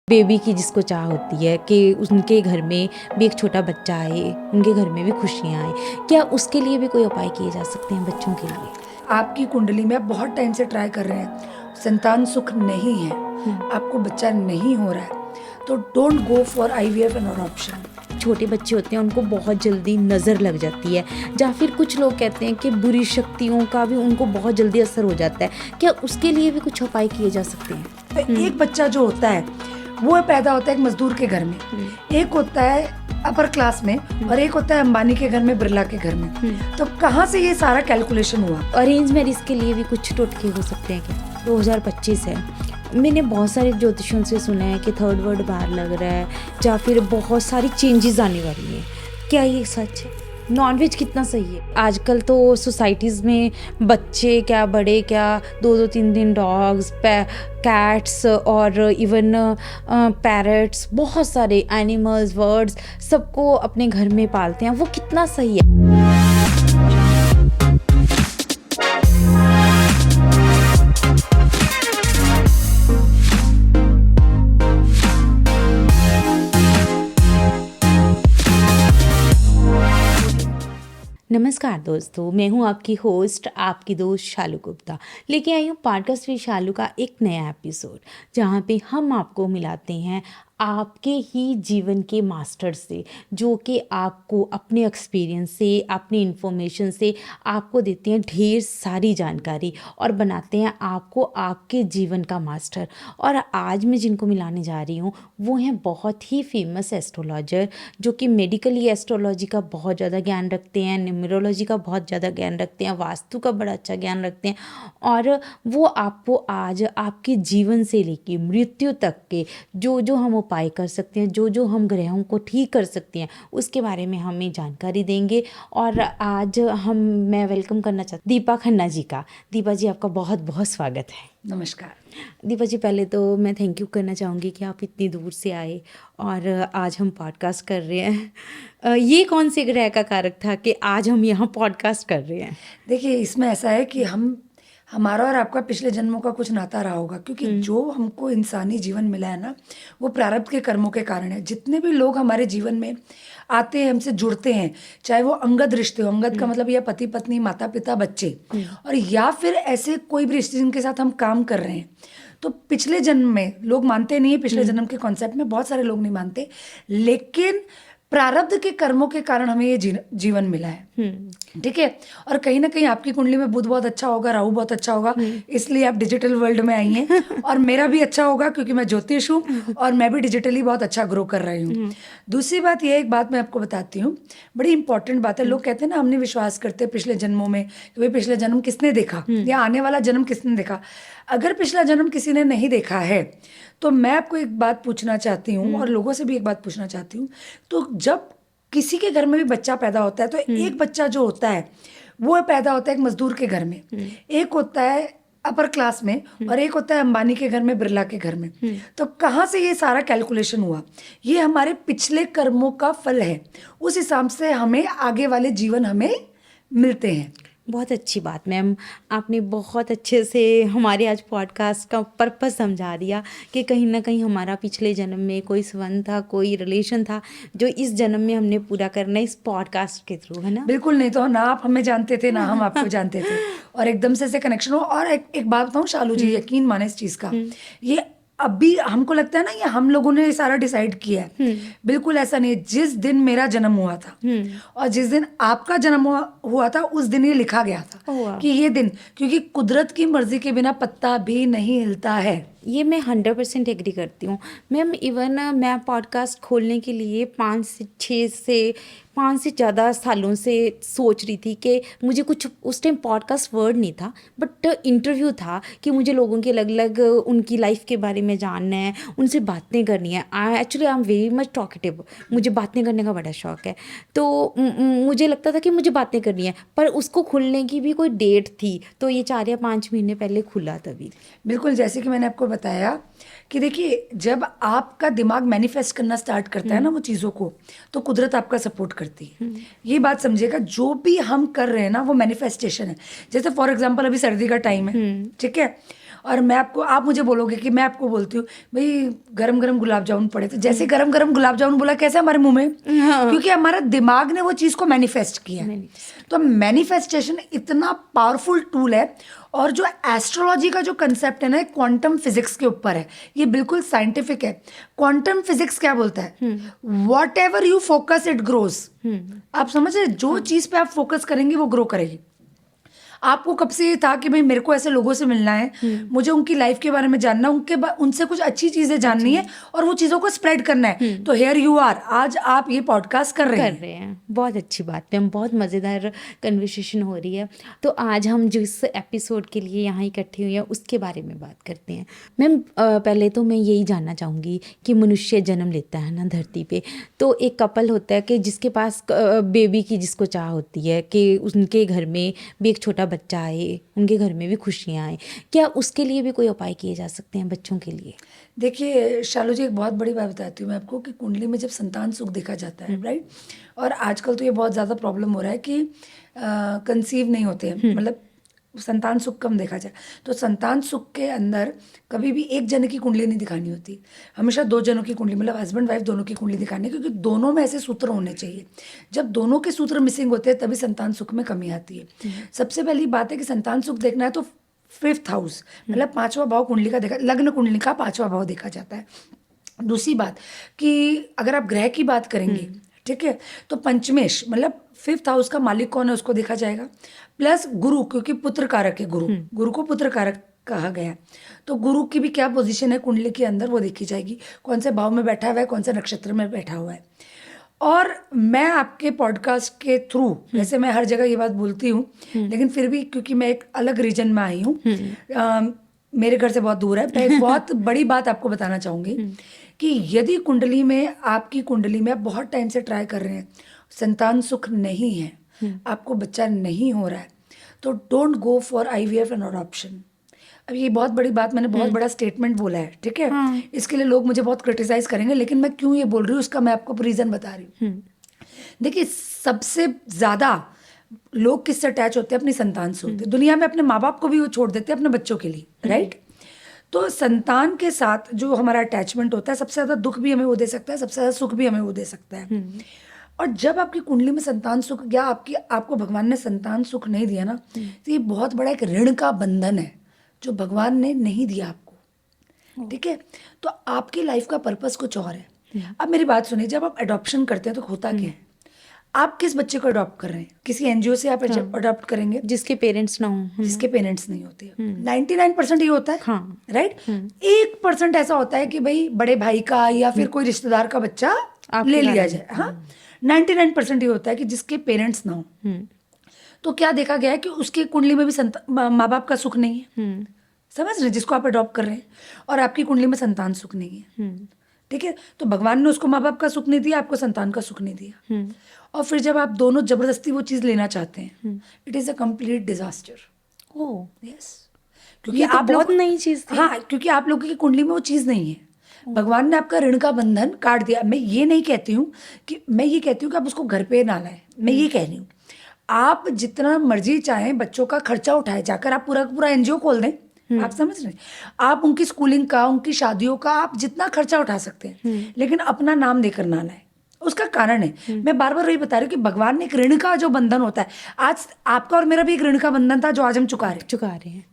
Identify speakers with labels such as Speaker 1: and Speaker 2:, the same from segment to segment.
Speaker 1: Baby की जिसको चाह होती है कि उनके घर में भी एक छोटा बच्चा आए, उनके घर में भी खुशियाँ आए, क्या उसके लिए भी कोई उपाय किए जा सकते हैं बच्चों के लिए?
Speaker 2: आपकी कुंडली में बहुत टाइम से ट्राई कर रहे हैं, संतान सुख नहीं है, आपको बच्चा नहीं हो रहा है, तो don't go for IVF an option.
Speaker 1: छोटे बच्चे होते हैं उनको बहुत जल्दी नज़र लग जाती है, या फिर कुछ लोग कहते हैं कि बुरी शक्तियों का भी उनको बहुत जल्दी असर हो जाता है, क्या उसके लिए भी कुछ उपाय किए जा सकते हैं?
Speaker 2: तो एक बच्चा जो होता है वो पैदा होता है एक मजदूर के घर में, एक होता है अपर क्लास में और एक होता है अंबानी के घर में, बिरला के घर में। तो कहाँ से ये सारा कैलकुलेशन हुआ?
Speaker 1: अरेंज मैरिज के लिए भी कुछ टोटके हो सकते हैं क्या? 2025 है, मैंने बहुत सारे ज्योतिषियों से सुना है कि थर्ड वर्ल्ड बाहर लग रहा है, या फिर बहुत सारी चेंजेस आने वाली हैं, क्या ये सच है? नॉनवेज कितना सही है? आजकल तो सोसाइटीज़ में बच्चे क्या बड़े क्या 2-2 3-3 डॉग्स, कैट्स और इवन पैरट्स, बहुत सारे एनिमल्स, बर्ड्स सबको अपने घर में पालते हैं, वो कितना सही है? नमस्कार दोस्तों, मैं हूं आपकी होस्ट, आपकी दोस्त शालू गुप्ता। लेके आई हूं पॉडकास्ट विद शालू का एक नया एपिसोड, जहां पे हम आपको मिलाते हैं आपके ही जीवन के मास्टर से, जो कि आपको अपने एक्सपीरियंस से, अपनी इन्फॉर्मेशन से आपको देते हैं ढेर सारी जानकारी और बनाते हैं आपको आपके जीवन का मास्टर। और आज मैं जिनको मिलाने जा रही हूँ वो हैं बहुत ही फेमस एस्ट्रोलॉजर, जो कि मेडिकली एस्ट्रोलॉजी का बहुत ज़्यादा ज्ञान रखते हैं, न्यूमरोलॉजी का बहुत ज़्यादा ज्ञान रखते हैं, वास्तु का बड़ा अच्छा ज्ञान रखते हैं, और वो आपको आज आपके जीवन से लेके मृत्यु तक के जो जो हम उपाय कर सकते हैं, जो जो हम ग्रहों को ठीक कर सकते हैं, उसके बारे में हमें जानकारी देंगे। और आज मैं वेलकम करना चाहती दीपा खन्ना जी का। दीपा जी, आपका बहुत बहुत स्वागत है।
Speaker 2: नमस्कार
Speaker 1: दीपा जी, पहले तो मैं थैंक यू करना चाहूँगी कि आप इतनी दूर से आए और आज हम पॉडकास्ट कर रहे हैं। ये कौन से ग्रह का कारक था कि आज हम यहाँ पॉडकास्ट कर रहे हैं?
Speaker 2: देखिए, इसमें ऐसा है कि हमारा और आपका पिछले जन्मों का कुछ नाता रहा होगा, क्योंकि जो हमको इंसानी जीवन मिला है ना, वो प्रारब्ध के कर्मों के कारण है। जितने भी लोग हमारे जीवन में आते हैं, हमसे जुड़ते हैं, चाहे वो अंगद रिश्ते हो, अंगद का मतलब यह पति पत्नी, माता पिता, बच्चे, और या फिर ऐसे कोई भी रिश्ते जिनके साथ हम काम कर रहे हैं, तो पिछले जन्म में लोग मानते नहीं है, पिछले जन्म के कॉन्सेप्ट में बहुत सारे लोग नहीं मानते, लेकिन प्रारब्ध के कर्मों के कारण हमें ये जीवन मिला है। ठीक है। और कहीं ना कहीं आपकी कुंडली में बुध बहुत अच्छा होगा, राहु बहुत अच्छा होगा, इसलिए आप डिजिटल वर्ल्ड में आई हैं। और मेरा भी अच्छा होगा क्योंकि मैं ज्योतिष हूँ और मैं भी डिजिटली बहुत अच्छा ग्रो कर रही हूँ। दूसरी बात ये, एक बात मैं आपको बताती हूँ, बड़ी इंपॉर्टेंट बात है। लोग कहते हैं ना, हमने विश्वास करते हैं पिछले जन्मों में कि भाई पिछले जन्म किसने देखा या आने वाला जन्म किसने देखा। अगर पिछला जन्म किसी ने नहीं देखा है तो मैं आपको एक बात पूछना चाहती हूँ और लोगों से भी एक बात पूछना चाहती हूँ। तो जब किसी के घर में भी बच्चा पैदा होता है, तो एक बच्चा जो होता है वो पैदा होता है एक मजदूर के घर में, एक होता है अपर क्लास में और एक होता है अंबानी के घर में, बिरला के घर में। तो कहाँ से ये सारा कैलकुलेशन हुआ? ये हमारे पिछले कर्मों का फल है। उस हिसाब से हमें आगे वाले जीवन हमें मिलते हैं।
Speaker 1: बहुत अच्छी बात मैम, आपने बहुत अच्छे से हमारे आज पॉडकास्ट का पर्पस समझा दिया कि कहीं ना कहीं हमारा पिछले जन्म में कोई संबंध था, कोई रिलेशन था, जो इस जन्म में हमने पूरा करना है इस पॉडकास्ट के थ्रू, है ना?
Speaker 2: बिल्कुल नहीं तो ना आप हमें जानते थे ना हम आपको जानते थे, और एकदम से ऐसे कनेक्शन हो। और एक बात बताऊँ शालू जी, यकीन माने इस चीज़ का, ये अभी हमको लगता है ना ये हम लोगों ने सारा डिसाइड किया है, बिल्कुल ऐसा नहीं है। जिस दिन मेरा जन्म हुआ था और जिस दिन आपका जन्म हुआ था, उस दिन ये लिखा गया था कि ये दिन, क्योंकि कुदरत की मर्जी के बिना पत्ता भी नहीं हिलता है।
Speaker 1: ये मैं 100% एग्री करती हूँ मैम। इवन मैं पॉडकास्ट खोलने के लिए 5 से ज़्यादा सालों से सोच रही थी कि मुझे कुछ, उस टाइम पॉडकास्ट वर्ड नहीं था, बट इंटरव्यू था कि मुझे लोगों के अलग अलग उनकी लाइफ के बारे में जानना है, उनसे बातें करनी है। Actually I am very much talkative, मुझे बातें करने का बड़ा शौक है। तो मुझे लगता था कि मुझे बातें करनी है, पर उसको खुलने की भी कोई डेट थी, तो ये 4 या 5 महीने पहले खुला तभी।
Speaker 2: बिल्कुल, जैसे कि मैंने आपको बताया कि देखिए, जब आपका दिमाग मैनिफेस्ट करना स्टार्ट करता है ना वो चीज़ों को, तो कुदरत आपका सपोर्ट करती है। ये बात समझिएगा, जो भी हम कर रहे हैं ना वो मैनिफेस्टेशन है। जैसे फॉर एग्जांपल अभी सर्दी का टाइम है, ठीक है, और मैं आपको, आप मुझे बोलोगे कि मैं आपको बोलती हूँ भाई गरम गरम गुलाब जामुन पड़े, तो जैसे गरम गरम गुलाब जामुन बोला कैसे हमारे मुंह में,
Speaker 1: हाँ।
Speaker 2: क्योंकि हमारा दिमाग ने वो चीज़ को मैनिफेस्ट किया है। तो मैनिफेस्टेशन इतना पावरफुल टूल है। और जो एस्ट्रोलॉजी का जो कंसेप्ट है ना, क्वांटम फिजिक्स के ऊपर है, ये बिल्कुल साइंटिफिक है। क्वांटम फिजिक्स क्या बोलता है, what ever you focus it grows. आप समझ रहे, जो चीज़ पे आप फोकस करेंगे वो ग्रो करेगी। आपको कब से ये था कि भाई मेरे को ऐसे लोगों से मिलना है, मुझे उनकी लाइफ के बारे में जानना, उनसे कुछ अच्छी चीजें जाननी है और वो चीजों को स्प्रेड करना है, तो हेयर यू आर, आज आप ये पॉडकास्ट कर रहे हैं।
Speaker 1: बहुत अच्छी बात है, बहुत मज़ेदार कन्वर्सेशन हो रही है। तो आज हम जिस एपिसोड के लिए यहाँ इकट्ठे हुए हैं उसके बारे में बात करते हैं। मैम, पहले तो मैं यही जानना चाहूँगी कि मनुष्य जन्म लेता है ना धरती पे, तो एक कपल होता है कि जिसके पास बेबी की जिसको चाह होती है कि उनके घर में भी एक छोटा बच्चा आए, उनके घर में भी खुशियाँ आए, क्या उसके लिए भी कोई उपाय किए जा सकते हैं बच्चों के लिए?
Speaker 2: देखिए शालू जी, एक बहुत बड़ी बात बताती हूँ मैं आपको कि कुंडली में जब संतान सुख देखा जाता है, राइट, और आजकल तो ये बहुत ज़्यादा प्रॉब्लम हो रहा है कि कंसीव नहीं होते हैं, मतलब संतान सुख कम देखा जाए। तो संतान सुख के अंदर कभी भी एक जन की कुंडली नहीं दिखानी होती, हमेशा दो जनों की कुंडली, मतलब हस्बैंड वाइफ दोनों की कुंडली दिखानी है, क्योंकि दोनों में ऐसे सूत्र होने चाहिए। जब दोनों के सूत्र मिसिंग होते हैं तभी संतान सुख में कमी आती है। सबसे पहली बात है कि संतान सुख देखना है तो 5th हाउस, मतलब 5वां भाव कुंडली का देखा, लग्न कुंडली का 5वां भाव देखा जाता है। दूसरी बात कि अगर आप ग्रह की बात करेंगे, ठीक है, तो पंचमेश मतलब 5th हाउस का मालिक कौन है उसको देखा जाएगा, प्लस गुरु, क्योंकि पुत्र कारक है गुरु, गुरु को पुत्र कारक कहा गया है, तो गुरु की भी क्या पोजीशन है कुंडली के अंदर वो देखी जाएगी, कौन से भाव में बैठा हुआ है, कौन से नक्षत्र में बैठा हुआ है। और मैं आपके पॉडकास्ट के थ्रू, वैसे मैं हर जगह ये बात बोलती हूँ, लेकिन फिर भी क्योंकि मैं एक अलग रीजन में आई हूँ, मेरे घर से बहुत दूर है, मैं एक बहुत बड़ी बात आपको बताना चाहूँगी कि यदि कुंडली में, आपकी कुंडली में आप बहुत टाइम से ट्राई कर रहे हैं, संतान सुख नहीं है, आपको बच्चा नहीं हो रहा है, तो don't go for IVF and adoption. अब ये बहुत बड़ी बात, मैंने बहुत बड़ा स्टेटमेंट बोला है, ठीक है, इसके लिए लोग मुझे बहुत क्रिटिसाइज करेंगे, लेकिन मैं क्यों ये बोल रही हूँ उसका मैं आपको रीज़न बता रही हूँ। देखिए, सबसे ज़्यादा लोग किससे अटैच होते हैं, अपनी संतान से होते हैं। दुनिया में अपने माँ बाप को भी वो छोड़ देते हैं अपने बच्चों के लिए, राइट। तो संतान के साथ जो हमारा अटैचमेंट होता है, सबसे ज़्यादा दुख भी हमें वो दे सकता है, सबसे ज़्यादा सुख भी हमें वो दे सकता है। और जब आपकी कुंडली में संतान सुख, या आपको भगवान ने संतान सुख नहीं दिया ना, तो ये बहुत बड़ा एक ऋण का बंधन है जो भगवान ने नहीं दिया आपको, ठीक है। तो आपकी लाइफ का पर्पस कुछ और है। अब मेरी बात सुनिए, जब आप अडॉप्शन करते हैं तो होता क्या है, आप किस बच्चे को अडॉप्ट कर रहे हैं, किसी NGO से आप अडॉप्ट करेंगे
Speaker 1: जिसके पेरेंट्स ना हो,
Speaker 2: जिसके पेरेंट्स नहीं होते। 99% ये होता है,
Speaker 1: हाँ,
Speaker 2: राइट। 1% ऐसा होता है कि भाई बड़े भाई का या फिर कोई रिश्तेदार का बच्चा ले लिया जाए, हाँ। 99% ये होता है कि जिसके पेरेंट्स ना हो। तो क्या देखा गया है कि उसकी कुंडली में भी माँ बाप का सुख नहीं है, समझ रहे, जिसको आप अडॉप्ट कर रहे हैं, और आपकी कुंडली में संतान सुख नहीं है, ठीक है। तो भगवान ने उसको माँ बाप का सुख नहीं दिया, आपको संतान का सुख नहीं दिया, और फिर जब आप दोनों जबरदस्ती वो चीज़ लेना चाहते हैं, it is a complete disaster.
Speaker 1: Oh
Speaker 2: yes, क्योंकि
Speaker 1: ये तो
Speaker 2: आप
Speaker 1: बहुत नई चीज़ थी।
Speaker 2: हाँ, क्योंकि आप लोगों की कुंडली में वो चीज़ नहीं है, भगवान ने आपका ऋण का बंधन काट दिया। मैं ये नहीं कहती हूँ कि, मैं ये कहती हूँ कि आप उसको घर पे ना लाएं, मैं ये कह रही हूँ आप जितना मर्जी चाहें बच्चों का खर्चा उठाए, जाकर आप पूरा पूरा NGO खोल दें, आप समझ रहे हैं, आप उनकी स्कूलिंग का, उनकी शादियों का आप जितना खर्चा उठा सकते हैं, लेकिन अपना नाम देकर ना लाएं। उसका कारण है, मैं बार बार वही बता रही हूँ कि भगवान ने एक ऋण का जो बंधन होता है, आज आपका और मेरा भी एक ऋण का बंधन था जो आज हम चुका रहे हैं।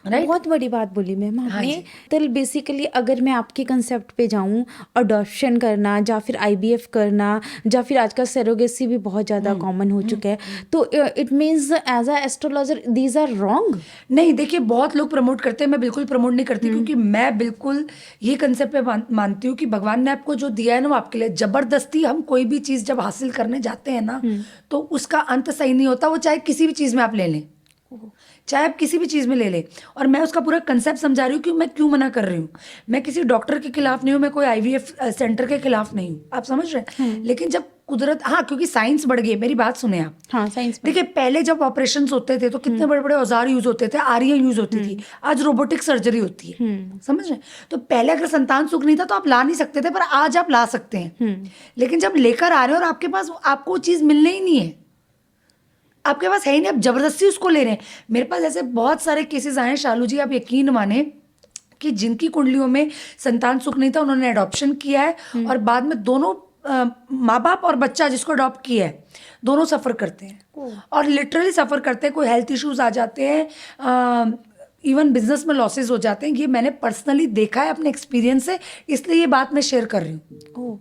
Speaker 2: Right?
Speaker 1: बहुत बड़ी बात बोली मैम
Speaker 2: हाँ
Speaker 1: आपने।
Speaker 2: जी।
Speaker 1: तो बेसिकली अगर मैं आपके कंसेप्ट पे जाऊँ, अडॉप्शन करना या फिर IVF करना या फिर आजकल सेरोगेसी भी बहुत ज़्यादा कॉमन हो चुका है, तो it means as a astrologer these are wrong?
Speaker 2: नहीं, देखिए बहुत लोग प्रमोट करते हैं, मैं बिल्कुल प्रमोट नहीं करती, क्योंकि मैं बिल्कुल ये कंसेप्ट पे मानती हूँ कि भगवान ने आपको जो दिया है ना वो आपके लिए। जबरदस्ती हम कोई भी चीज़ जब हासिल करने जाते हैं ना, तो उसका अंत सही नहीं होता, वो चाहे किसी भी चीज़ में आप ले लें, चाहे आप किसी भी चीज़ में ले लें। और मैं उसका पूरा कंसेप्ट समझा रही हूँ कि मैं क्यों मना कर रही हूँ। मैं किसी डॉक्टर के खिलाफ नहीं हूँ, मैं कोई IVF सेंटर के खिलाफ नहीं हूँ, आप समझ रहे हैं। लेकिन जब कुदरत, हाँ, क्योंकि साइंस बढ़ गई है, मेरी बात सुने आप।
Speaker 1: हाँ, साइंस।
Speaker 2: देखिए, पहले जब ऑपरेशंस होते थे तो कितने बड़े बड़े औजार यूज होते थे, आरियां यूज होती थी, आज रोबोटिक सर्जरी होती है, समझ रहे हैं। तो पहले अगर संतान सुख नहीं था तो आप ला नहीं सकते थे, पर आज आप ला सकते हैं। लेकिन जब लेकर आ रहे हैं और आपके पास, आपको वो चीज़ मिलने ही नहीं है, आपके पास है ही नहीं, आप जबरदस्ती उसको ले रहे हैं। मेरे पास ऐसे बहुत सारे केसेस आए हैं शालू जी, आप यकीन माने, कि जिनकी कुंडलियों में संतान सुख नहीं था, उन्होंने अडॉप्शन किया है और बाद में दोनों माँ बाप और बच्चा जिसको अडॉप्ट किया है, दोनों सफ़र करते हैं और लिटरली सफ़र करते हैं। कोई हेल्थ इश्यूज आ जाते हैं, इवन बिजनेस में लॉसेस हो जाते हैं। ये मैंने पर्सनली देखा है अपने एक्सपीरियंस से, इसलिए ये बात मैं शेयर कर रही हूँ।
Speaker 1: ओह!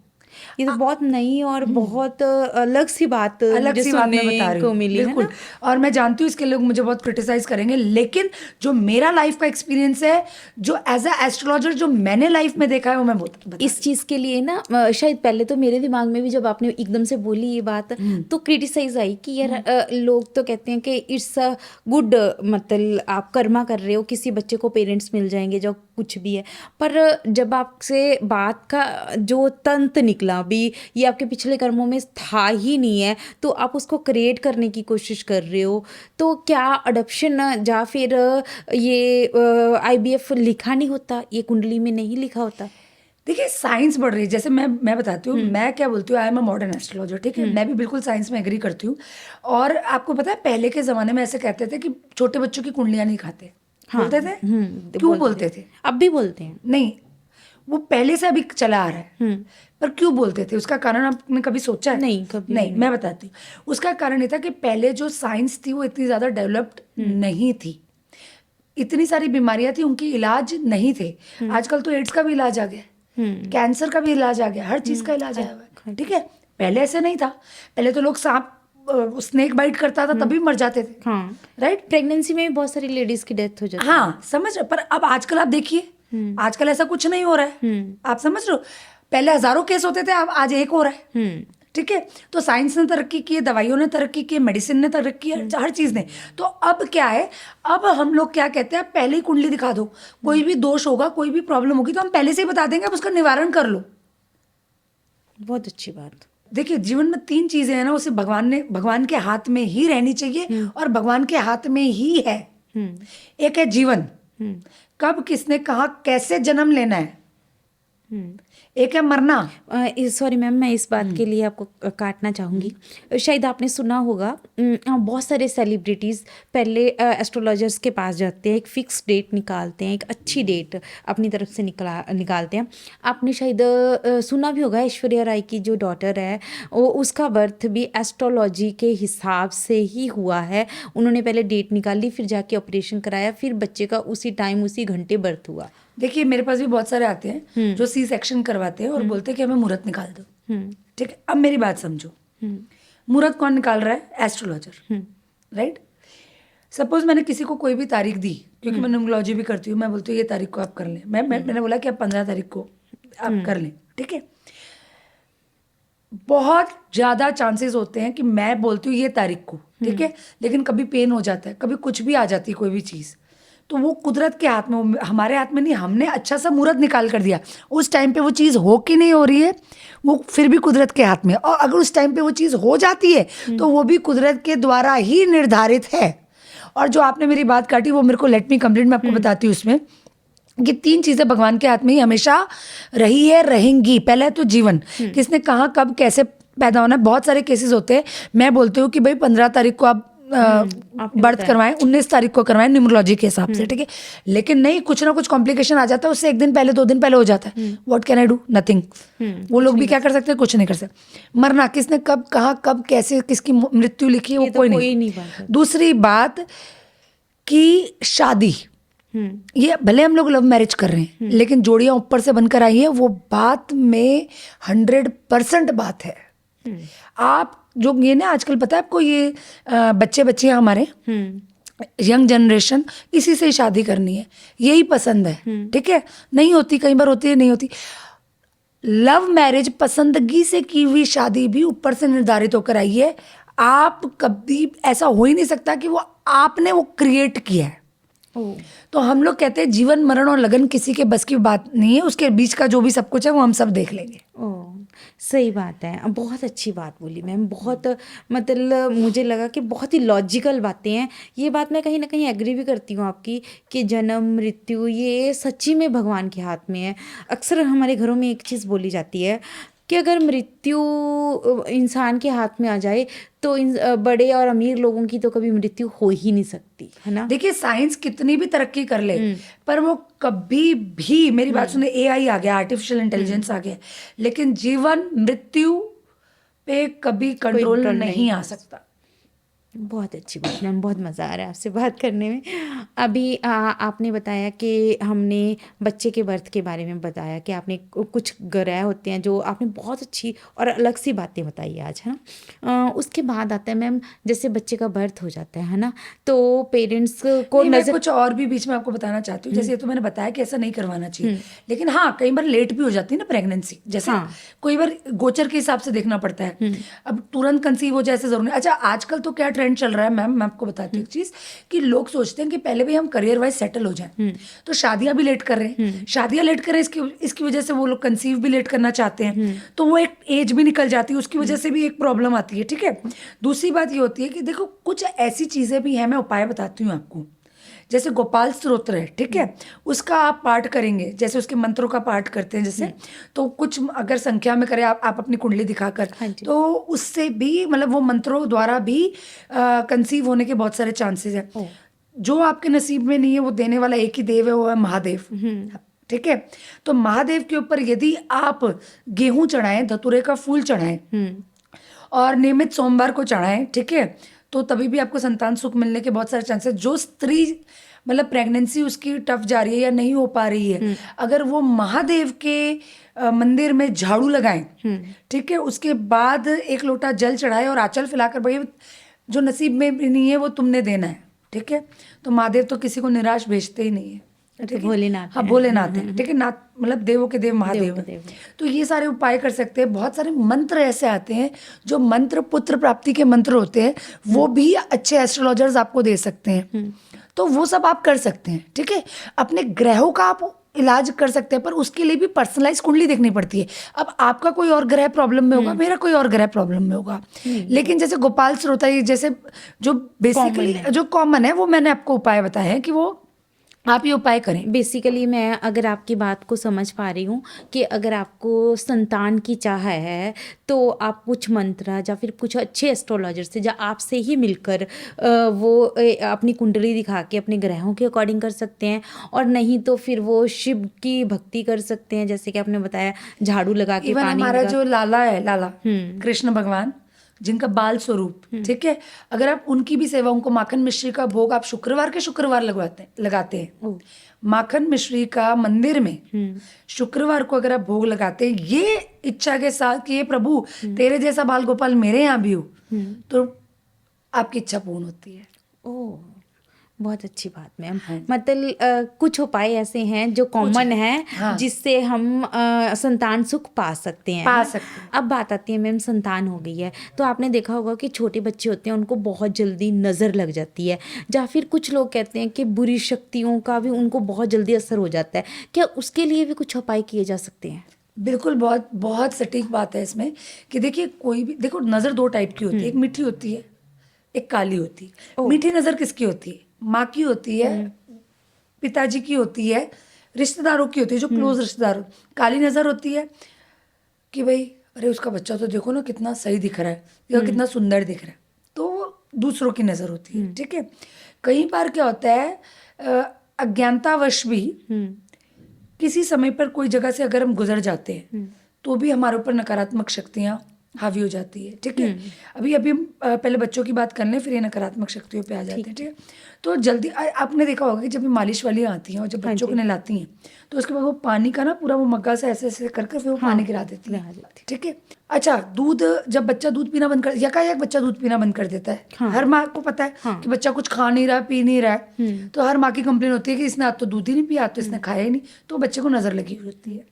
Speaker 1: ये तो बहुत नई और बहुत अलग सी बात
Speaker 2: अलग
Speaker 1: मुझे
Speaker 2: सी बात मैं बता
Speaker 1: सुनने
Speaker 2: रही
Speaker 1: को
Speaker 2: हूँ,
Speaker 1: मिली, है
Speaker 2: बिल्कुल।
Speaker 1: ना?
Speaker 2: और मैं जानती हूँ इसके लोग मुझे बहुत क्रिटिसाइज करेंगे, लेकिन जो मेरा लाइफ का एक्सपीरियंस है, जो एज अ एस्ट्रोलॉजर जो मैंने लाइफ में देखा है, वो मैं बता
Speaker 1: इस चीज़ के लिए ना शायद पहले तो मेरे दिमाग में भी जब आपने एकदम से बोली ये बात तो क्रिटिसाइज आई कि यार लोग तो कहते हैं कि इट्स अ गुड, मतलब आप कर्मा कर रहे हो, किसी बच्चे को पेरेंट्स मिल जाएंगे जो कुछ भी है। पर जब आपसे बात का जो तंत निकला भी, ये आपके पिछले कर्मों में था ही नहीं है, तो आप उसको क्रिएट करने की कोशिश कर रहे हो, तो क्या अडॉप्शन या फिर ये IVF लिखा नहीं होता, ये कुंडली में नहीं लिखा होता?
Speaker 2: देखिए, साइंस बढ़ रही है। जैसे मैं बताती हूँ, मैं क्या बोलती हूँ, I am a modern astrologer, ठीक है। मैं भी बिल्कुल साइंस में एग्री करती हूँ। और आपको पता है, पहले के ज़माने में ऐसे कहते थे कि छोटे बच्चों की कुंडलियाँ नहीं खाते।
Speaker 1: हाँ,
Speaker 2: बोलते थे, क्यों बोलते थे?
Speaker 1: अब भी बोलते हैं।
Speaker 2: नहीं, वो पहले से अभी चला आ रहा है। पर क्यों बोलते थे, उसका कारण आपने कभी सोचा है?
Speaker 1: नहीं, कभी
Speaker 2: नहीं, मैं बताती हूँ। उसका कारण ये था कि पहले जो साइंस थी वो इतनी ज़्यादा डेवलप्ड नहीं थी। इतनी सारी बीमारियां थी, उनके इलाज नहीं थे। आजकल तो एड्स का भी इलाज आ गया है, कैंसर का भी इलाज आ गया, हर चीज़ का इलाज आया हुआ है, ठीक है। पहले ऐसे नहीं था। पहले तो लोग सांप, स्नेक बाइट करता था तभी मर जाते थे,
Speaker 1: हाँ,
Speaker 2: राइट।
Speaker 1: प्रेगनेंसी में भी बहुत सारी लेडीज की डेथ हो जाती है।
Speaker 2: हाँ, समझ रहे। पर अब आजकल आप देखिए, आजकल ऐसा कुछ नहीं हो रहा है। आप समझ रहे हो, पहले हजारों केस होते थे, अब आज एक हो रहा है, ठीक है। तो साइंस ने तरक्की की है, दवाइयों ने तरक्की की है, मेडिसिन ने तरक्की की है, हर चीज़ ने। तो अब क्या है, अब हम लोग क्या कहते हैं, पहले ही कुंडली दिखा दो, कोई भी दोष होगा, कोई भी प्रॉब्लम होगी तो हम पहले से ही बता देंगे, अब उसका निवारण कर लो।
Speaker 1: बहुत अच्छी बात।
Speaker 2: देखिए, जीवन में 3 चीजें हैं ना, उसे भगवान के हाथ में ही रहनी चाहिए और भगवान के हाथ में ही है। एक है जीवन, कब किसने कहा कैसे जन्म लेना है। एक है मरना।
Speaker 1: सॉरी मैम, मैं इस बात के लिए आपको काटना चाहूँगी। शायद आपने सुना होगा, बहुत सारे सेलिब्रिटीज़ पहले एस्ट्रोलॉजर्स के पास जाते हैं, एक फिक्स डेट निकालते हैं, एक अच्छी डेट अपनी तरफ से निकालते हैं। आपने शायद सुना भी होगा, ऐश्वर्या राय की जो डॉटर है, उसका बर्थ भी एस्ट्रोलॉजी के हिसाब से ही हुआ है। उन्होंने पहले डेट निकाली, फिर जाके ऑपरेशन कराया, फिर बच्चे का उसी टाइम उसी घंटे बर्थ हुआ।
Speaker 2: देखिए, मेरे पास भी बहुत सारे आते हैं जो सी सेक्शन करवाते हैं और बोलते हैं कि हमें मुहूर्त निकाल दो, ठीक है। अब मेरी बात समझो, मुहूर्त कौन निकाल रहा है? Astrologer, right. सपोज मैंने किसी को कोई भी तारीख दी, क्योंकि मैं न्यूमरोलॉजी भी करती हूँ, मैं बोलती हूँ ये तारीख को आप कर लें। मैंने बोला कि आप 15 तारीख को आप कर लें, ठीक है। बहुत ज़्यादा चांसेस होते हैं कि मैं बोलती हूँ ये तारीख को, ठीक है, लेकिन कभी पेन हो जाता है, कभी कुछ भी आ जाती है, कोई भी चीज़, तो वो कुदरत के हाथ में, हमारे हाथ में नहीं। हमने अच्छा सा मुहूर्त निकाल कर दिया, उस टाइम पे वो चीज़ हो कि नहीं हो रही है, वो फिर भी कुदरत के हाथ में। और अगर उस टाइम पे वो चीज़ हो जाती है तो वो भी कुदरत के द्वारा ही निर्धारित है। और जो आपने मेरी बात काटी, वो मेरे को, लेट मी कंप्लीट, मैं आपको बताती हूँ उसमें कि 3 चीज़ें भगवान के हाथ में ही हमेशा रही है, रहेंगी। पहले तो जीवन, किसने कहाँ कब कैसे पैदा होना है। बहुत सारे केसेस होते हैं, मैं बोलती हूँ कि भाई 15 तारीख को आप बर्थ करवाएं, 19 तारीख को करवाएं न्यूमरोलॉजी के हिसाब से, ठीक है। लेकिन नहीं, कुछ ना कुछ कॉम्प्लिकेशन आ जाता है, उससे 1 दिन पहले 2 दिन पहले हो जाता है। What can I do? Nothing. वो लोग भी क्या कर सकते हैं? कुछ नहीं कर सकते। मरना, किसने कब कहाँ कब कैसे किसकी मृत्यु लिखी है, वो कोई नहीं। दूसरी बात कि शादी, ये भले हम लोग लव मैरिज कर रहे हैं, लेकिन जोड़ियां ऊपर से बनकर आई है, वो बात में 100% बात है। आप जो ये ना, आजकल पता है आपको, ये बच्चियां हमारे यंग जनरेशन, इसी से ही शादी करनी है, यही पसंद है, ठीक है। नहीं होती, कई बार होती है, नहीं होती। लव मैरिज, पसंदगी से की हुई शादी भी ऊपर से निर्धारित होकर आई है। आप कभी, ऐसा हो ही नहीं सकता कि वो आपने वो क्रिएट किया है। तो हम लोग कहते हैं जीवन मरण और लगन किसी के बस की बात नहीं है, उसके बीच का जो भी सब कुछ है वो हम सब देख लेंगे।
Speaker 1: ओह, सही बात है। बहुत अच्छी बात बोली मैम, बहुत, मतलब मुझे लगा कि बहुत ही लॉजिकल बातें हैं। ये बात मैं कहीं ना कहीं एग्री भी करती हूँ आपकी कि जन्म मृत्यु ये सच्ची में भगवान के हाथ में है। अक्सर हमारे घरों में एक चीज़ बोली जाती है कि अगर मृत्यु इंसान के हाथ में आ जाए तो बड़े और अमीर लोगों की तो कभी मृत्यु हो ही नहीं सकती, है ना।
Speaker 2: देखिए साइंस कितनी भी तरक्की कर ले, पर वो कभी भी, मेरी बात सुने, एआई आ गया, आर्टिफिशियल इंटेलिजेंस आ गया, लेकिन जीवन मृत्यु पे कभी
Speaker 1: कोई
Speaker 2: कंट्रोल
Speaker 1: कंट्रोल
Speaker 2: नहीं आ सकता।
Speaker 1: बहुत अच्छी बात मैम, बहुत मज़ा आ रहा है आपसे बात करने में। अभी आपने बताया कि हमने बच्चे के बर्थ के बारे में बताया कि आपने कुछ ग्रह होते हैं जो आपने बहुत अच्छी और अलग सी बातें बताई आज, है ना। उसके बाद आता है मैम, जैसे बच्चे का बर्थ हो जाता है ना, तो पेरेंट्स को
Speaker 2: नहीं, मैं
Speaker 1: नज़र
Speaker 2: कुछ और भी बीच में आपको बताना चाहती हूँ। जैसे ये तो मैंने बताया कि ऐसा नहीं करवाना चाहिए, लेकिन हाँ कई बार लेट भी हो जाती है ना प्रेगनेंसी, जैसे
Speaker 1: हाँ।
Speaker 2: कोई बार गोचर के हिसाब से देखना पड़ता है। अब तुरंत कंसीव हो जाए ऐसा जरूरी नहीं। अच्छा, आजकल तो क्या ट्रेंड चल रहा है मैम, मैं आपको बताती हूँ एक चीज़, कि लोग सोचते हैं कि पहले भी हम करियर वाइज सेटल हो जाएं, तो शादियां भी लेट कर रहे हैं, शादियां लेट कर रहे हैं, इसकी वजह से वो लोग कंसीव भी लेट करना चाहते हैं, तो वो एक एज भी निकल जाती है, उसकी वजह से भी एक प्रॉब्लम आती है, ठीक है। दूसरी बात ये होती है कि देखो कुछ ऐसी चीज़ें भी हैं, मैं उपाय बताती हूँ आपको। जैसे गोपाल स्तोत्र है, ठीक है, उसका आप पाठ करेंगे, जैसे उसके मंत्रों का पाठ करते हैं जैसे, तो कुछ अगर संख्या में करें आप अपनी कुंडली दिखाकर,
Speaker 1: हाँ जी।
Speaker 2: तो उससे भी मतलब वो मंत्रों द्वारा भी कंसीव होने के बहुत सारे चांसेस हैं।
Speaker 1: ओ।
Speaker 2: जो आपके नसीब में नहीं है वो देने वाला एक ही देव है, वो है महादेव, ठीक है। तो महादेव के ऊपर यदि आप गेहूं चढ़ाएं, धतूरे का फूल चढ़ाएं और नियमित सोमवार को चढ़ाएं, ठीक है, तो तभी भी आपको संतान सुख मिलने के बहुत सारे चांसेस। जो स्त्री मतलब प्रेगनेंसी उसकी टफ जा रही है या नहीं हो पा रही है, अगर वो महादेव के मंदिर में झाड़ू लगाएं, ठीक है, उसके बाद एक लोटा जल चढ़ाए और आंचल फैलाकर, भाई जो नसीब में भी नहीं है वो तुमने देना है, ठीक है। तो महादेव तो किसी को निराश भेजते ही नहीं है, ठीक है।
Speaker 1: भोलेनाथ
Speaker 2: हाँ
Speaker 1: है।
Speaker 2: भोलेनाथ है, ठीक है, नाथ मतलब देवों के देव महादेव
Speaker 1: देव
Speaker 2: है।
Speaker 1: देव।
Speaker 2: तो ये सारे उपाय कर सकते हैं। बहुत सारे मंत्र ऐसे आते हैं जो मंत्र पुत्र प्राप्ति के मंत्र होते हैं, वो भी अच्छे एस्ट्रोलॉजर्स आपको दे सकते हैं, तो वो सब आप कर सकते हैं, ठीक है। अपने ग्रहों का आप इलाज कर सकते हैं, पर उसके लिए भी पर्सनलाइज कुंडली देखनी पड़ती है। अब आपका कोई और ग्रह प्रॉब्लम में होगा, मेरा कोई और ग्रह प्रॉब्लम में होगा, लेकिन जैसे गोपाल स्रोता ये जैसे जो बेसिकली जो कॉमन है, वो मैंने आपको उपाय बताए हैं कि वो आप ये उपाय करें।
Speaker 1: बेसिकली मैं अगर आपकी बात को समझ पा रही हूँ कि अगर आपको संतान की चाह है तो आप कुछ मंत्र या फिर कुछ अच्छे एस्ट्रोलॉजर से या आपसे ही मिलकर अपनी कुंडली दिखा के अपने ग्रहों के अकॉर्डिंग कर सकते हैं, और नहीं तो फिर वो शिव की भक्ति कर सकते हैं, जैसे कि आपने बताया झाड़ू लगा के
Speaker 2: इवन
Speaker 1: पानी
Speaker 2: हमारा
Speaker 1: लगा।
Speaker 2: जो लाला है, लाला कृष्ण भगवान, जिनका बाल स्वरूप, ठीक है, अगर आप उनकी भी सेवा, उनको माखन मिश्री का भोग आप शुक्रवार के शुक्रवार लगाते हैं। माखन मिश्री का मंदिर में शुक्रवार को अगर आप भोग लगाते हैं, ये इच्छा के साथ कि ये प्रभु तेरे जैसा बाल गोपाल मेरे यहाँ भी हो, तो आपकी इच्छा पूर्ण होती है।
Speaker 1: ओह, बहुत अच्छी बात मैम।
Speaker 2: हाँ।
Speaker 1: मतलब कुछ उपाय ऐसे हैं जो कॉमन हैं,
Speaker 2: हाँ।
Speaker 1: जिससे हम संतान सुख पा सकते हैं,
Speaker 2: पा
Speaker 1: है?
Speaker 2: सकते हैं।
Speaker 1: अब बात आती है मैम, संतान हो गई है तो आपने देखा होगा कि छोटे बच्चे होते हैं उनको बहुत जल्दी नज़र लग जाती है, या फिर कुछ लोग कहते हैं कि बुरी शक्तियों का भी उनको बहुत जल्दी असर हो जाता है। क्या उसके लिए भी कुछ उपाय किए जा सकते हैं?
Speaker 2: बिल्कुल, बहुत बहुत सटीक बात है इसमें कि देखिए कोई भी, देखो नज़र दो टाइप की होती है, एक मीठी होती है, एक काली होती है। मीठी नज़र किसकी होती है? माँ की होती है, पिताजी की होती है, रिश्तेदारों की होती है, जो क्लोज रिश्तेदार। काली नज़र होती है कि भाई अरे उसका बच्चा तो देखो ना कितना सही दिख रहा है या कितना सुंदर दिख रहा है, तो वो दूसरों की नज़र होती है, ठीक है। कई बार क्या होता है, अज्ञानतावश भी किसी समय पर कोई जगह से अगर हम गुजर जाते हैं तो भी हमारे ऊपर नकारात्मक शक्तियाँ हावी हो जाती है, ठीक है। अभी अभी हम पहले बच्चों की बात कर लें, फिर ये नकारात्मक शक्तियों पे आ जाते हैं, ठीक है। तो जल्दी आपने देखा होगा कि जब भी मालिश वाली आती हैं और जब बच्चों को नहलाती हैं, तो उसके बाद वो पानी का ना पूरा वो मग्गा से ऐसे ऐसे करके फिर वो पानी गिरा देती है, ठीक है। अच्छा, दूध, जब बच्चा दूध पीना बंद कर, यकायक बच्चा दूध पीना बंद कर देता है, हर माँ को पता है कि बच्चा कुछ खा नहीं रहा, पी नहीं रहा है, तो हर माँ की कंप्लेन होती है कि इसने आज तो दूध ही नहीं पिया, आज तो इसने खाया ही नहीं, तो बच्चे को नज़र लगी हुई होती है।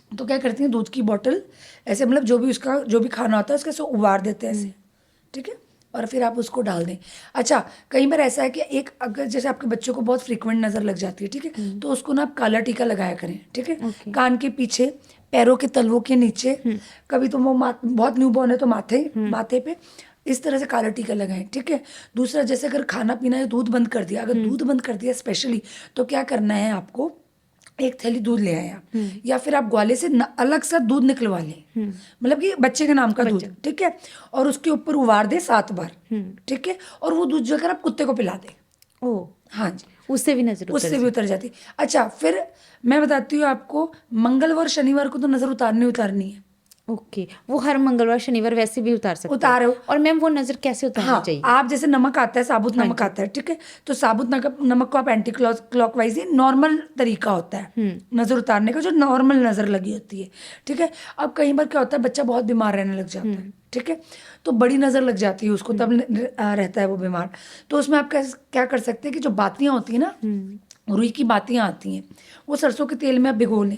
Speaker 2: तो क्या करती हैं, दूध की बोतल ऐसे मतलब जो भी उसका जो भी खाना होता है उसके ऐसे उबार देते हैं ऐसे, ठीक है, और फिर आप उसको डाल दें। अच्छा, कई बार ऐसा है कि एक अगर जैसे आपके बच्चों को बहुत फ्रीक्वेंट नज़र लग जाती है, ठीक है, तो उसको ना आप काला टीका लगाया करें, ठीक है, कान के पीछे, पैरों के तलवों के नीचे, कभी तो वो बहुत न्यूबॉर्न है तो माथे पे इस तरह से काला टीका लगाएं, ठीक है। दूसरा, जैसे अगर खाना पीना है, दूध बंद कर दिया, अगर दूध बंद कर दिया स्पेशली, तो क्या करना है आपको, एक थैली दूध ले आए आप, या फिर आप ग्वाले से अलग सा दूध निकलवा लें, मतलब कि बच्चे के नाम का दूध, ठीक है, और उसके ऊपर उबार दे 7 बार, ठीक है, और वो दूध जो आप कुत्ते को पिला दें।
Speaker 1: ओ,
Speaker 2: हाँ जी,
Speaker 1: उससे भी नजर
Speaker 2: उससे भी उतर जाती। अच्छा, फिर मैं बताती हूँ आपको, मंगलवार शनिवार को तो नजर उतारनी है।
Speaker 1: ओके, वो हर मंगलवार शनिवार वैसे भी उतार सकते हैं।
Speaker 2: उतारो।
Speaker 1: और मैम वो नजर कैसे उतारनी
Speaker 2: हाँ,
Speaker 1: चाहिए?
Speaker 2: आप जैसे नमक आता है, साबुत नमक आता है, ठीक है, तो साबुत नमक को आप एंटी क्लॉकवाइज, ही नॉर्मल तरीका होता है नजर उतारने का, जो नॉर्मल नजर लगी होती है, ठीक है। अब कई बार क्या होता है, बच्चा बहुत बीमार रहने लग जाता है, ठीक है, तो बड़ी नजर लग जाती है उसको, तब रहता है वो बीमार। तो उसमें आप क्या कर सकते हैं कि जो बातियां होती है ना, रुई की बातियां आती हैं, वो सरसों के तेल में आप भिगो लें,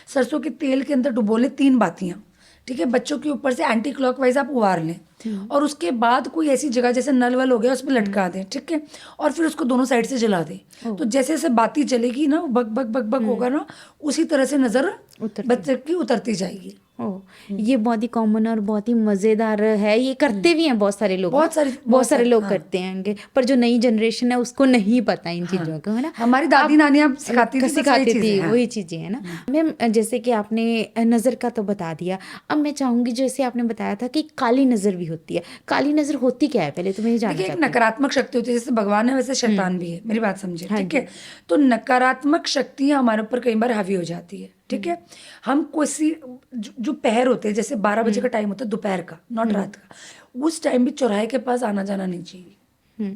Speaker 2: सरसों के तेल के अंदर डुबो लें 3 बातियां, ठीक है, बच्चों के ऊपर से एंटी क्लॉकवाइज आप उबार लें, और उसके बाद कोई ऐसी जगह जैसे नल वल हो गया उस पर लटका दें, ठीक है, और फिर उसको दोनों साइड से जला दें। तो जैसे जैसे बाती चलेगी ना, बक बक बक बक होगा ना, उसी तरह से नजर बच्चे की उतरती जाएगी।
Speaker 1: ओ, ये बहुत ही कॉमन और बहुत ही मजेदार है, ये करते भी हैं बहुत सारे लोग, बहुत सारे लोग करते हैं, पर जो नई जनरेशन है उसको नहीं पता इन चीजों का, है ना।
Speaker 2: हमारी दादी नानियाँ सिखाती
Speaker 1: थी वही चीजें, है ना। मैम जैसे कि आपने नजर का तो बता दिया, अब मैं चाहूंगी जैसे आपने बताया था कि काली नजर भी होती है, काली नजर होती क्या है, पहले तो मैं ये जानना
Speaker 2: देखिए, एक
Speaker 1: चाहती हूँ।
Speaker 2: नकारात्मक शक्ति होती है, जैसे भगवान है वैसे शैतान भी है, मेरी बात समझे, ठीक है। तो नकारात्मक शक्तियां हमारे ऊपर कई बार हावी हो जाती है, ठीक है। हम किसी जो पहर होते हैं, जैसे 12 बजे का टाइम होता है दोपहर का, नॉट रात का, उस टाइम भी चौराहे के पास आना जाना नहीं चाहिए।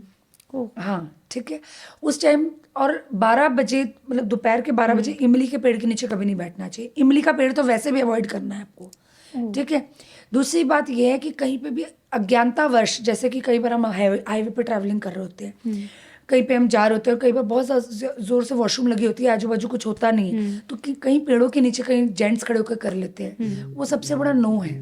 Speaker 2: हाँ, ठीक है, उस टाइम। और 12 बजे, मतलब दोपहर के 12 बजे इमली के पेड़ के नीचे कभी नहीं बैठना चाहिए। इमली का पेड़ तो वैसे भी अवॉइड करना है आपको, ठीक है। दूसरी बात यह है कि कहीं पे भी अज्ञानतावश, जैसे कि कई बार हम हाईवे पे ट्रैवलिंग कर रहे होते हैं, कहीं पे हम जा रहे होते हैं, और कई बार बहुत जोर से वॉशरूम लगी होती है, आजू बाजू कुछ होता नहीं है, तो कहीं पेड़ों के नीचे कहीं जेंट्स खड़े होकर कर लेते हैं, वो सबसे बड़ा नो है।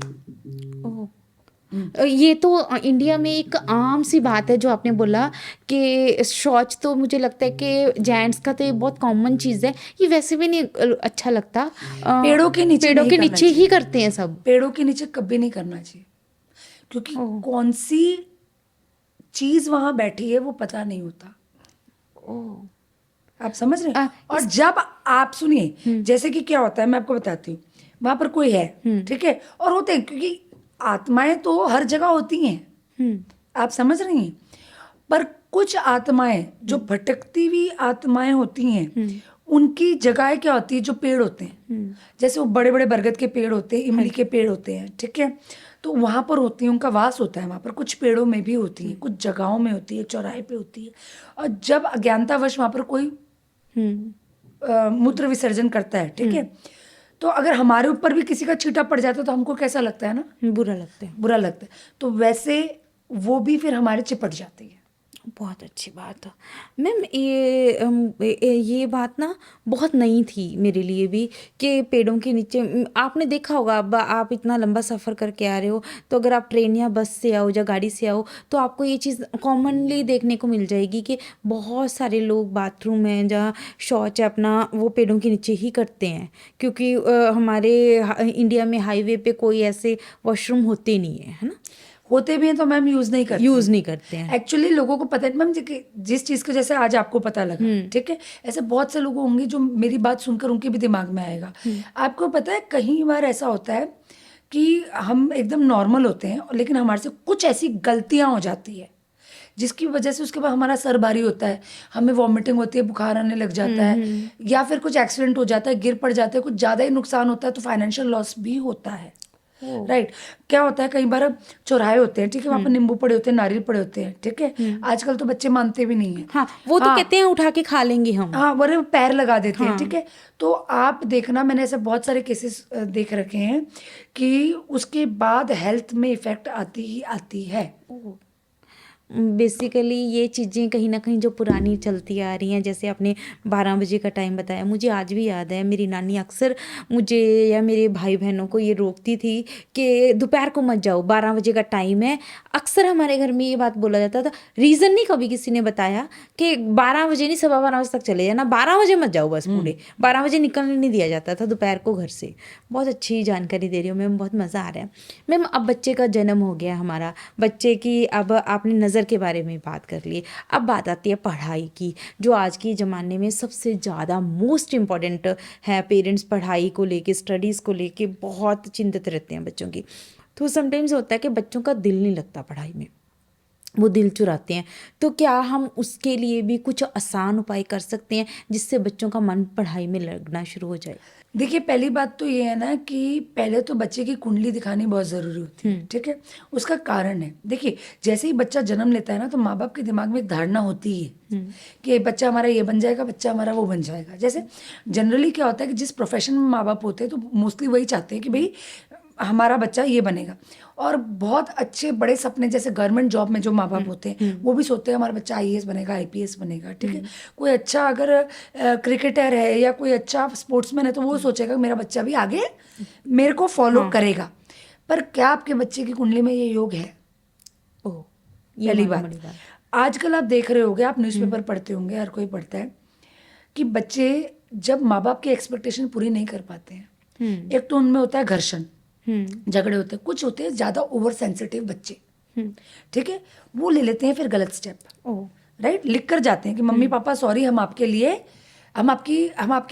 Speaker 1: ये तो इंडिया में एक आम सी बात है जो आपने बोला कि शौच, तो मुझे लगता है कि जेंट्स का तो ये बहुत कॉमन चीज़ है, ये वैसे भी नहीं अच्छा लगता।
Speaker 2: पेड़ों के नीचे
Speaker 1: ही करते हैं सब।
Speaker 2: पेड़ों के नीचे कभी नहीं करना चाहिए, क्योंकि कौन सी चीज वहां बैठी है वो पता नहीं होता। आप समझ रहे हैं। और जब आप सुनिए, जैसे कि क्या होता है, मैं आपको बताती हूँ, वहां पर कोई है, ठीक है, और होते हैं, क्योंकि आत्माएं तो हर जगह होती हैं, आप समझ रही हैं, पर कुछ आत्माएं जो भटकती हुई आत्माएं होती हैं, उनकी जगह क्या होती है, जो पेड़ होते हैं, जैसे वो बड़े बड़े बरगद के पेड़ होते हैं, इमली के पेड़ होते हैं, ठीक है, तो वहां पर होती है, उनका वास होता है वहां पर। कुछ पेड़ों में भी होती है, कुछ जगहों में होती है, चौराहे पे होती है। और जब अज्ञानतावश वहां पर कोई मूत्र विसर्जन करता है, ठीक है, तो अगर हमारे ऊपर भी किसी का छींटा पड़ जाता है तो हमको कैसा लगता है ना,
Speaker 1: बुरा लगता है।
Speaker 2: तो वैसे वो भी फिर हमारे चिपट जाती है।
Speaker 1: बहुत अच्छी बात है मैम। ये बात ना बहुत नई थी मेरे लिए भी कि पेड़ों के नीचे, आपने देखा होगा, अब आप इतना लंबा सफ़र करके आ रहे हो, तो अगर आप ट्रेन या बस से आओ या गाड़ी से आओ, तो आपको ये चीज़ कॉमनली देखने को मिल जाएगी कि बहुत सारे लोग बाथरूम में जहाँ शौच है अपना, वो पेड़ों के नीचे ही करते हैं, क्योंकि हमारे इंडिया में हाईवे पे कोई ऐसे वॉशरूम होते नहीं है ना।
Speaker 2: होते भी हैं तो मैम यूज नहीं करते
Speaker 1: हैं।
Speaker 2: एक्चुअली लोगों को पता है मैम, जिस चीज को जैसे आज आपको पता लगा, ठीक है, ऐसे बहुत से लोग होंगे जो मेरी बात सुनकर उनके भी दिमाग में आएगा। आपको पता है, कई बार ऐसा होता है कि हम एकदम नॉर्मल होते हैं, लेकिन हमारे से कुछ ऐसी गलतियां हो जाती है जिसकी वजह से उसके बाद हमारा सर भारी होता है, हमें वॉमिटिंग होती है, बुखार आने लग जाता है, या फिर कुछ एक्सीडेंट हो जाता है, गिर पड़ जाता है, कुछ ज़्यादा ही नुकसान होता है, तो फाइनेंशियल लॉस भी होता है। राइट। क्या होता है, कई बार चौराहे होते हैं, ठीक है, वहाँ पर नींबू पड़े होते हैं, नारियल पड़े होते हैं, ठीक है, आजकल तो बच्चे मानते भी नहीं है।
Speaker 1: हाँ, वो तो कहते हैं उठा के खा लेंगे हम।
Speaker 2: हाँ, वो पैर लगा देते हैं, ठीक है। तो आप देखना, मैंने ऐसे बहुत सारे केसेस देख रखे हैं कि उसके बाद हेल्थ में इफेक्ट आती ही आती है।
Speaker 1: बेसिकली ये चीज़ें कहीं ना कहीं जो पुरानी चलती आ रही हैं, जैसे आपने 12 बजे का टाइम बताया, मुझे आज भी याद है, मेरी नानी अक्सर मुझे या मेरे भाई बहनों को ये रोकती थी कि दोपहर को मत जाओ, 12 बजे का टाइम है। अक्सर हमारे घर में ये बात बोला जाता था, रीज़न नहीं कभी किसी ने बताया कि 12 बजे नहीं, 12:15 बजे तक चले जाना, 12 बजे मत जाओ, बस पूरे 12 बजे निकलने नहीं दिया जाता था दोपहर को घर से। बहुत अच्छी जानकारी दे रही हो मैम, बहुत मज़ा आ रहा है मैम। अब बच्चे का जन्म हो गया हमारा, बच्चे की अब आपने नज़र नज़र के बारे में बात कर लिए। अब बात आती है पढ़ाई की, जो आज के ज़माने में सबसे ज़्यादा मोस्ट इम्पॉर्टेंट है। पेरेंट्स पढ़ाई को लेके, स्टडीज़ को लेके बहुत चिंतित रहते हैं बच्चों की। तो समटाइम्स होता है कि बच्चों का दिल नहीं लगता पढ़ाई में, वो दिल चुराते हैं। तो क्या हम उसके लिए भी कुछ आसान उपाय कर सकते हैं जिससे बच्चों का मन पढ़ाई में लगना शुरू हो जाए?
Speaker 2: देखिए, पहली बात तो ये है ना कि पहले तो बच्चे की कुंडली दिखानी बहुत ज़रूरी होती है, ठीक है? उसका कारण है, देखिए, जैसे ही बच्चा जन्म लेता है ना, तो माँ बाप के दिमाग में एक धारणा होती है कि बच्चा हमारा ये बन जाएगा, बच्चा हमारा वो बन जाएगा। जैसे जनरली क्या होता है कि जिस प्रोफेशन में माँ बाप होते हैं, तो मोस्टली वही चाहते हैं कि भाई हमारा बच्चा ये बनेगा। और बहुत अच्छे बड़े सपने, जैसे गवर्नमेंट जॉब में जो माँ बाप होते हैं, वो भी सोचते हैं हमारा बच्चा आईएएस बनेगा, आईपीएस बनेगा, ठीक है? कोई अच्छा अगर क्रिकेटर है या कोई अच्छा स्पोर्ट्समैन है, तो वो सोचेगा मेरा बच्चा भी आगे मेरे को फॉलो करेगा। पर क्या आपके बच्चे की कुंडली में ये योग है?
Speaker 1: ओह, ये
Speaker 2: पहली
Speaker 1: मालूम
Speaker 2: बात।
Speaker 1: बड़ी बात।
Speaker 2: आजकल आप देख रहे होंगे, आप न्यूज़पेपर पढ़ते होंगे, हर कोई पढ़ता है कि बच्चे जब माँ बाप की एक्सपेक्टेशन पूरी नहीं कर पाते हैं, एक तो उनमें होता है घर्षण, झगड़े होते हैं, कुछ होते हैं ज़्यादा ओवर सेंसिटिव बच्चे, ठीक है? वो ले लेते हैं फिर गलत स्टेप,
Speaker 1: ओह,
Speaker 2: राइट? लिख कर जाते हैं कि मम्मी पापा सॉरी, हम आपकी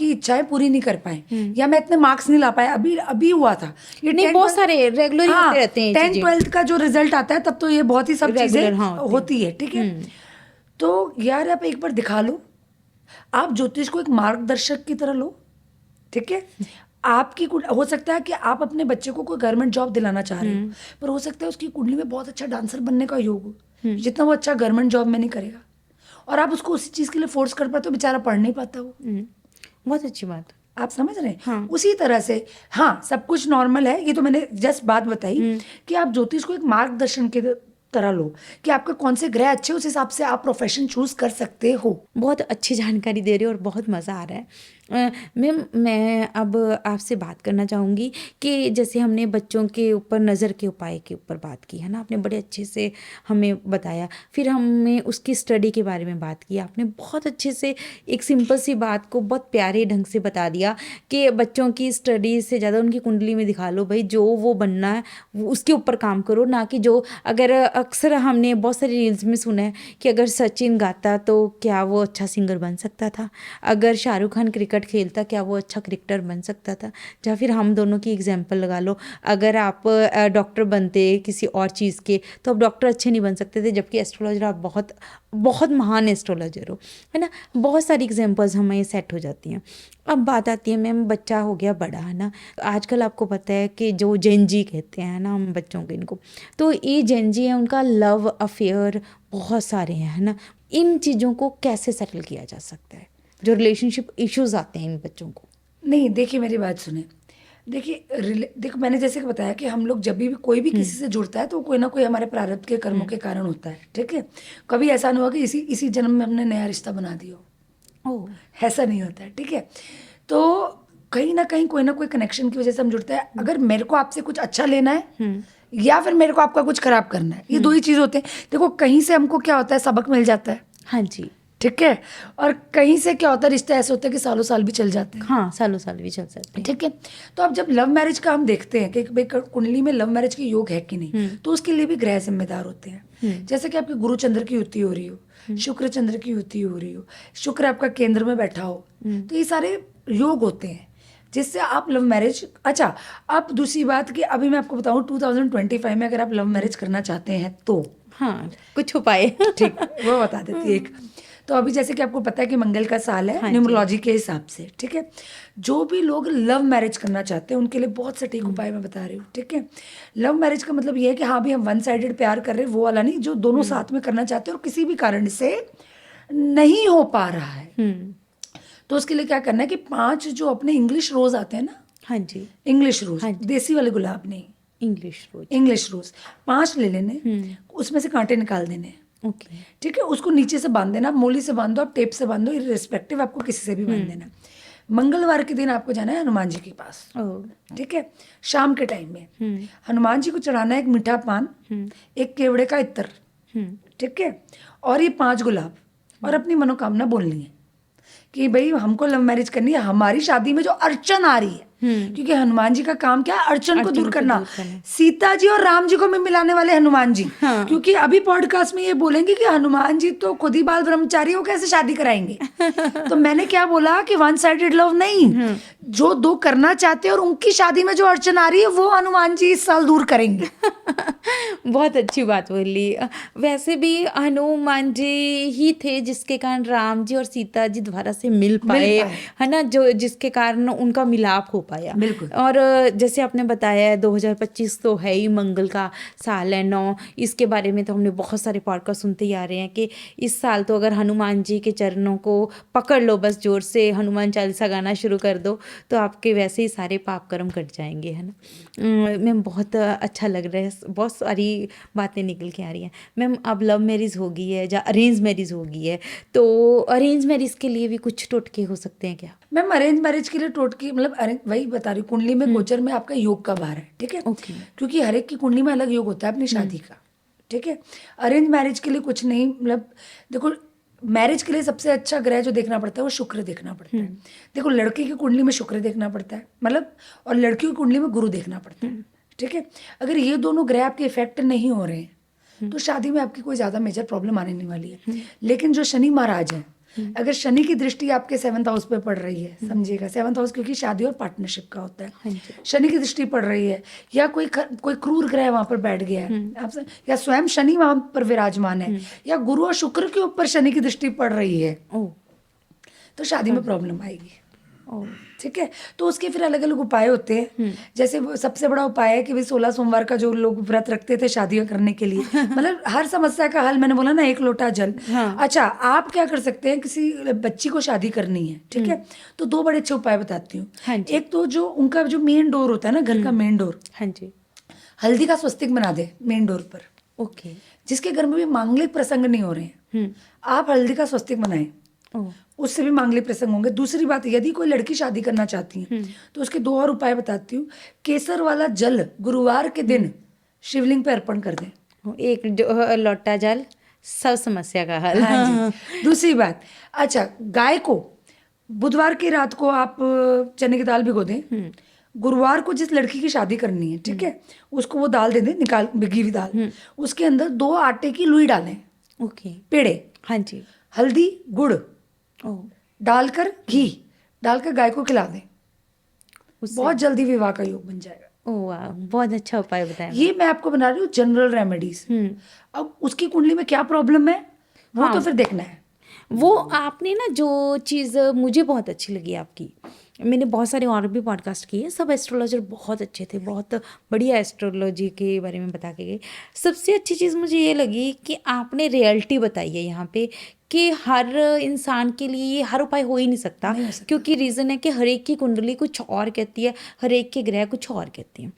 Speaker 2: इच्छाएं पूरी नहीं कर पाए, या मैं इतने मार्क्स नहीं ला पाया। अभी अभी हुआ था ये
Speaker 1: नहीं, बहुत सारे रेगुलर ही होते रहते हैं ये
Speaker 2: 10th
Speaker 1: चीजें।
Speaker 2: 12th का जो रिजल्ट आता है, तब तो ये बहुत ही सब चीजें
Speaker 1: रेगुलर, हाँ,
Speaker 2: होती है, ठीक है? तो यार आप एक बार दिखा लो, आप ज्योतिष को एक मार्गदर्शक की तरह लो, ठीक है? हो सकता है कि आप अपने बच्चे को कोई गवर्नमेंट जॉब दिलाना चाह रहे हो, पर हो सकता है उसकी कुंडली में बहुत अच्छा डांसर बनने का योग हो, जितना वो अच्छा गवर्नमेंट जॉब में नहीं करेगा, और आप उसको उसी चीज़ के लिए फोर्स कर पाते हो, बेचारा पढ़ नहीं पाता वो।
Speaker 1: बहुत अच्छी बात।
Speaker 2: आप समझ रहे हैं?
Speaker 1: हाँ।
Speaker 2: उसी तरह से हाँ, सब कुछ नॉर्मल है, ये तो मैंने जस्ट बात बताई कि आप ज्योतिष को एक मार्गदर्शन की तरह लो कि आपके कौन से ग्रह अच्छे, उस हिसाब से आप प्रोफेशन चूज कर सकते हो।
Speaker 1: बहुत अच्छी जानकारी दे रही हो और बहुत मज़ा आ रहा है। मैम, मैं अब आपसे बात करना चाहूँगी कि जैसे हमने बच्चों के ऊपर नज़र के उपाय के ऊपर बात की है ना, आपने बड़े अच्छे से हमें बताया। फिर हमने उसकी स्टडी के बारे में बात की, आपने बहुत अच्छे से एक सिंपल सी बात को बहुत प्यारे ढंग से बता दिया कि बच्चों की स्टडी से ज़्यादा उनकी कुंडली में दिखा लो भाई, जो वो बनना है वो उसके ऊपर काम करो, ना कि जो अगर अक्सर हमने बहुत सारी रील्स में सुना है कि अगर सचिन गाता तो क्या वो अच्छा सिंगर बन सकता था, अगर शाहरुख खान क्रिकेट खेलता क्या वो अच्छा क्रिकेटर बन सकता था। या फिर हम दोनों की एग्जांपल लगा लो, अगर आप डॉक्टर बनते किसी और चीज़ के तो आप डॉक्टर अच्छे नहीं बन सकते थे, जबकि एस्ट्रोलॉजर आप बहुत बहुत महान एस्ट्रोलॉजर हो, है ना। बहुत सारी एग्जांपल्स हमें सेट हो जाती हैं। अब बात आती है मैम, बच्चा हो गया बड़ा, है ना। आजकल आपको पता है कि जो जेनजी कहते हैं ना हम बच्चों को, इनको तो ये जेनजी है, उनका लव अफेयर बहुत सारे हैं, है ना। इन चीज़ों को कैसे सेटल किया जा सकता है, जो रिलेशनशिप इश्यूज आते हैं इन बच्चों को?
Speaker 2: नहीं, देखिए मेरी बात सुने। देखो, मैंने जैसे कि बताया कि हम लोग जब भी कोई भी किसी से जुड़ता है, तो कोई ना कोई हमारे प्रारब्ध के कर्मों के कारण होता है, ठीक है? कभी ऐसा नहीं हुआ कि इसी इसी जन्म में हमने नया रिश्ता बना दिया हो,
Speaker 1: ओह,
Speaker 2: ऐसा नहीं होता है, ठीक है? तो कहीं ना कहीं कोई ना कोई कनेक्शन की वजह से हम जुड़ते हैं। अगर मेरे को आपसे कुछ अच्छा लेना है या फिर मेरे को आपका कुछ खराब करना है, ये दो ही चीज़ होते हैं। देखो, कहीं से हमको क्या होता है, सबक मिल जाता है,
Speaker 1: हाँ जी,
Speaker 2: ठीक है? और कहीं से क्या होता है, रिश्ते ऐसे होते हैं कि सालों साल भी चल जाते हैं,
Speaker 1: हाँ, सालों साल भी चल सकते हैं।
Speaker 2: ठीक है? तो अब जब लव मैरिज का हम देखते हैं कि भाई कुंडली में लव मैरिज के योग है कि नहीं, तो उसके लिए भी ग्रह जिम्मेदार होते हैं। जैसे कि आपके गुरु चंद्र की युति हो रही हो, शुक्र चंद्र की युति हो रही हो, शुक्र आपका केंद्र में बैठा हो, तो ये सारे योग होते हैं जिससे आप लव मैरिज। अच्छा, अब दूसरी बात कि अभी मैं आपको बताऊं, 2025 में अगर आप लव मैरिज करना चाहते हैं तो
Speaker 1: हाँ, कुछ उपाय
Speaker 2: ठीक, वो बता देती है एक। तो अभी जैसे कि आपको पता है कि मंगल का साल है,
Speaker 1: हाँ जी।
Speaker 2: न्यूमरोलॉजी के हिसाब से, ठीक है? जो भी लोग लव मैरिज करना चाहते हैं उनके लिए बहुत सटीक उपाय मैं बता रही हूँ, ठीक है? लव मैरिज का मतलब ये है कि हाँ भी हम वन साइडेड प्यार कर रहे हैं, वो वाला नहीं, जो दोनों साथ में करना चाहते हैं और किसी भी कारण से नहीं हो पा रहा है। तो उसके लिए क्या करना है कि 5 जो अपने इंग्लिश रोज आते हैं ना,
Speaker 1: हाँ जी,
Speaker 2: इंग्लिश रोज,
Speaker 1: हाँ जी।
Speaker 2: देसी वाले गुलाब नहीं,
Speaker 1: इंग्लिश रोज,
Speaker 2: इंग्लिश रोज 5 ले लेने, उसमें से कांटे निकाल देने,
Speaker 1: ओके,
Speaker 2: ठीक है? उसको नीचे से बांध देना, मोली से बांध दो, आप टेप से बांध दो, इर्रेस्पेक्टिव आपको किसी से भी बांध देना। मंगलवार के दिन आपको जाना है हनुमान जी के पास,
Speaker 1: ओह,
Speaker 2: ठीक है? शाम के टाइम में हनुमान जी को चढ़ाना है एक मीठा पान, एक केवड़े का इत्र, ठीक है? और ये 5 गुलाब, और अपनी मनोकामना बोलनी है कि भाई हमको लव मैरिज करनी है, हमारी शादी में जो अड़चन आ रही है क्योंकि हनुमान जी का काम क्या है? अड़चन को
Speaker 1: अड़चन
Speaker 2: दूर
Speaker 1: को
Speaker 2: करना।
Speaker 1: दूर करना।
Speaker 2: सीता जी और राम जी को में मिलाने वाले हनुमान जी।
Speaker 1: हाँ।
Speaker 2: क्योंकि अभी पॉडकास्ट में ये बोलेंगे कि हनुमान जी तो खुद ही बाल ब्रह्मचारी हो, कैसे शादी कराएंगे। तो मैंने क्या बोला कि वन साइडेड लव नहीं, जो दो करना चाहते हैं और उनकी शादी में जो अड़चन आ रही है वो हनुमान जी इस साल दूर करेंगे।
Speaker 1: बहुत अच्छी बात बोली। वैसे भी हनुमान जी ही थे जिसके कारण राम जी और सीता जी दोबारा से मिल पाए,
Speaker 2: पाए।
Speaker 1: है ना, जो जिसके कारण उनका मिलाप हो पाया।
Speaker 2: बिल्कुल।
Speaker 1: और जैसे आपने बताया 2025 तो है ही मंगल का साल है 9, इसके बारे में तो हमने बहुत सारे पॉडकास्ट सुनते ही आ रहे हैं कि इस साल तो अगर हनुमान जी के चरणों को पकड़ लो, बस जोर से हनुमान चालीसा गाना शुरू कर दो, तो आपके वैसे ही सारे पाप कर्म कट जाएंगे, है ना। मैम बहुत अच्छा लग रहा है, बहुत सारी बातें निकल के आ रही हैं। मैम अब लव मैरिज हो गई है या अरेंज मैरिज हो गई है, तो अरेंज मैरिज के लिए भी कुछ टोटके हो सकते हैं क्या?
Speaker 2: मैम अरेंज मैरिज के लिए टोटकी मतलब अरेंज वही बता रही हूँ, कुंडली में गोचर में आपका योग का भार है, ठीक है।
Speaker 1: ओके।
Speaker 2: क्योंकि हर एक की कुंडली में अलग योग होता है अपनी शादी का, ठीक है। अरेंज मैरिज के लिए कुछ नहीं, मतलब देखो मैरिज के लिए सबसे अच्छा ग्रह जो देखना पड़ता है वो शुक्र देखना पड़ता है। देखो लड़के की कुंडली में शुक्र देखना पड़ता है, मतलब, और लड़की की कुंडली में गुरु देखना पड़ता है, ठीक है। अगर ये दोनों ग्रह आपके इफेक्ट नहीं हो रहे हैं तो शादी में आपकी कोई ज़्यादा मेजर प्रॉब्लम आने नहीं वाली है। लेकिन जो शनि महाराज है, अगर शनि की दृष्टि आपके 7th हाउस पे पड़ रही है, समझिएगा 7th हाउस क्योंकि शादी और पार्टनरशिप का होता है, शनि की दृष्टि पड़ रही है या कोई क्रूर ग्रह वहां पर बैठ गया है आपसे, या स्वयं शनि वहां पर विराजमान है, या गुरु और शुक्र के ऊपर शनि की दृष्टि पड़ रही है, तो शादी में प्रॉब्लम आएगी, ठीक है। तो उसके फिर अलग अलग उपाय होते हैं। जैसे सबसे बड़ा उपाय है कि भाई 16 सोमवार का जो लोग व्रत रखते थे शादियां करने के लिए, मतलब हर समस्या का हल, मैंने बोला ना, 1 लोटा जल। अच्छा, आप क्या कर सकते हैं, किसी बच्ची को शादी करनी है, ठीक है, तो 2 बड़े अच्छे उपाय बताती हूँ। एक तो जो उनका जो मेन डोर होता है ना, घर का मेन डोर, हल्दी का स्वस्तिक बना दे मेन डोर पर।
Speaker 1: ओके।
Speaker 2: जिसके घर में भी मांगलिक प्रसंग नहीं हो रहे हैं, आप हल्दी का स्वस्तिक बनाएं, उससे भी मांगलिक प्रसंग होंगे। दूसरी बात, यदि कोई लड़की शादी करना चाहती है तो उसके 2 और उपाय बताती हूँ। केसर वाला जल गुरुवार के दिन शिवलिंग पे अर्पण कर दें,
Speaker 1: एक जो लोटा जल, सब समस्या का हल।
Speaker 2: हाँ जी। दूसरी बात, अच्छा, गाय को बुधवार की रात को आप चने की दाल भिगो दें, गुरुवार को जिस लड़की की शादी करनी है, ठीक है, उसको वो दाल दे दें, निकाल भिगी हुई दाल, उसके अंदर 2 आटे की लुई डालें,
Speaker 1: ओके,
Speaker 2: पेड़े,
Speaker 1: हाँ जी,
Speaker 2: हल्दी गुड़ डालकर, घी डालकर गाय को खिला दें, बहुत जल्दी विवाह का योग बन जाएगा।
Speaker 1: ओह वाह, बहुत अच्छा उपाय बताया।
Speaker 2: ये मैं आपको बना रही हूँ जनरल रेमेडीज। अब उसकी कुंडली में क्या प्रॉब्लम है वो तो फिर देखना है।
Speaker 1: वो आपने ना जो चीज़ मुझे बहुत अच्छी लगी आपकी, मैंने बहुत सारे और भी पॉडकास्ट किए, सब एस्ट्रोलॉजर बहुत अच्छे थे, बहुत बढ़िया एस्ट्रोलॉजी के बारे में बता के गए। सबसे अच्छी चीज़ मुझे ये लगी कि आपने रियलिटी बताई है यहाँ पे कि हर इंसान के लिए ये हर उपाय हो ही नहीं सकता, क्योंकि रीज़न है कि हर एक की कुंडली कुछ और कहती है, हर एक के ग्रह कुछ और कहती हैं।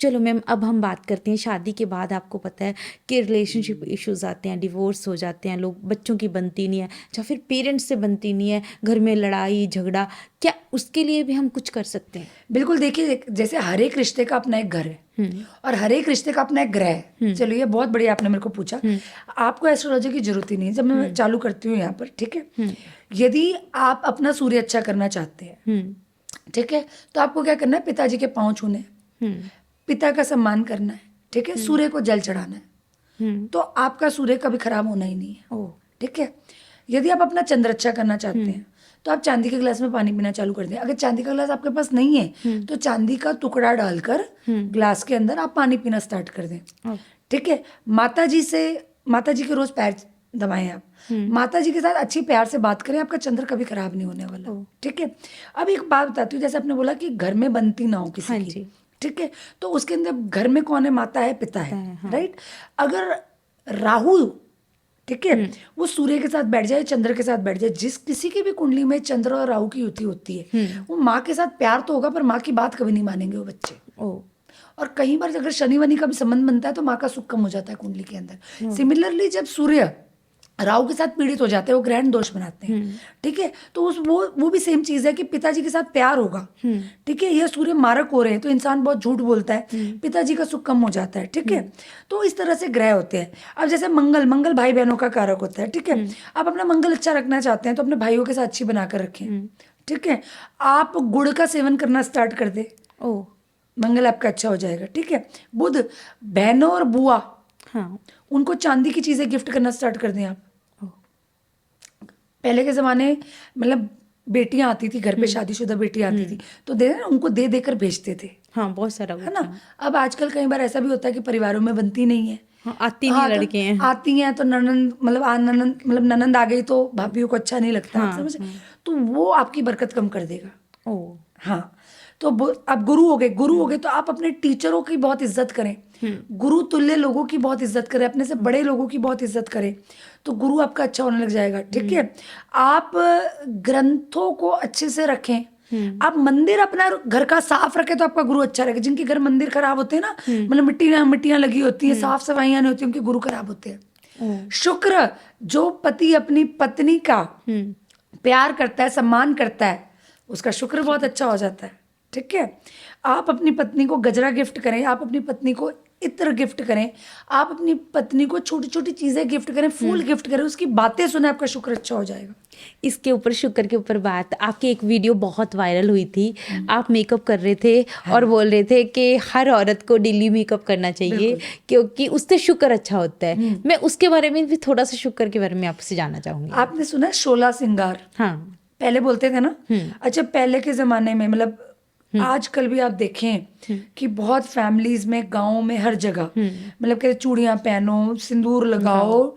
Speaker 1: चलो मैम, अब हम बात करते हैं शादी के बाद। आपको पता है कि रिलेशनशिप इश्यूज आते हैं, डिवोर्स हो जाते हैं, लोग बच्चों की बनती नहीं है या फिर पेरेंट्स से बनती नहीं है, घर में लड़ाई झगड़ा, क्या उसके लिए भी हम कुछ कर सकते हैं?
Speaker 2: बिल्कुल, देखिए जैसे हर एक रिश्ते का अपना एक घर है और हर एक रिश्ते का अपना एक ग्रह है। चलो ये बहुत बढ़िया आपने मेरे को पूछा। आपको एस्ट्रोलॉजी की जरूरत ही नहीं है। जब मैं चालू करती हूँ यहाँ पर, ठीक है, यदि आप अपना सूर्य अच्छा करना चाहते हैं, ठीक है, तो आपको क्या करना है, पिताजी के पाँव छूने, पिता का सम्मान करना है, ठीक है, सूर्य को जल चढ़ाना है, तो आपका सूर्य कभी खराब होना ही नहीं है, ठीक है। यदि आप अपना चंद्र अच्छा करना चाहते हैं तो आप चांदी के गिलास में पानी पीना चालू कर दें। अगर चांदी का गिलास आपके पास नहीं है तो चांदी का टुकड़ा डालकर गिलास के अंदर आप पानी पीना स्टार्ट कर दें, ठीक है। माता जी के रोज पैर दबाएं आप, माता जी के साथ अच्छी प्यार से बात करें, आपका चंद्र कभी खराब नहीं होने वाला, ठीक है। अब एक बात बताती हूँ, जैसे आपने बोला कि घर में बनती ना हो किसी की, ठीक है, तो उसके अंदर घर में कौन है, माता है, पिता है, राइट। अगर राहु, ठीक है, वो सूर्य के साथ बैठ जाए, चंद्र के साथ बैठ जाए, जिस किसी की भी कुंडली में चंद्र और राहु की युति होती है, वो माँ के साथ प्यार तो होगा पर माँ की बात कभी नहीं मानेंगे वो बच्चे। और कई बार अगर शनि वनि का भी संबंध बनता है तो माँ का सुख कम हो जाता है कुंडली के अंदर। सिमिलरली जब सूर्य राहु के साथ पीड़ित हो जाते हैं, वो ग्रहण दोष बनाते हैं, ठीक है, तो वो भी सेम चीज है कि पिताजी के साथ प्यार होगा, ठीक है, ये सूर्य मारक हो रहे हैं तो इंसान बहुत झूठ बोलता है, पिताजी का सुख कम हो जाता है, ठीक है। तो इस तरह से ग्रह होते हैं। अब जैसे मंगल भाई बहनों का कारक होता है, ठीक है, आप अपना मंगल अच्छा रखना चाहते हैं तो अपने भाइयों के साथ अच्छी बनाकर रखें, ठीक है। आप गुड़ का सेवन करना स्टार्ट कर दे,
Speaker 1: ओ
Speaker 2: मंगल आपका अच्छा हो जाएगा, ठीक है। बुध, बहनों और बुआ,
Speaker 1: हाँ।
Speaker 2: उनको चांदी की चीजें गिफ्ट करना स्टार्ट कर दें आप।
Speaker 1: ओ
Speaker 2: पहले के जमाने मतलब बेटियां आती थी घर पे, शादीशुदा बेटियां आती थी तो उनको दे देकर भेजते थे,
Speaker 1: हाँ, बहुत सारा
Speaker 2: है
Speaker 1: कुछ
Speaker 2: ना।
Speaker 1: है।
Speaker 2: अब आजकल कई बार ऐसा भी होता है कि परिवारों में बनती नहीं है।
Speaker 1: हाँ, आती नहीं
Speaker 2: हाँ, तो
Speaker 1: लड़के हैं।
Speaker 2: आती हैं तो ननंद मतलब ननंद आ गई तो भाभीयों को अच्छा नहीं लगता, आप
Speaker 1: हाँ
Speaker 2: समझ।
Speaker 1: हाँ।
Speaker 2: तो वो आपकी बरकत कम कर देगा।
Speaker 1: ओ
Speaker 2: हाँ, तो अब गुरु हो गए, गुरु हो गए तो आप अपने टीचरों की बहुत इज्जत करें, गुरु तुल्य लोगों की बहुत इज्जत करें, अपने से बड़े लोगों की बहुत इज्जत करें, तो गुरु आपका अच्छा होने लग जाएगा, ठीक है। आप ग्रंथों को अच्छे से रखें, आप मंदिर अपना घर का साफ रखें तो आपका गुरु अच्छा रहेगा। जिनके घर मंदिर खराब होते हैं ना, मतलब मिट्टियां लगी होती हैं, साफ सफाइयां नहीं होती, उनके गुरु खराब होते हैं।
Speaker 1: ओ
Speaker 2: शुक्र, जो पति अपनी पत्नी का प्यार करता है, सम्मान करता है, उसका शुक्र बहुत अच्छा हो जाता है, ठीक है। आप अपनी पत्नी को गजरा गिफ्ट करें, आप अपनी पत्नी को इत्र गिफ्ट करें, आप अपनी पत्नी को छोटी छोटी चीजें गिफ्ट करें, फूल गिफ्ट करें, उसकी बातें सुने, आपका शुक्र अच्छा हो जाएगा।
Speaker 1: इसके ऊपर शुक्र के ऊपर बात, आपकी एक वीडियो बहुत वायरल हुई थी। आप मेकअप कर रहे थे और बोल रहे थे कि हर औरत को डेली मेकअप करना चाहिए क्योंकि उससे शुक्र अच्छा होता है। मैं उसके बारे में भी थोड़ा सा शुक्र के बारे में आपसे जानना चाहूंगी।
Speaker 2: आपने सुना है 16 श्रृंगार?
Speaker 1: हाँ
Speaker 2: पहले बोलते थे ना। अच्छा, पहले के जमाने में मतलब आजकल भी आप देखें कि बहुत फैमिलीज में, गाँव में, हर जगह मतलब कहते चूड़ियां पहनो, सिंदूर लगाओ,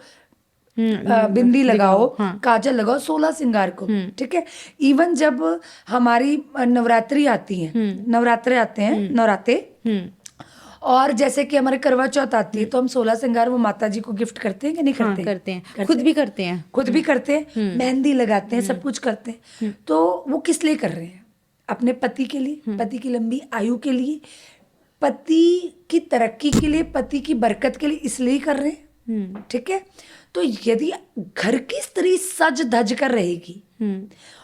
Speaker 2: बिंदी लगाओ, काजल लगाओ, 16 श्रृंगार को, ठीक है। इवन जब हमारी नवरात्रि आती है, नवरात्रे आते हैं, नवराते, और जैसे कि हमारे करवा चौथ आती है तो हम 16 श्रृंगार वो माता जी को गिफ्ट करते हैं कि नहीं
Speaker 1: हाँ,
Speaker 2: करते?
Speaker 1: करते हैं, खुद भी करते हैं।
Speaker 2: खुद भी करते हैं, मेहंदी लगाते हैं, सब कुछ करते हैं। तो वो किस लिए कर रहे हैं? अपने पति के लिए, पति की लंबी आयु के लिए, पति की तरक्की के लिए, पति की बरकत के लिए, इसलिए कर रहे हैं, ठीक है। तो यदि घर की स्त्री सज धज कर रहेगी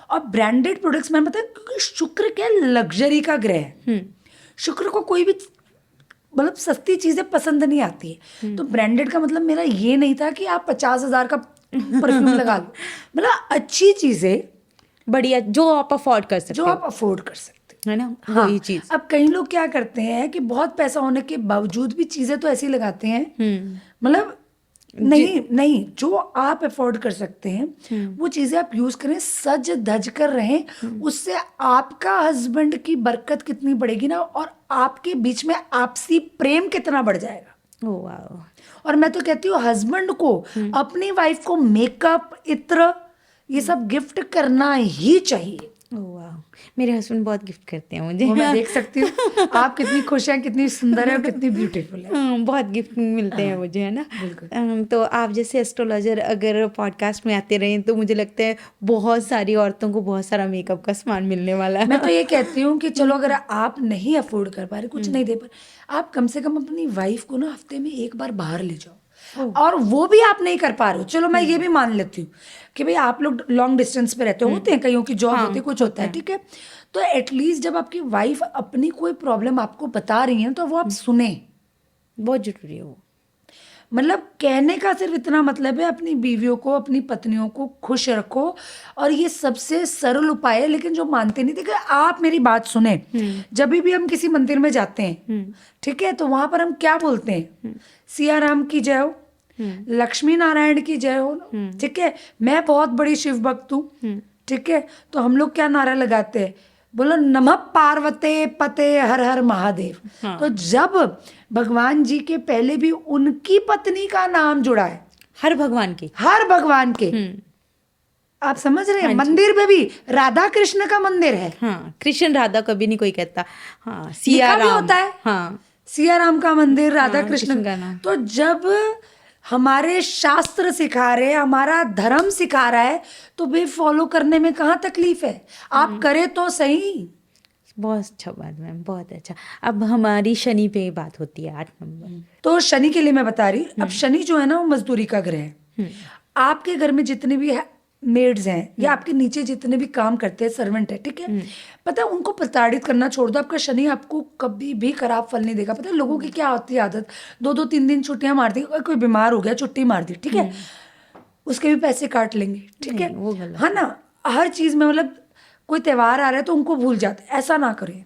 Speaker 2: और ब्रांडेड प्रोडक्ट्स में, पता है क्योंकि शुक्र क्या लग्जरी का ग्रह है, शुक्र को कोई भी मतलब सस्ती चीजें पसंद नहीं आती है। तो ब्रांडेड का मतलब मेरा ये नहीं था कि आप 50,000 का परफ्यूम लगा लो, मतलब अच्छी चीजें,
Speaker 1: बढ़िया, जो आप अफोर्ड कर सकते
Speaker 2: जो
Speaker 1: हो,
Speaker 2: आप अफोर्ड कर सकते
Speaker 1: है ना,
Speaker 2: हो। हाँ,
Speaker 1: वही चीज।
Speaker 2: अब कई लोग क्या करते हैं कि बहुत पैसा होने के बावजूद भी चीजें तो ऐसी लगाते हैं, मतलब नहीं, जो आप अफोर्ड कर सकते हैं वो चीजें आप यूज करें, सज धज कर रहें, उससे आपका हस्बैंड की बरकत कितनी बढ़ेगी ना, और आपके बीच में आपसी प्रेम कितना बढ़ जाएगा।
Speaker 1: ओ वाह।
Speaker 2: और मैं तो कहती हूँ हस्बैंड को अपनी वाइफ को मेकअप, इत्र, ये सब गिफ्ट करना ही चाहिए।
Speaker 1: ओ वाह, मेरे हस्बैंड बहुत गिफ्ट करते हैं मुझे।
Speaker 2: वो मैं देख सकती हूँ आप कितनी खुश हैं, कितनी सुंदर है और कितनी ब्यूटीफुल है।
Speaker 1: बहुत गिफ्ट मिलते हैं मुझे, है ना।
Speaker 2: बिल्कुल।
Speaker 1: तो आप जैसे एस्ट्रोलॉजर अगर पॉडकास्ट में आते रहें तो मुझे लगता है बहुत सारी औरतों को बहुत सारा मेकअप का सामान मिलने वाला है।
Speaker 2: मैं तो ये कहती हूँ कि चलो अगर आप नहीं अफोर्ड कर पा रहे, कुछ नहीं दे पा रहे, आप कम से कम अपनी वाइफ को ना हफ्ते में एक बार बाहर ले जाओ, और वो भी आप नहीं कर पा रहे हो, चलो मैं ये भी मान लेती हूँ कि भाई आप लोग लॉन्ग डिस्टेंस पे रहते हो, होते हैं कईयों की जॉब होती है, कुछ होता है, ठीक है। तो एटलीस्ट जब आपकी वाइफ अपनी कोई प्रॉब्लम आपको बता रही है तो वो आप सुने,
Speaker 1: बहुत जरूरी है वो।
Speaker 2: मतलब कहने का सिर्फ इतना मतलब है, अपनी बीवियों को, अपनी पत्नियों को खुश रखो, और ये सबसे सरल उपाय है। लेकिन जो मानते नहीं, देखिए आप मेरी बात सुने, जब भी हम किसी मंदिर में जाते हैं, ठीक है, तो वहां पर हम क्या बोलते हैं? सिया राम की जय हो, लक्ष्मी नारायण की जय हो, ठीक है। मैं बहुत बड़ी शिव भक्त हूँ, ठीक है, तो हम लोग क्या नारा लगाते हैं? बोलो नमः पार्वते पते हर हर महादेव। तो जब भगवान जी के पहले भी उनकी पत्नी का नाम जुड़ा है,
Speaker 1: हर भगवान की,
Speaker 2: हर भगवान के, आप समझ रहे हैं, मंदिर में भी राधा कृष्ण का मंदिर है।
Speaker 1: हाँ, कृष्ण राधा कभी नहीं कोई कहता। हाँ, सिया
Speaker 2: लिखा भी
Speaker 1: राम
Speaker 2: होता है,
Speaker 1: हाँ,
Speaker 2: सिया राम का मंदिर, राधा
Speaker 1: हाँ,
Speaker 2: कृष्ण
Speaker 1: कृष्ण का नाम।
Speaker 2: तो जब हमारे शास्त्र सिखा रहे हैं, हमारा धर्म सिखा रहा है, तो भाई फॉलो करने में कहाँ तकलीफ है, आप करें तो सही।
Speaker 1: बहुत अच्छा बात मैम, बहुत अच्छा। अब हमारी शनि पे बात होती है 8 नंबर।
Speaker 2: तो शनि के लिए मैं बता रही, अब शनि जो है ना वो मजदूरी का ग्रह है। आपके घर में जितने भी मेड्स हैं या आपके नीचे जितने भी काम करते हैं, सर्वेंट है, ठीक है, पता है उनको प्रताड़ित करना छोड़ दो, आपका शनि आपको कभी भी खराब फल नहीं देगा। पता है लोगों की क्या होती है आदत, 2-2 3 दिन छुट्टियां मार दी, कोई बीमार हो गया छुट्टी मार दी, ठीक है, उसके भी पैसे काट लेंगे, ठीक है,
Speaker 1: वो गलत
Speaker 2: है ना। हर चीज में मतलब कोई त्योहार आ रहा है तो उनको भूल जाते हैं, ऐसा ना करें।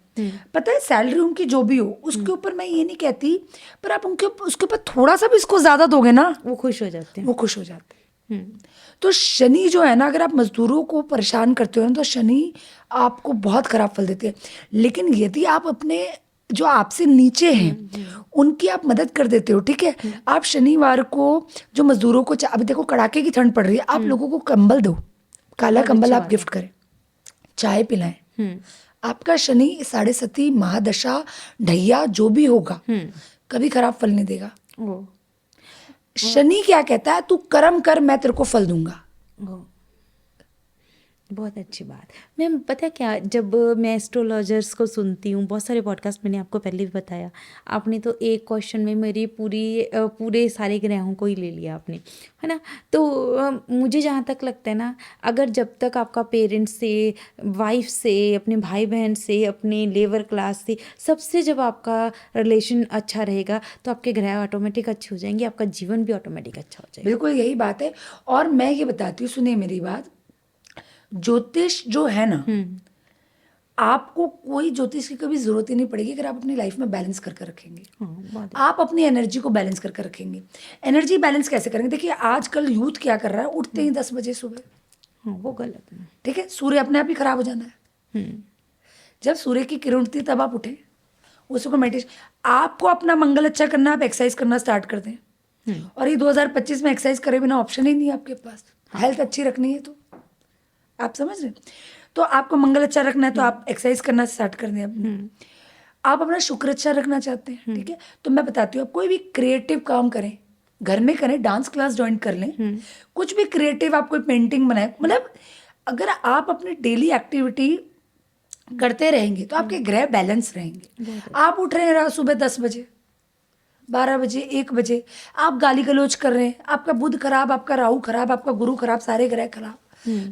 Speaker 2: पता है सैलरी उनकी जो भी हो उसके ऊपर मैं ये नहीं कहती, पर आप उसके ऊपर थोड़ा सा भी इसको ज्यादा दोगे ना,
Speaker 1: वो खुश हो जाते हैं।
Speaker 2: वो खुश हो जाते हैं। तो शनि जो है ना, अगर आप मजदूरों को परेशान करते हो ना, तो शनि आपको बहुत खराब फल देते हैं। लेकिन यदि आप अपने जो आपसे नीचे हैं उनकी आप मदद कर देते हो, ठीक है, आप शनिवार को जो मजदूरों को अभी देखो कड़ाके की ठंड पड़ रही है, आप लोगों को कंबल दो, काला
Speaker 1: बहुत
Speaker 2: कंबल
Speaker 1: अच्छी
Speaker 2: आप
Speaker 1: बात
Speaker 2: गिफ्ट करें, चाय पिलाएं। आपका शनि 7.5 महादशा ढैया जो भी होगा कभी खराब फल नहीं देगा।
Speaker 1: ओ,
Speaker 2: शनि क्या कहता है, तू कर्म कर मैं तेरे को फल दूंगा।
Speaker 1: ओ, बहुत अच्छी बात। मैम पता है क्या, जब मैं एस्ट्रोलॉजर्स को सुनती हूँ, बहुत सारे पॉडकास्ट मैंने आपको पहले भी बताया, आपने तो एक क्वेश्चन में मेरी पूरे सारे ग्रहों को ही ले लिया आपने, है ना। तो मुझे जहाँ तक लगता है ना, अगर जब तक आपका पेरेंट्स से, वाइफ से, अपने भाई बहन से, अपने लेबर क्लास से, सबसे जब आपका रिलेशन अच्छा रहेगा तो आपके ग्रह ऑटोमेटिक अच्छे हो जाएंगे, आपका जीवन भी ऑटोमेटिक अच्छा हो जाएगा।
Speaker 2: बिल्कुल यही बात है। और मैं ये बताती हूँ, सुनिए मेरी बात, ज्योतिष जो है ना, आपको कोई ज्योतिष की कभी जरूरत ही नहीं पड़ेगी अगर आप अपनी लाइफ में बैलेंस करके रखेंगे।
Speaker 1: हाँ, बहुत
Speaker 2: आप अपनी एनर्जी को बैलेंस करके रखेंगे। एनर्जी बैलेंस कैसे करेंगे, देखिए आजकल यूथ क्या कर रहा है, उठते ही 10 बजे सुबह,
Speaker 1: हाँ, वो गलत है।
Speaker 2: ठीक है, सूर्य अपने आप ही खराब हो जाना है। जब सूर्य की किरण उठती है तब आप उठे, उसको मेडिटेशन, आपको अपना मंगल अच्छा करना है, आप एक्सरसाइज करना स्टार्ट कर दें। और ये 2025 में एक्सरसाइज करे बिना ऑप्शन ही नहीं है आपके पास। हेल्थ अच्छी रखनी है तो आप समझ रहे हैं, तो आपको मंगल अच्छा रखना है तो आप एक्सरसाइज करना स्टार्ट कर दें अपने। आप अपना शुक्र अच्छा रखना चाहते हैं, ठीक है, तो मैं बताती हूँ, आप कोई भी क्रिएटिव काम करें, घर में करें, डांस क्लास ज्वाइन कर लें, कुछ भी क्रिएटिव, आप कोई पेंटिंग बनाए, मतलब अगर आप अपनी डेली एक्टिविटी करते रहेंगे तो आपके ग्रह बैलेंस रहेंगे। आप उठ रहे हैं सुबह 10 बजे, 12 बजे, 1 बजे, आप गाली गलौज कर रहे हैं, आपका बुध खराब, आपका राहु खराब, आपका गुरु खराब, सारे ग्रह खराब।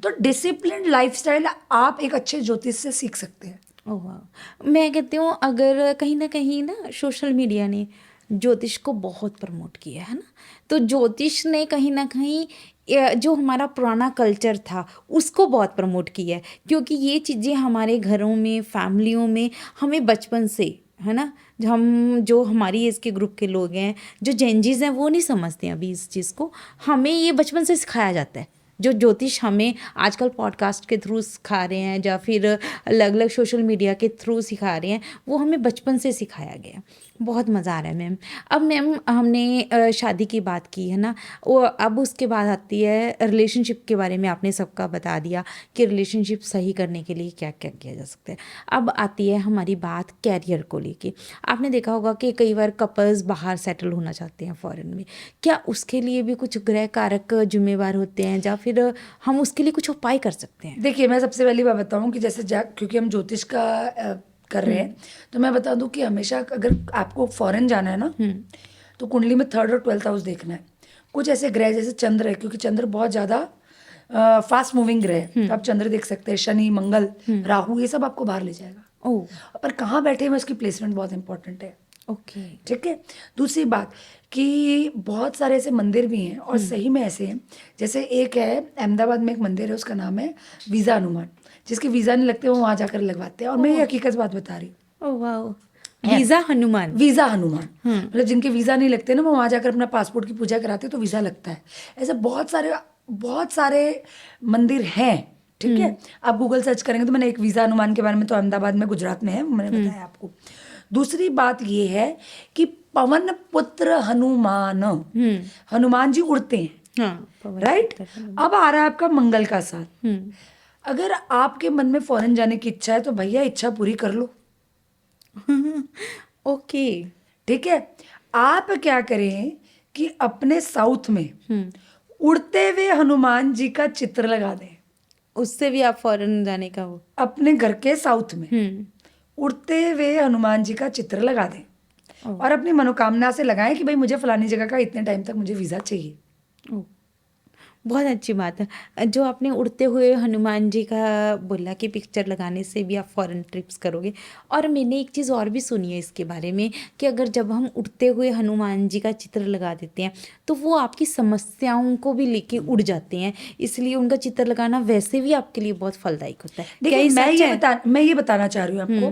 Speaker 2: तो डिसिप्लिन लाइफस्टाइल आप एक अच्छे ज्योतिष से सीख सकते हैं।
Speaker 1: ओह वाह। मैं कहती हूँ अगर कहीं ना सोशल मीडिया ने ज्योतिष को बहुत प्रमोट किया है ना, तो ज्योतिष ने कहीं ना कहीं जो हमारा पुराना कल्चर था उसको बहुत प्रमोट किया है, क्योंकि ये चीज़ें हमारे घरों में, फैमिलियों में हमें बचपन से, है ना, जो हमारी एज के ग्रुप के लोग हैं, जो जेंजीज हैं, वो नहीं समझते अभी इस चीज़ को। हमें ये बचपन से सिखाया जाता है, जो ज्योतिष हमें आजकल पॉडकास्ट के थ्रू सिखा रहे हैं या फिर अलग अलग सोशल मीडिया के थ्रू सिखा रहे हैं, वो हमें बचपन से सिखाया गया। बहुत मज़ा आ रहा है मैम। अब मैम हमने शादी की बात की है ना, वो अब उसके बाद आती है रिलेशनशिप के बारे में, आपने सबका बता दिया कि रिलेशनशिप सही करने के लिए क्या क्या किया जा सकता है। अब आती है हमारी बात कैरियर को लेके। आपने देखा होगा कि कई बार कपल्स बाहर सेटल होना चाहते हैं फॉरेन में, क्या उसके लिए भी कुछ ग्रह कारक जिम्मेवार होते हैं या फिर हम उसके लिए कुछ उपाय कर सकते हैं?
Speaker 2: देखिए मैं सबसे पहली बात बताऊं कि जैसे क्योंकि हम ज्योतिष का कर रहे हैं, तो मैं बता दूं कि हमेशा अगर आपको फॉरेन जाना है ना, तो कुंडली में 3rd और 12th हाउस देखना है। कुछ ऐसे ग्रह जैसे चंद्र है, क्योंकि चंद्र बहुत ज़्यादा फास्ट मूविंग ग्रह है, तो आप चंद्र देख सकते हैं, शनि, मंगल, राहु, ये सब आपको बाहर ले जाएगा।
Speaker 1: ओह
Speaker 2: पर कहाँ बैठे हैं उसकी प्लेसमेंट बहुत इंपॉर्टेंट है।
Speaker 1: ओके।
Speaker 2: ठीक है, दूसरी बात कि बहुत सारे ऐसे मंदिर भी हैं और सही में ऐसे हैं, जैसे एक है अहमदाबाद में एक मंदिर है, उसका नाम है वीज़ा हनुमान, जिसके वीज़ा नहीं लगते वो वहाँ जाकर लगवाते हैं। और मैं ये हकीकत बात बता रही हूँ।
Speaker 1: Oh wow, visa Hanuman.
Speaker 2: Visa Hanuman मतलब जिनके वीज़ा नहीं लगते ना, वो वहाँ जाकर अपना पासपोर्ट की पूजा कराते हैं तो वीज़ा लगता है। ऐसे बहुत सारे मंदिर हैं, ठीक है, आप गूगल सर्च करेंगे तो मैंने एक वीज़ा हनुमान के बारे में, तो अहमदाबाद में, गुजरात में है, मैंने बताया आपको। दूसरी बात ये है कि पवन पुत्र हनुमान, हनुमान जी उड़ते हैं,
Speaker 1: हाँ,
Speaker 2: राइट। अब आ रहा है आपका मंगल का साथ। अगर आपके मन में फॉरेन जाने की इच्छा है तो भैया इच्छा पूरी कर लो।
Speaker 1: ओके।
Speaker 2: ठीक है, आप क्या करें कि अपने साउथ में उड़ते हुए हनुमान जी का चित्र लगा दें।
Speaker 1: उससे भी आप फॉरेन जाने का हो?
Speaker 2: अपने घर के साउथ में उड़ते हुए हनुमान जी का चित्र लगा दें और अपनी मनोकामना से लगाएं कि भाई मुझे फलानी जगह का इतने टाइम तक मुझे वीज़ा चाहिए।
Speaker 1: बहुत अच्छी बात है। जो आपने उड़ते हुए हनुमान जी का बोला कि पिक्चर लगाने से भी आप फॉरेन ट्रिप्स करोगे, और मैंने एक चीज़ और भी सुनी है इसके बारे में कि अगर जब हम उड़ते हुए हनुमान जी का चित्र लगा देते हैं तो वो आपकी समस्याओं को भी लेके उड़ जाते हैं, इसलिए उनका चित्र लगाना वैसे भी आपके लिए बहुत फलदायक होता है। क्या
Speaker 2: देखिए
Speaker 1: ये सच है?
Speaker 2: मैं ये बताना चाह रही हूँ आपको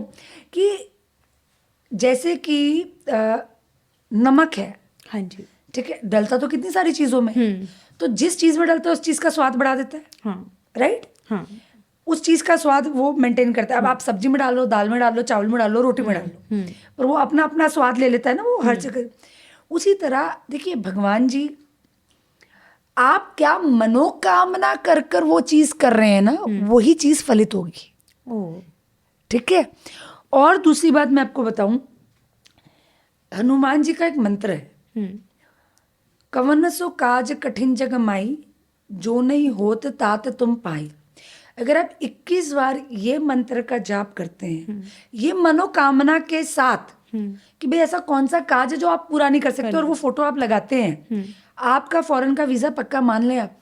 Speaker 2: कि जैसे कि नमक है,
Speaker 1: हाँ जी।
Speaker 2: ठीक है, डलता तो कितनी सारी चीजों में है। तो जिस चीज में डलता है उस चीज का स्वाद बढ़ा देता है,
Speaker 1: हाँ
Speaker 2: राइट।
Speaker 1: हाँ।
Speaker 2: उस चीज का स्वाद वो मेंटेन करता है। अब आप सब्जी में डालो, दाल में डालो, चावल में डालो, रोटी में डालो, पर वो अपना अपना स्वाद ले लेता है ना, वो हर जगह। उसी तरह देखिए भगवान जी, आप क्या मनोकामना कर कर वो चीज कर रहे हैं ना, वही चीज फलित होगी,
Speaker 1: ओ।
Speaker 2: ठीक है। और दूसरी बात मैं आपको बताऊं, हनुमान जी का एक मंत्र है,
Speaker 1: हम्म।
Speaker 2: कवन सो काज कठिन जग माई, जो नहीं होत तात तुम पाई। अगर आप 21 बार ये मंत्र का जाप करते हैं, ये मनोकामना के साथ कि भाई ऐसा कौन सा काज है जो आप पूरा नहीं कर सकते, और वो फोटो आप लगाते हैं, आपका फॉरेन का वीजा पक्का, मान लें आप।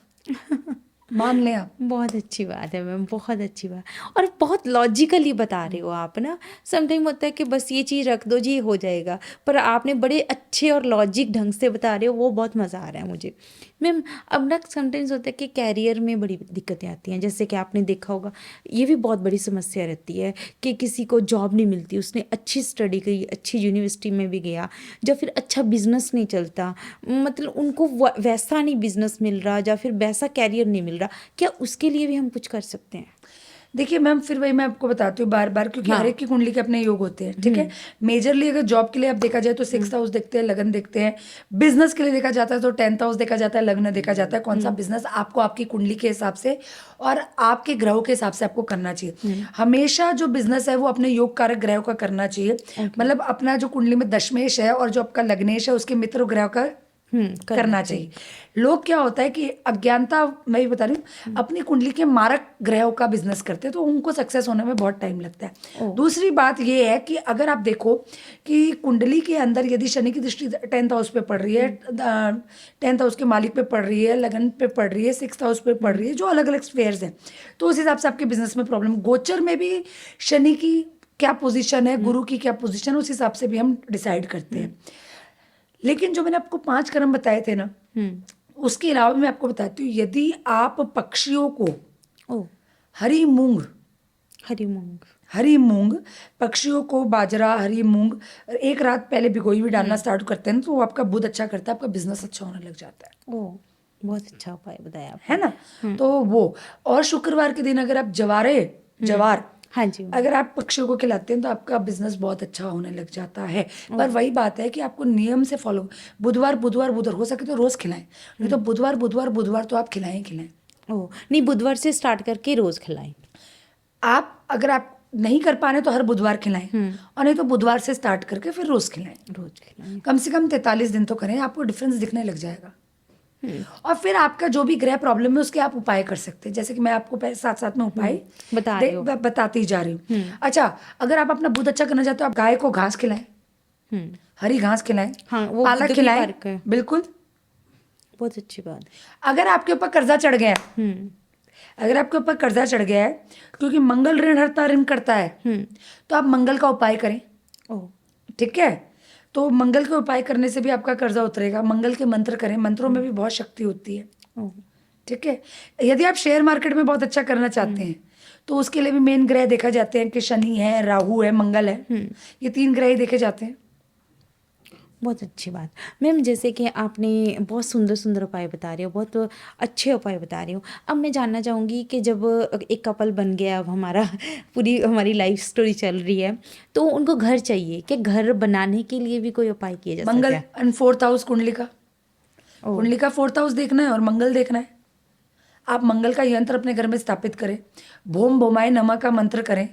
Speaker 2: मान लें आप।
Speaker 1: बहुत अच्छी बात है मैम, बहुत अच्छी बात। और बहुत लॉजिकली बता रहे हो आप ना। समटाइम होता है कि बस ये चीज़ रख दो जी, ये हो जाएगा, पर आपने बड़े अच्छे और लॉजिक ढंग से बता रहे हो, वो बहुत मज़ा आ रहा है मुझे। मैम अब ना समटाइम्स होता है कि कैरियर में बड़ी दिक्कतें आती हैं, जैसे कि आपने देखा होगा, ये भी बहुत बड़ी समस्या रहती है कि किसी को जॉब नहीं मिलती, उसने अच्छी स्टडी की, अच्छी यूनिवर्सिटी में भी गया, या फिर अच्छा बिजनेस नहीं चलता, मतलब उनको वैसा नहीं बिजनेस मिल रहा, या फिर वैसा कैरियर नहीं मिल रहा, क्या उसके लिए भी हम कुछ कर सकते हैं?
Speaker 2: देखिए मैम, फिर वही मैं आपको बताती हूँ बार बार, क्योंकि हर एक की कुंडली के अपने योग होते हैं, ठीक है। मेजरली अगर जॉब के लिए आप देखा जाए तो 6th हाउस देखते हैं, लगन देखते हैं। बिजनेस के लिए देखा जाता है तो 10th हाउस देखा जाता है, लग्न देखा जाता है। कौन सा बिजनेस आपको आपकी कुंडली के हिसाब से और आपके ग्रहों के हिसाब से आपको करना चाहिए। हमेशा जो बिजनेस है वो अपने योग कारक ग्रहों का करना चाहिए। मतलब अपना जो कुंडली में दशमेश है और जो आपका लग्नेश है उसके मित्र ग्रह का करना चाहिए। लोग क्या होता है कि अज्ञानता, मैं भी बता रही हूँ, अपनी कुंडली के मारक ग्रहों का बिजनेस करते हैं तो उनको सक्सेस होने में बहुत टाइम लगता है। दूसरी बात ये है कि अगर आप देखो कि कुंडली के अंदर यदि शनि की दृष्टि 10th हाउस पे पड़ रही है, 10th हाउस के मालिक पे पड़ रही है, लगन पे पड़ रही है, 6th हाउस पे पड़ रही है, जो अलग अलग स्फेयर्स हैं, तो उस हिसाब से आपके बिजनेस में प्रॉब्लम। गोचर में भी शनि की क्या पोजीशन है, गुरु की क्या पोजीशन है, उस हिसाब से भी हम डिसाइड करते हैं। लेकिन जो मैंने आपको 5 कर्म बताए थे ना, उसके अलावा मैं आपको बताती हूँ, यदि आप पक्षियों को हरी मूंग पक्षियों को बाजरा, हरी मूंग एक रात पहले भिगोई हुई डालना स्टार्ट करते हैं ना, तो वो आपका बुध अच्छा करता है, आपका बिजनेस अच्छा होने लग जाता है।
Speaker 1: ओ, बहुत अच्छा उपाय बताया आपने।
Speaker 2: है ना। तो वो, और शुक्रवार के दिन अगर आप जवार
Speaker 1: हाँ जी।
Speaker 2: अगर आप पक्षियों को खिलाते हैं तो आपका बिजनेस बहुत अच्छा होने लग जाता है। पर वही बात है कि आपको नियम से फॉलो, बुधवार हो सके तो रोज खिलाएं, नहीं तो बुधवार तो आप खिलाएं।
Speaker 1: ओ नहीं, बुधवार से स्टार्ट करके रोज खिलाएं।
Speaker 2: अगर आप नहीं कर पा रहे तो हर बुधवार खिलाएं, और नहीं तो बुधवार से स्टार्ट करके फिर रोज खिलाएं। कम से कम 43 दिन तो करें, आपको डिफरेंस दिखने लग जाएगा। और फिर आपका जो भी ग्रह प्रॉब्लम है उसके आप उपाय कर सकते हैं, जैसे कि मैं आपको साथ साथ में उपाय बताती जा रही हूँ। अच्छा, अगर आप अपना बुध अच्छा करना चाहते हो, आप गाय को घास खिलाएं, हरी घास खिलाएं, पालक खिलाएं, बिल्कुल
Speaker 1: बहुत अच्छी बात।
Speaker 2: अगर आपके ऊपर कर्जा चढ़ गया है, क्योंकि मंगल ऋण हरता ऋण करता है, तो आप मंगल का उपाय करें। ठीक है, तो मंगल के उपाय करने से भी आपका कर्जा उतरेगा। मंगल के मंत्र करें, मंत्रों में भी बहुत शक्ति होती है। ठीक है, यदि आप शेयर मार्केट में बहुत अच्छा करना चाहते हैं तो उसके लिए भी मेन ग्रह देखा जाते हैं कि शनि है, राहु है, मंगल है, ये 3 ग्रह ही देखे जाते हैं।
Speaker 1: बहुत अच्छी बात मैम, जैसे कि आपने बहुत सुंदर सुंदर उपाय बता रहे हो, बहुत अच्छे उपाय बता रहे हो। अब मैं जानना चाहूँगी कि जब एक कपल बन गया, अब हमारी लाइफ स्टोरी चल रही है, तो उनको घर चाहिए, कि घर बनाने के लिए भी कोई उपाय किया जा सकता है?
Speaker 2: मंगल एंड 4th हाउस कुंडली का 4th हाउस देखना है और मंगल देखना है। आप मंगल का यंत्र अपने घर में स्थापित करें, भोम भोमाय नमः का मंत्र करें।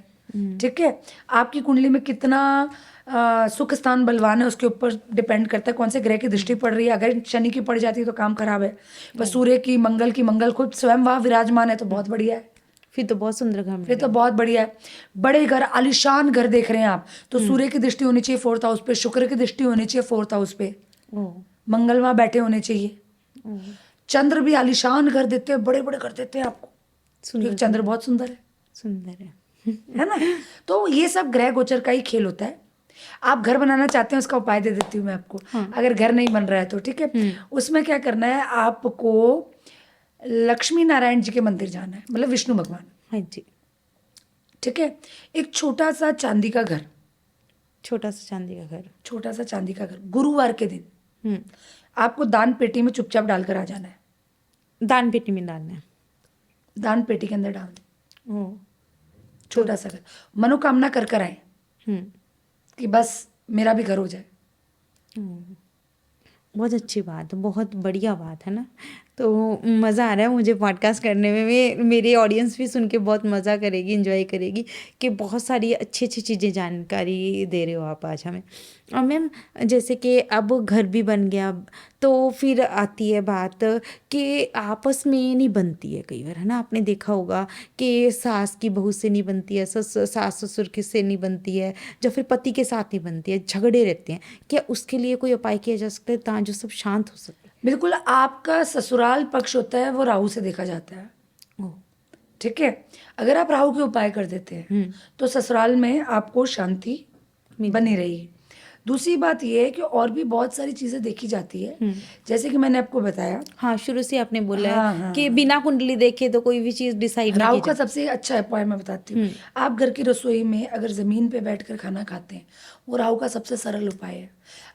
Speaker 2: ठीक है, आपकी कुंडली में कितना सुख स्थान बलवान है उसके ऊपर डिपेंड करता है कौन से ग्रह की दृष्टि पड़ रही है। अगर शनि की पड़ जाती है तो काम खराब है, पर सूर्य की, मंगल खुद स्वयं वहाँ विराजमान है तो बहुत बढ़िया है।
Speaker 1: फिर तो बहुत सुंदर घर,
Speaker 2: फिर तो बहुत बढ़िया है। बड़े घर, आलिशान घर देख रहे हैं आप, तो सूर्य की दृष्टि होनी चाहिए 4th हाउस पे, शुक्र की दृष्टि होनी चाहिए 4th हाउस पे, मंगल वहाँ बैठे होने चाहिए। चंद्र भी आलीशान घर देते हैं, बड़े बड़े कर देते हैं आपको,
Speaker 1: सुंदर
Speaker 2: क्योंकि चंद्र बहुत सुंदर
Speaker 1: सुंदर है।
Speaker 2: है ना। तो ये सब ग्रह गोचर का ही खेल होता है। आप घर बनाना चाहते हैं, उसका उपाय दे देती हूँ मैं आपको।
Speaker 1: हाँ।
Speaker 2: अगर घर नहीं बन रहा है तो ठीक है, उसमें क्या करना है, आपको लक्ष्मी नारायण जी के मंदिर जाना है, मतलब विष्णु भगवान,
Speaker 1: हाँ जी।
Speaker 2: ठीक है। एक छोटा सा चांदी का घर,
Speaker 1: छोटा सा चांदी का घर।
Speaker 2: छोटा सा चांदी का घर, गुरुवार के दिन
Speaker 1: हम्म।
Speaker 2: आपको दान पेटी में चुपचाप डालकर आ जाना है।
Speaker 1: दान पेटी में डालना है।
Speaker 2: दान पेटी के अंदर डाल दें,
Speaker 1: ओ।
Speaker 2: छोटा सा घर, मनोकामना कर कर आए
Speaker 1: हम्म।
Speaker 2: कि बस मेरा भी घर हो जाए।
Speaker 1: बहुत अच्छी बात है, बहुत बढ़िया बात है ना। तो मज़ा आ रहा है मुझे पॉडकास्ट करने में। मेरी ऑडियंस भी सुन के बहुत मज़ा करेगी, एंजॉय करेगी कि बहुत सारी अच्छी अच्छी चीज़ें जानकारी दे रहे हो आप आज हमें। और मैम, जैसे कि अब घर भी बन गया, तो फिर आती है बात कि आपस में नहीं बनती है कई बार, है ना। आपने देखा होगा कि सास की बहू से नहीं बनती है, सास ससुर की से नहीं बनती है, या फिर पति के साथ नहीं बनती है, झगड़े रहते हैं। क्या उसके लिए कोई उपाय किया जा सकता है ताकि जो सब शांत हो सके?
Speaker 2: बिल्कुल, आपका ससुराल पक्ष होता है वो राहु से देखा जाता है,
Speaker 1: ओह।
Speaker 2: ठीक है। अगर आप राहु के उपाय कर देते हैं तो ससुराल में आपको शांति बनी रहेगी। दूसरी बात ये है कि और भी बहुत सारी चीजें देखी जाती है, जैसे कि मैंने आपको बताया।
Speaker 1: हाँ, शुरू से आपने बोला
Speaker 2: हाँ,
Speaker 1: है
Speaker 2: हाँ,
Speaker 1: कि बिना कुंडली देखे तो कोई भी चीज़ डिसाइड नहीं
Speaker 2: राहु
Speaker 1: की
Speaker 2: का
Speaker 1: जाती।
Speaker 2: सबसे अच्छा उपाय मैं बताती हूँ। आप घर की रसोई में अगर जमीन पे बैठकर खाना खाते हैं, वो राहु का सबसे सरल उपाय है।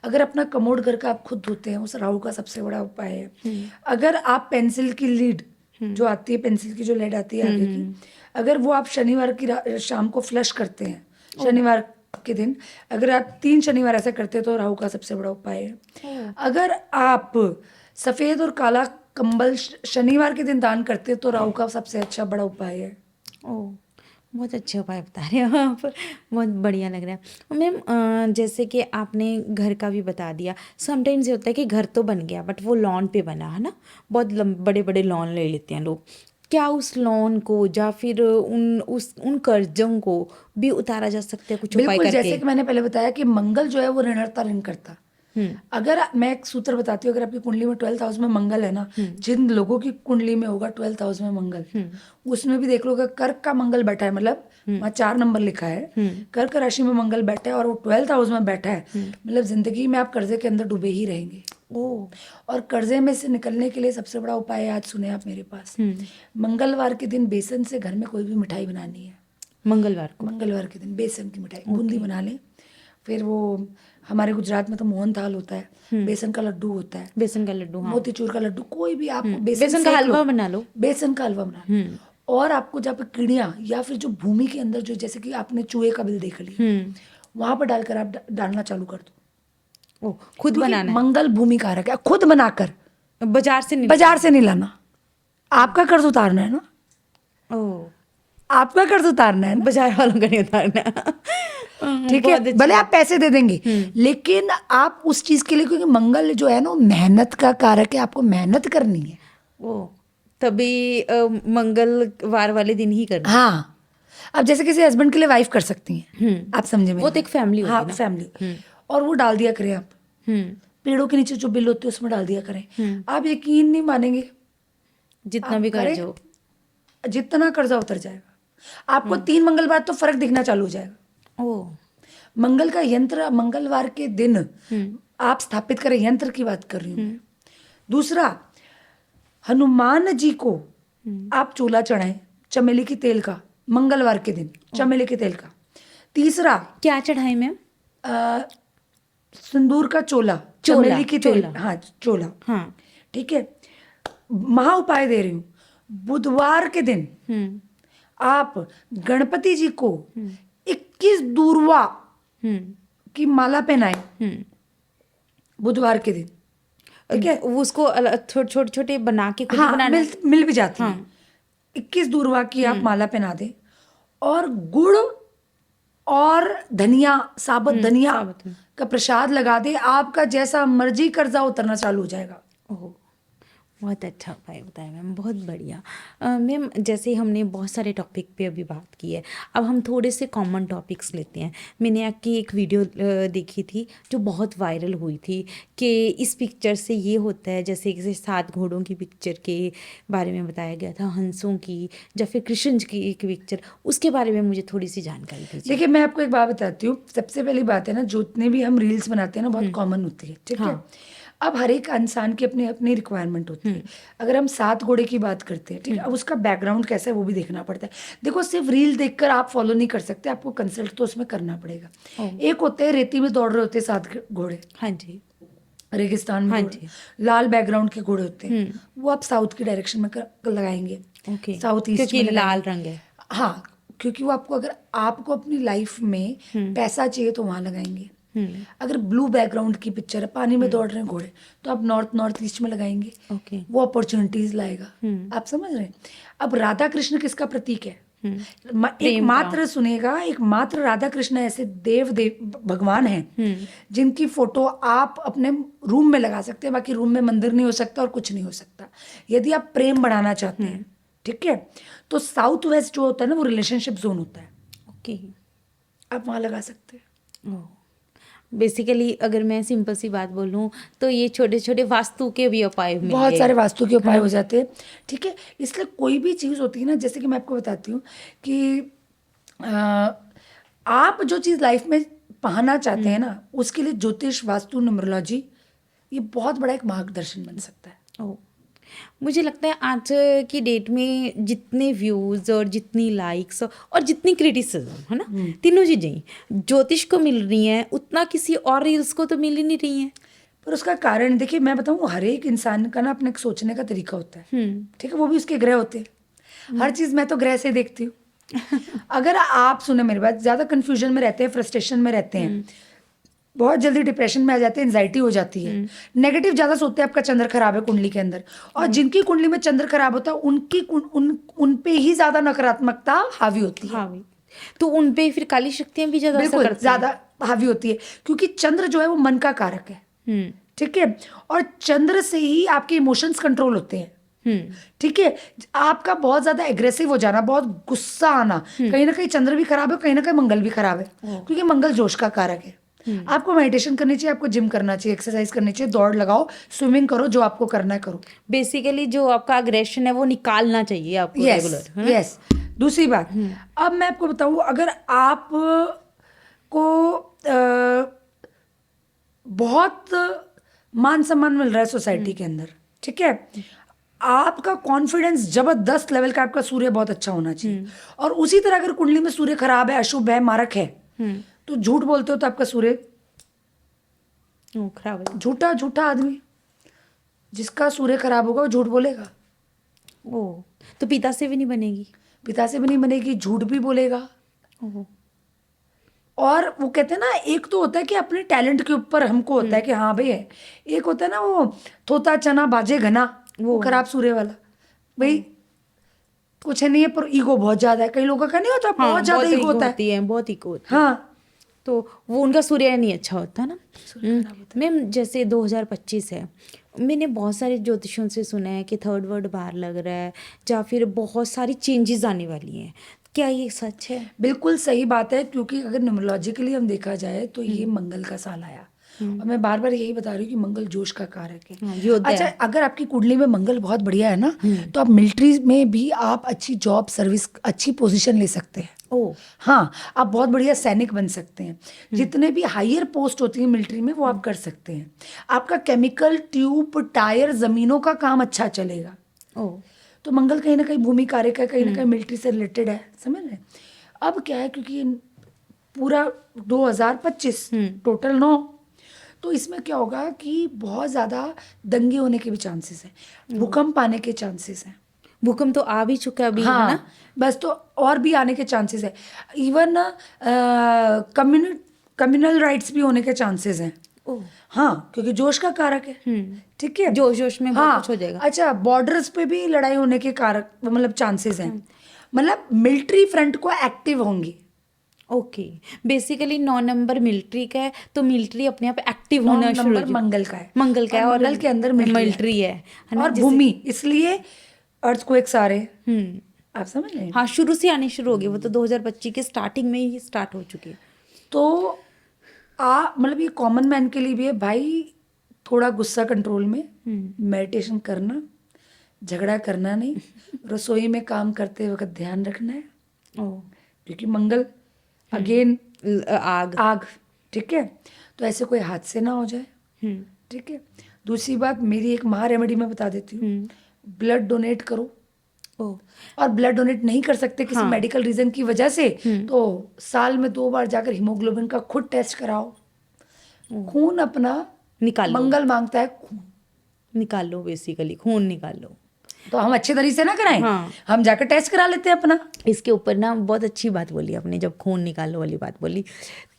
Speaker 2: अगर अपना कमोड घर का आप खुद धोते हैं, उस राहु का सबसे बड़ा उपाय है। अगर आप पेंसिल की लीड जो आती है, पेंसिल की जो लीड आती है आगे की, अगर वो आप शनिवार की शाम को फ्लश करते हैं, शनिवार के दिन अगर आप 3 शनिवार ऐसा करते हैं तो राहु का सबसे बड़ा उपाय है। अगर आप सफेद और काला कंबल शनिवार के दिन दान करते हैं तो राहु का सबसे अच्छा बड़ा उपाय है।
Speaker 1: ओह, बहुत अच्छे उपाय बता रहे हो आप, बहुत बढ़िया लग रहा है। और मैम, जैसे कि आपने घर का भी बता दिया, समटाइम्स ये होता है कि घर तो बन गया बट वो लॉन पे बना है ना, बहुत बड़े बड़े लॉन ले लेते हैं लोग। क्या उस लॉन को या फिर उन कर्जों को भी उतारा जा सकता है कुछ उपाय
Speaker 2: बिल्कुल,
Speaker 1: करके?
Speaker 2: जैसे कि मैंने पहले बताया कि मंगल जो है वो ऋणहर्ता ऋण करता। अगर मैं एक सूत्र बताती हूँ, अगर आपकी कुंडली में 12th हाउस में मंगल है ना, जिन लोगों की कुंडली में होगा 12th हाउस में मंगल, उसमें भी देख लो कि कर्क का मंगल बैठा है, मतलब वहाँ 4 नंबर लिखा है, कर्क राशि में मंगल बैठा है और वो 12th हाउस में बैठा है, मतलब जिंदगी में आप कर्जे के अंदर डूबे ही रहेंगे।
Speaker 1: ओह।
Speaker 2: और कर्जे में से निकलने के लिए सबसे बड़ा उपाय है, आज सुने आप मेरे पास, मंगलवार के दिन बेसन से घर में कोई भी मिठाई बनानी है।
Speaker 1: मंगलवार को?
Speaker 2: मंगलवार के दिन बेसन की मिठाई, बूंदी बना लें। फिर वो हमारे गुजरात में तो मोहन थाल होता है, बेसन का लड्डू होता है,
Speaker 1: बेसन का लड्डू, हाँ।
Speaker 2: मोतीचूर का लड्डू, कोई भी आप
Speaker 1: बेसन का
Speaker 2: सेक लो,
Speaker 1: हलवा बना लो।
Speaker 2: बेसन का हलवा बना लो। और आपको जहाँ पे कीड़ियाँ या फिर जो भूमि के अंदर जो, जैसे कि आपने चूहे का बिल देख लिया, वहां पर डालकर आप डालना चालू कर दो।
Speaker 1: ओह, खुद
Speaker 2: क्योंकि
Speaker 1: बनाना है?
Speaker 2: मंगल भूमि कारक है, खुद बनाकर,
Speaker 1: बाजार से नहीं
Speaker 2: लाना। आपका कर्ज उतारना है ना,
Speaker 1: ओह,
Speaker 2: आपका कर्ज उतारना है ना,
Speaker 1: बाजार वालों का नहीं उतारना।
Speaker 2: ठीक है। भले आप पैसे दे देंगे, लेकिन आप उस चीज के लिए, क्योंकि मंगल जो है ना मेहनत का कारक है, आपको मेहनत करनी है।
Speaker 1: ओह, तभी मंगलवार वाले दिन ही करना।
Speaker 2: हाँ, अब जैसे किसी हस्बैंड के लिए वाइफ कर सकती हैं, आप समझे मेरी
Speaker 1: वो तो एक
Speaker 2: बात?
Speaker 1: फैमिली होगी
Speaker 2: हाँ,
Speaker 1: ना।
Speaker 2: फैमिली। और वो डाल दिया करें आप, पेड़ों के नीचे जो बिल होते हैं उसमें डाल दिया करें। आप यकीन नहीं मानेंगे,
Speaker 1: जितना
Speaker 2: आप
Speaker 1: भी कर्ज
Speaker 2: करें,
Speaker 1: हो,
Speaker 2: जितना कर्जा उतर जाएगा। आपको 3 मंगल बाद तो फर्क दिखना चालू हो जाएगा।
Speaker 1: ओह,
Speaker 2: मंगल का यंत्र मंगलवार के दिन आप स्थापित करें, यंत्र की बात कर रही हूँ मैं। दूसरा, हनुमान जी को आप चूल्हा चढ़ाएं चमेली के तेल का, मंगलवार के दिन चमेली के तेल का। तीसरा,
Speaker 1: क्या चढ़ाए मैम?
Speaker 2: सिंदूर का चोला, चमेली की तेल, हाँ चोला,
Speaker 1: हाँ।
Speaker 2: ठीक है। महा उपाय दे रही हूँ, बुधवार के दिन आप गणपति जी को 21 दूर्वा की माला पहनाएं बुधवार के दिन, ठीक है।
Speaker 1: उसको छोटे छोटे बना के खुद ही
Speaker 2: हाँ,
Speaker 1: बनाना है?
Speaker 2: मिल भी जाती है। 21 दूर्वा की आप माला पहना दें और गुड़ और धनिया, साबुत धनिया का प्रसाद लगा दे, आपका जैसा मर्जी कर्जा उतरना चालू हो जाएगा।
Speaker 1: ओह, बहुत अच्छा उपाय बताया मैम, बहुत बढ़िया। मैम जैसे हमने बहुत सारे टॉपिक पे अभी बात की है, अब हम थोड़े से कॉमन टॉपिक्स लेते हैं। मैंने आपकी एक वीडियो देखी थी जो बहुत वायरल हुई थी कि इस पिक्चर से ये होता है, जैसे 7 घोड़ों की पिक्चर के बारे में बताया गया था, हंसों की या फिर कृष्ण की एक पिक्चर, उसके बारे में मुझे थोड़ी सी जानकारी दीजिए।
Speaker 2: देखिए, मैं आपको एक बात बताती हूँ। सबसे पहली बात है ना, जितने भी हम रील्स बनाते हैं ना, बहुत कॉमन होती है, ठीक है।
Speaker 1: हाँ।
Speaker 2: अब हर एक इंसान की अपनी अपनी रिक्वायरमेंट होती है। अगर हम 7 घोड़े की बात करते हैं, ठीक है, अब उसका बैकग्राउंड कैसा है वो भी देखना पड़ता है। देखो, सिर्फ रील देखकर आप फॉलो नहीं कर सकते, आपको कंसल्ट तो उसमें करना पड़ेगा।
Speaker 1: ओह।
Speaker 2: एक होते हैं रेती में दौड़ रहे होते हैं 7 घोड़े,
Speaker 1: हाँ जी।
Speaker 2: रेगिस्तान में
Speaker 1: हाँ
Speaker 2: दौड़,
Speaker 1: जी।
Speaker 2: लाल बैकग्राउंड के घोड़े होते हैं, वो आप साउथ की डायरेक्शन में लगाएंगे,
Speaker 1: ओके,
Speaker 2: साउथ ईस्ट
Speaker 1: क्योंकि
Speaker 2: में
Speaker 1: लाल
Speaker 2: लगाएंगे।
Speaker 1: रंग है।
Speaker 2: हाँ, क्योंकि वो आपको, अगर आपको अपनी लाइफ में पैसा चाहिए तो वहां लगाएंगे। अगर ब्लू बैकग्राउंड की पिक्चर है, पानी में दौड़ रहे हैं घोड़े, तो आप नॉर्थ ईस्ट में लगाएंगे।
Speaker 1: ओके।
Speaker 2: वो अपॉर्चुनिटीज लाएगा। आप समझ रहे हैं। अब राधा कृष्ण किसका प्रतीक है? एक
Speaker 1: प्रेम का।
Speaker 2: मात्र सुनेगा, एक मात्र राधा कृष्ण ऐसे देव भगवान हैं जिनकी फोटो आप अपने रूम में लगा सकते हैं। बाकी रूम में मंदिर नहीं हो सकता और कुछ नहीं हो सकता, यदि आप प्रेम बढ़ाना चाहते हैं, ठीक है। तो साउथ वेस्ट जो होता है ना, वो रिलेशनशिप जोन होता है,
Speaker 1: ओके।
Speaker 2: आप वहां लगा सकते हैं।
Speaker 1: बेसिकली अगर मैं सिंपल सी बात बोलूँ तो ये छोटे छोटे वास्तु के भी उपाय मिल
Speaker 2: बहुत
Speaker 1: गए,
Speaker 2: सारे वास्तु के
Speaker 1: है
Speaker 2: उपाय
Speaker 1: ना?
Speaker 2: हो जाते हैं, ठीक है। इसलिए कोई भी चीज़ होती है ना, जैसे कि मैं आपको बताती हूँ कि अ, आप जो चीज़ लाइफ में पाना चाहते हैं ना, उसके लिए ज्योतिष, वास्तु, न्यूमरोलॉजी, ये बहुत बड़ा एक मार्गदर्शन बन सकता है।
Speaker 1: ओ, मुझे लगता है आज की डेट में जितने व्यूज़ और जितनी लाइक्स और जितनी क्रिटिसिज्म, है ना, तीनों चीज़ें ही ज्योतिष को मिल रही हैं, उतना किसी और रील्स को तो मिल ही नहीं रही हैं।
Speaker 2: पर उसका कारण देखिए, मैं बताऊँ, हर एक इंसान का ना अपने एक सोचने का तरीका होता है, ठीक है। वो भी उसके ग्रह होते हैं। हर चीज़ मैं तो ग्रह से देखती हूँ। अगर आप सुने मेरी बात, ज़्यादा कंफ्यूजन में रहते हैं, फ्रस्ट्रेशन में रहते हैं, बहुत जल्दी डिप्रेशन में आ जाते हैं, एंजाइटी हो जाती है, नेगेटिव ज़्यादा सोचते हैं, आपका चंद्र खराब है कुंडली के अंदर, और जिनकी कुंडली में चंद्र खराब होता है उन पे ही ज़्यादा नकारात्मकता हावी होती है।
Speaker 1: हाँ भाई, तो उन पे फिर काली शक्तियाँ भी ज़्यादा असर
Speaker 2: बिल्कुल,
Speaker 1: करती हैं।
Speaker 2: ज़्यादा हावी होती है, क्योंकि चंद्र जो है वो मन का कारक है,
Speaker 1: हम्म।
Speaker 2: ठीक है। और चंद्र से ही आपके इमोशंस कंट्रोल होते हैं, ठीक है। आपका बहुत ज्यादा एग्रेसिव हो जाना, बहुत गुस्सा आना, कहीं ना कहीं चंद्र भी खराब है, कहीं ना कहीं मंगल भी खराब है, क्योंकि मंगल जोश का कारक है। आपको मेडिटेशन करनी चाहिए, आपको जिम करना चाहिए, एक्सरसाइज करनी चाहिए, दौड़ लगाओ, स्विमिंग करो, जो आपको करना है करो।
Speaker 1: बेसिकली जो आपका अग्रेशन है वो निकालना चाहिए आपको
Speaker 2: यस,
Speaker 1: रेगुलर, है ना?
Speaker 2: यस। दूसरी बात, अब मैं आपको बताऊं, अगर आप को बहुत मान सम्मान मिल रहा है सोसाइटी के अंदर, ठीक है, आपका कॉन्फिडेंस जबरदस्त लेवल का, आपका सूर्य बहुत अच्छा होना चाहिए। और उसी तरह अगर कुंडली में सूर्य खराब है, अशुभ है, मारक है, तो झूठ बोलते हो तो आपका सूर्य
Speaker 1: खराब है।
Speaker 2: झूठा झूठा आदमी, जिसका सूर्य खराब होगा वो झूठ बोलेगा।
Speaker 1: ओ, तो पिता से भी नहीं बनेगी?
Speaker 2: पिता से भी नहीं बनेगी, झूठ भी बोलेगा।
Speaker 1: ओह।
Speaker 2: और वो कहते हैं ना, एक तो होता है कि अपने टैलेंट के ऊपर हमको होता है कि हाँ भाई है, एक होता है ना वो थोता चना बाजे घना, वो खराब सूर्य वाला। भाई कुछ नहीं है, पर ईगो बहुत ज्यादा है। कई लोगों का नहीं होता,
Speaker 1: हाँ,
Speaker 2: बहुत ज्यादा ईगो होता है।
Speaker 1: होती है, बहुत ईगो होती है।
Speaker 2: हाँ,
Speaker 1: तो वो उनका सूर्य नहीं अच्छा होता ना। मैम जैसे 2025 है, मैंने बहुत सारे ज्योतिषियों से सुना है कि थर्ड वर्ल्ड बाहर लग रहा है, या फिर बहुत सारी चेंजेस आने वाली हैं। क्या ये सच है?
Speaker 2: बिल्कुल सही बात है, क्योंकि अगर न्यूमरोलॉजिकली हम देखा जाए तो ये मंगल का साल आया, और मैं बार बार यही बता रही हूँ कि मंगल जोश का कारक है।
Speaker 1: हाँ, योद्धा
Speaker 2: अच्छा,
Speaker 1: है।
Speaker 2: अगर आपकी कुंडली में मंगल बहुत बढ़िया है ना, तो आप मिलिट्री में भी आप अच्छी जॉब, सर्विस, अच्छी पोजीशन ले सकते हैं।
Speaker 1: ओ,
Speaker 2: हाँ, आप बहुत बढ़िया सैनिक बन सकते हैं। जितने भी हायर पोस्ट होती है मिलिट्री में, वो आप कर सकते हैं। आपका केमिकल, ट्यूब, टायर, जमीनों का काम अच्छा चलेगा।
Speaker 1: ओ,
Speaker 2: तो मंगल कहीं ना कहीं भूमि कारक है, कहीं ना कहीं मिलिट्री से रिलेटेड है, समझ रहे हैं। अब क्या है, क्योंकि पूरा 2025 टोटल 9, तो इसमें क्या होगा कि बहुत ज़्यादा दंगे होने के भी चांसेस हैं, भूकंप आने के चांसेस हैं।
Speaker 1: भूकंप तो आ भी चुका अभी, है ना?
Speaker 2: हाँ, बस तो और भी आने के चांसेस है। इवन कम्युनल राइट्स भी होने के चांसेस हैं।
Speaker 1: ओ,
Speaker 2: हाँ, क्योंकि जोश का कारक है, ठीक है।
Speaker 1: जोश जोश में बहुत
Speaker 2: हाँ,
Speaker 1: कुछ हो जाएगा।
Speaker 2: अच्छा, बॉर्डर्स पे भी लड़ाई होने के कारक, मतलब चांसेस हैं। मतलब मिलिट्री फ्रंट को एक्टिव होंगी।
Speaker 1: ओके, बेसिकली 9 नंबर मिलिट्री का है, तो मिलिट्री अपने आप एक्टिव
Speaker 2: 9
Speaker 1: होना शुरू हो
Speaker 2: नंबर
Speaker 1: जाए।
Speaker 2: मंगल का है,
Speaker 1: मंगल का है, और
Speaker 2: मंगल के अंदर
Speaker 1: मिलिट्री है ना,
Speaker 2: और
Speaker 1: जैसे
Speaker 2: भूमि, इसलिए अर्थक्वेक सारे आप समझ रहे हैं।
Speaker 1: हाँ, शुरू से आने शुरू हो गए, वो तो 2025 के स्टार्टिंग में ही स्टार्ट हो चुकी है।
Speaker 2: तो मतलब ये कॉमन मैन के लिए भी है भाई, थोड़ा गुस्सा कंट्रोल में, मेडिटेशन करना, झगड़ा करना नहीं, रसोई में काम करते वक्त ध्यान रखना है,
Speaker 1: ओ,
Speaker 2: क्योंकि मंगल अगेन
Speaker 1: आग।
Speaker 2: आग, ठीक है, तो ऐसे कोई हादसे ना हो जाए, ठीक है। दूसरी बात, मेरी एक महा रेमेडी मैं बता देती हूँ, ब्लड डोनेट करो।
Speaker 1: ओ,
Speaker 2: और ब्लड डोनेट नहीं कर सकते किसी
Speaker 1: हाँ।
Speaker 2: मेडिकल रीजन की वजह से, तो साल में 2 बार जाकर हीमोग्लोबिन का खुद टेस्ट कराओ। खून अपना
Speaker 1: निकालो,
Speaker 2: मंगल मांगता है, खून।
Speaker 1: निकालो, बेसिकली खून निकालो।
Speaker 2: तो हम अच्छे तरीके से ना कराएं,
Speaker 1: हाँ।
Speaker 2: हम जाकर टेस्ट करा लेते हैं अपना।
Speaker 1: इसके ऊपर ना बहुत अच्छी बात बोली आपने, जब खून निकालो वाली बात बोली,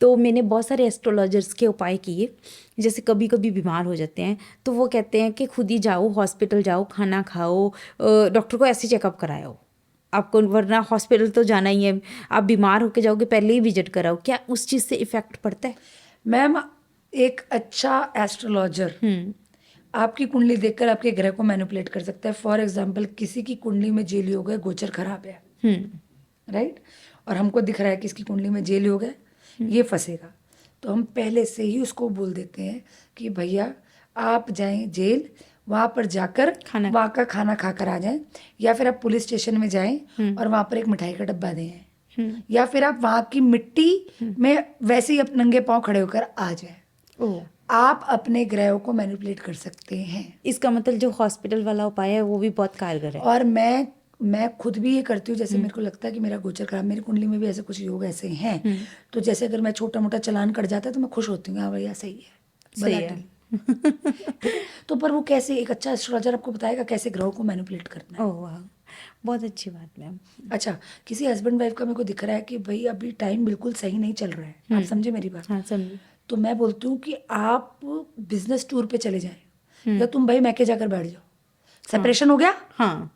Speaker 1: तो मैंने बहुत सारे एस्ट्रोलॉजर्स के उपाय किए। जैसे कभी कभी बीमार हो जाते हैं तो वो कहते हैं कि खुद ही जाओ, हॉस्पिटल जाओ, खाना खाओ, डॉक्टर को ऐसे चेकअप कराओ आपको, वरना हॉस्पिटल तो जाना ही है। आप बीमार होके जाओगे, पहले ही विजिट कराओ। क्या उस चीज़ से इफेक्ट पड़ता है?
Speaker 2: मैम, एक अच्छा एस्ट्रोलॉजर आपकी कुंडली देखकर आपके ग्रह को मैनिपुलेट कर सकता है। फॉर एग्जाम्पल, किसी की कुंडली में जेल योग है, गोचर खराब है, राइट, और हमको दिख रहा है कि इसकी कुंडली में जेल योग है, ये फंसेगा, तो हम पहले से ही उसको बोल देते हैं कि भैया आप जाएं जेल, वहाँ पर जाकर वहाँ का खाना खाकर आ जाएं, या फिर आप पुलिस स्टेशन में जाएं और वहाँ पर एक मिठाई का डब्बा दें, या फिर आप वहाँ की मिट्टी में वैसे ही अपने नंगे पाँव खड़े होकर आ जाएं। आप अपने ग्रहों को मैनिपुलेट कर सकते हैं।
Speaker 1: इसका मतलब जो हॉस्पिटल वाला उपाय है वो भी बहुत कारगर है।
Speaker 2: और मैं खुद भी ये करती हूँ। जैसे मेरे को लगता है कि मेरा गोचर खराब, मेरी कुंडली में भी ऐसे कुछ योग ऐसे हैं, तो जैसे अगर मैं छोटा मोटा चालान कट जाता है तो मैं खुश होती हूँ, हाँ भैया सही है,
Speaker 1: सही है।
Speaker 2: ठीक है। तो पर वो कैसे, एक अच्छा एस्ट्रोलॉजर आपको बताएगा कैसे ग्रहों को मैनिपुलेट करना है।
Speaker 1: ओह वाह, बहुत अच्छी बात मैम।
Speaker 2: अच्छा, किसी हस्बैंड वाइफ का मेरे को दिख रहा है कि भाई अभी टाइम बिल्कुल सही नहीं चल रहा है, आप समझे मेरी बात?
Speaker 1: हाँ, समझी।
Speaker 2: तो मैं बोलती हूँ कि आप बिजनेस टूर पे चले जाएं, या तुम भाई मैके जाकर बैठ जाओ। सेपरेशन हो गया,
Speaker 1: हाँ,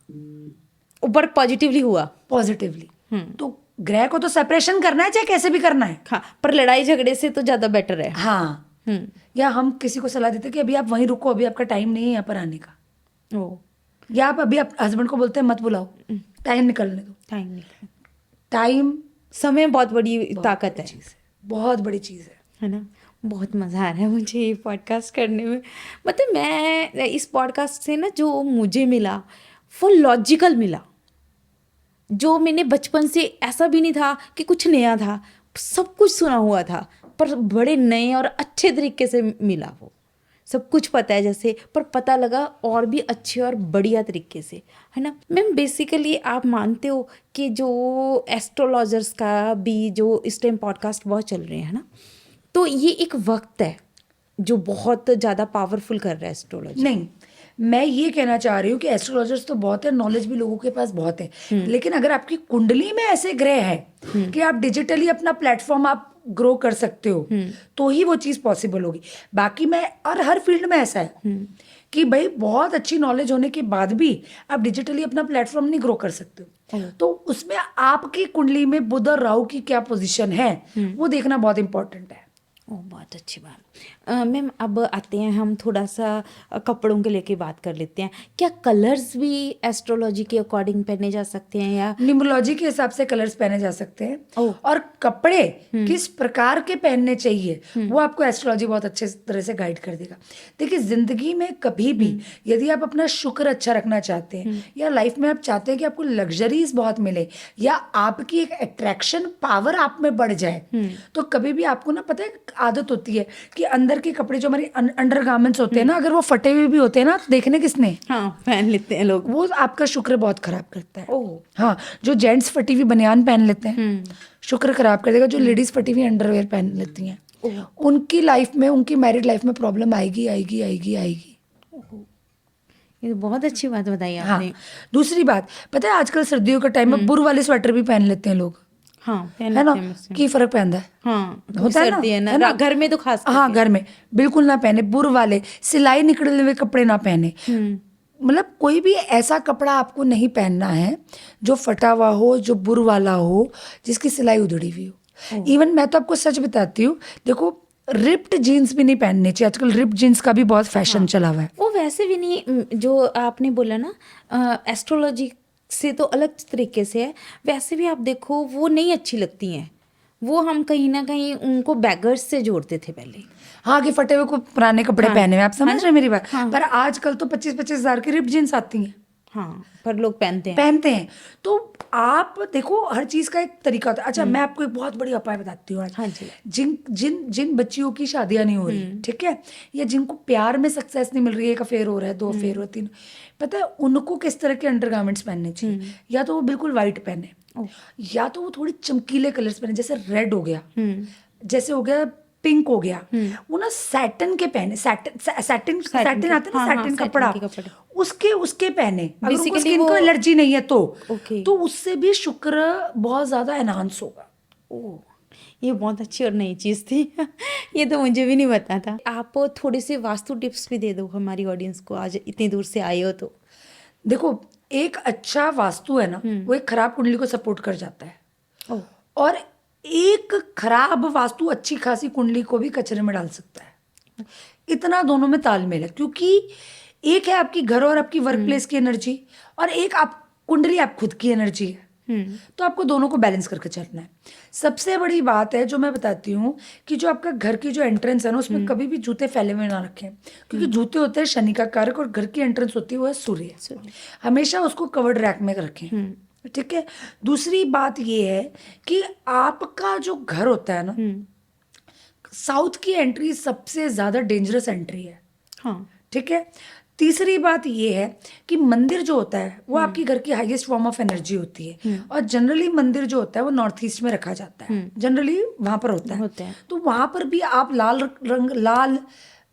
Speaker 1: ऊपर पॉजिटिवली हुआ,
Speaker 2: पॉजिटिवली, तो ग्रह को तो सेपरेशन करना है, चाहे कैसे भी करना है।
Speaker 1: हाँ, पर लड़ाई झगड़े से तो ज्यादा बेटर है।
Speaker 2: हाँ, या हम किसी को सलाह देते हैं कि अभी आप वहीं रुको, अभी आपका टाइम नहीं है यहाँ पर आने का,
Speaker 1: ओ,
Speaker 2: या आप अभी हस्बैंड को बोलते हैं मत बुलाओ, टाइम निकलने दो।
Speaker 1: टाइम निकला,
Speaker 2: टाइम
Speaker 1: समय बहुत बड़ी ताकत है,
Speaker 2: बहुत बड़ी चीज़ है
Speaker 1: ना। बहुत मज़ा आ रहा है मुझे ये पॉडकास्ट करने में। मतलब मैं इस पॉडकास्ट से ना जो मुझे मिला वो लॉजिकल मिला, जो मैंने बचपन से, ऐसा भी नहीं था कि कुछ नया था, सब कुछ सुना हुआ था, पर बड़े नए और अच्छे तरीके से मिला। वो सब कुछ पता है जैसे, पर पता लगा और भी अच्छे और बढ़िया तरीके से, है ना मैम। बेसिकली आप मानते हो कि जो एस्ट्रोलॉजर्स का भी जो इस टाइम पॉडकास्ट बहुत चल रहे हैं ना, तो ये एक वक्त है जो बहुत ज़्यादा पावरफुल कर रहा है एस्ट्रोलॉजी?
Speaker 2: नहीं, मैं ये कहना चाह रही हूँ कि एस्ट्रोलॉजर्स तो बहुत है, नॉलेज भी लोगों के पास बहुत है, लेकिन अगर आपकी कुंडली में ऐसे ग्रह है कि आप डिजिटली अपना प्लेटफॉर्म आप ग्रो कर सकते हो, तो ही वो चीज़ पॉसिबल होगी। बाकी मैं, और हर फील्ड में ऐसा है कि भाई बहुत अच्छी नॉलेज होने के बाद भी आप डिजिटली अपना प्लेटफॉर्म नहीं ग्रो कर सकते हो, तो उसमें आपकी कुंडली में बुध और राहु की क्या पोजीशन है वो देखना बहुत इंपॉर्टेंट है।
Speaker 1: ओह, बहुत अच्छी बात। मैम, अब आते हैं हम थोड़ा सा कपड़ों के लेके बात कर लेते हैं। क्या कलर्स भी एस्ट्रोलॉजी के अकॉर्डिंग पहने जा सकते हैं, या
Speaker 2: न्यूमरोलॉजी के हिसाब से कलर्स पहने जा सकते हैं, और कपड़े किस प्रकार के पहनने चाहिए वो आपको एस्ट्रोलॉजी बहुत अच्छे तरह से गाइड कर देगा। देखिए, जिंदगी में कभी भी यदि आप अपना शुक्र अच्छा रखना चाहते हैं, या लाइफ में आप चाहते हैं कि आपको लग्जरीज बहुत मिले, या आपकी एक अट्रैक्शन पावर आप में बढ़ जाए, तो कभी भी आपको ना, पता है आदत होती है कि अंदर के कपड़े जो हमारे अंडर गारमेंट्स होते हैं ना, अगर वो फटे हुए भी होते हैं ना, तो देखने किसने,
Speaker 1: हाँ, पहन लेते हैं लोग,
Speaker 2: वो आपका शुक्र बहुत खराब करता है।
Speaker 1: ओह,
Speaker 2: हाँ, जो जेंट्स फटी हुई बनियान पहन लेते हैं शुक्र खराब कर देगा। जो लेडीज फटी हुई अंडरवेयर पहन लेती हैं, उनकी लाइफ में, उनकी मैरिड लाइफ में प्रॉब्लम आएगी आएगी आएगी आएगी।
Speaker 1: ये तो बहुत अच्छी बात बताई
Speaker 2: हाँ,
Speaker 1: आपने।
Speaker 2: दूसरी बात, पता है आजकल सर्दियों के टाइम में बुर वाले स्वेटर भी पहन लेते हैं लोग,
Speaker 1: हाँ, पहन
Speaker 2: है ना,
Speaker 1: लेते हैं मुझसे।
Speaker 2: की फर्क पहनता है,
Speaker 1: हाँ,
Speaker 2: होता है
Speaker 1: सर्दी है
Speaker 2: है
Speaker 1: ना, घर में तो खास
Speaker 2: हाँ, घर में बिल्कुल ना पहने, बुर वाले सिलाई निकले हुए कपड़े ना पहने। मतलब कोई भी ऐसा कपड़ा आपको नहीं पहनना है जो फटा हुआ हो, जो बुर वाला हो, जिसकी सिलाई उधड़ी हुई हो। इवन मैं तो आपको सच बताती हूँ, देखो रिप्ड जीन्स भी नहीं पहनने चाहिए, आजकल रिप्ड जीन्स का भी बहुत फैशन चला हुआ है।
Speaker 1: वो वैसे भी नहीं, जो आपने बोला ना एस्ट्रोलॉजी से तो अलग तरीके से है, वैसे भी आप देखो वो नहीं अच्छी लगती हैं। वो हम कहीं ना कहीं उनको बैगर्स से जोड़ते थे पहले।
Speaker 2: हाँ, कि फटे हुए को पुराने कपड़े
Speaker 1: हाँ,
Speaker 2: पहने हुए, आप समझ
Speaker 1: है
Speaker 2: रहे हैं
Speaker 1: ना?
Speaker 2: मेरी बात।
Speaker 1: हाँ
Speaker 2: पर आजकल तो 25-25 हजार की रिप्ड जीन्स आती हैं,
Speaker 1: हाँ, पर लोग पहनते
Speaker 2: हैं। तो आप देखो हर चीज का एक तरीका होता है। अच्छा, मैं आपको एक बहुत बड़ी उपाय बताती हूँ आज।
Speaker 1: हाँ जी।
Speaker 2: जिन जिन जिन बच्चियों की शादियां नहीं हो रही, ठीक है, या जिनको प्यार में सक्सेस नहीं मिल रही है, एक अफेयर हो रहा है, 2 अफेयर हो, 3, पता है उनको किस तरह के अंडरगारमेंट्स पहनने चाहिए? या तो वो बिल्कुल वाइट पहने, या तो वो थोड़ी चमकीले कलर्स पहने, जैसे रेड हो गया, जैसे हो गया पिंक हो गया, वो ना सैटिन के पहने, सैटिन
Speaker 1: के,
Speaker 2: आते हैं ना,
Speaker 1: हाँ हाँ,
Speaker 2: सैटिन
Speaker 1: सैटिन
Speaker 2: कपड़ा,
Speaker 1: के कपड़े।
Speaker 2: उसके पहने। अगर उनको
Speaker 1: बेसिकली
Speaker 2: स्किन को
Speaker 1: वो
Speaker 2: एलर्जी नहीं है
Speaker 1: ओके।
Speaker 2: तो उससे भी शुक्र बहुत ज्यादा एनहांस होगा।
Speaker 1: ओह, ये बहुत अच्छी और नई चीज़ थी। ये तो मुझे भी नहीं पता था। आप थोड़ी सी वास्तु टिप्स भी दे दो हमारी ऑडियंस को, आज इतनी दूर से आए हो तो।
Speaker 2: देखो, एक अच्छा वास्तु है ना, वो एक खराब कुंडली को सपोर्ट कर जाता है,
Speaker 1: ओह,
Speaker 2: और एक खराब वास्तु अच्छी खासी कुंडली को भी कचरे में डाल सकता है। इतना दोनों में तालमेल है, क्योंकि एक है आपकी घर और आपकी वर्क प्लेस की एनर्जी, और एक आप कुंडली आप खुद की एनर्जी है। तो आपको दोनों को बैलेंस करके चलना है। सबसे बड़ी बात है जो मैं बताती हूँ, कि जो आपका घर की जो एंट्रेंस है ना, उसमें कभी भी जूते फैले हुए ना रखें, क्योंकि जूते होते हैं शनि का कारक, और घर की एंट्रेंस होती है वो है सूर्य। हमेशा उसको कवर्ड रैक में रखें, ठीक है। दूसरी बात ये है कि आपका जो घर होता है ना, साउथ की एंट्री सबसे ज्यादा डेंजरस एंट्री है,
Speaker 1: हाँ,
Speaker 2: ठीक है। तीसरी बात ये है कि मंदिर जो होता है वो आपकी घर की हाईएस्ट फॉर्म ऑफ एनर्जी होती है, और जनरली मंदिर जो होता है वो नॉर्थ ईस्ट में रखा जाता है, जनरली वहां पर होता है। तो वहां पर भी आप लाल रंग, लाल,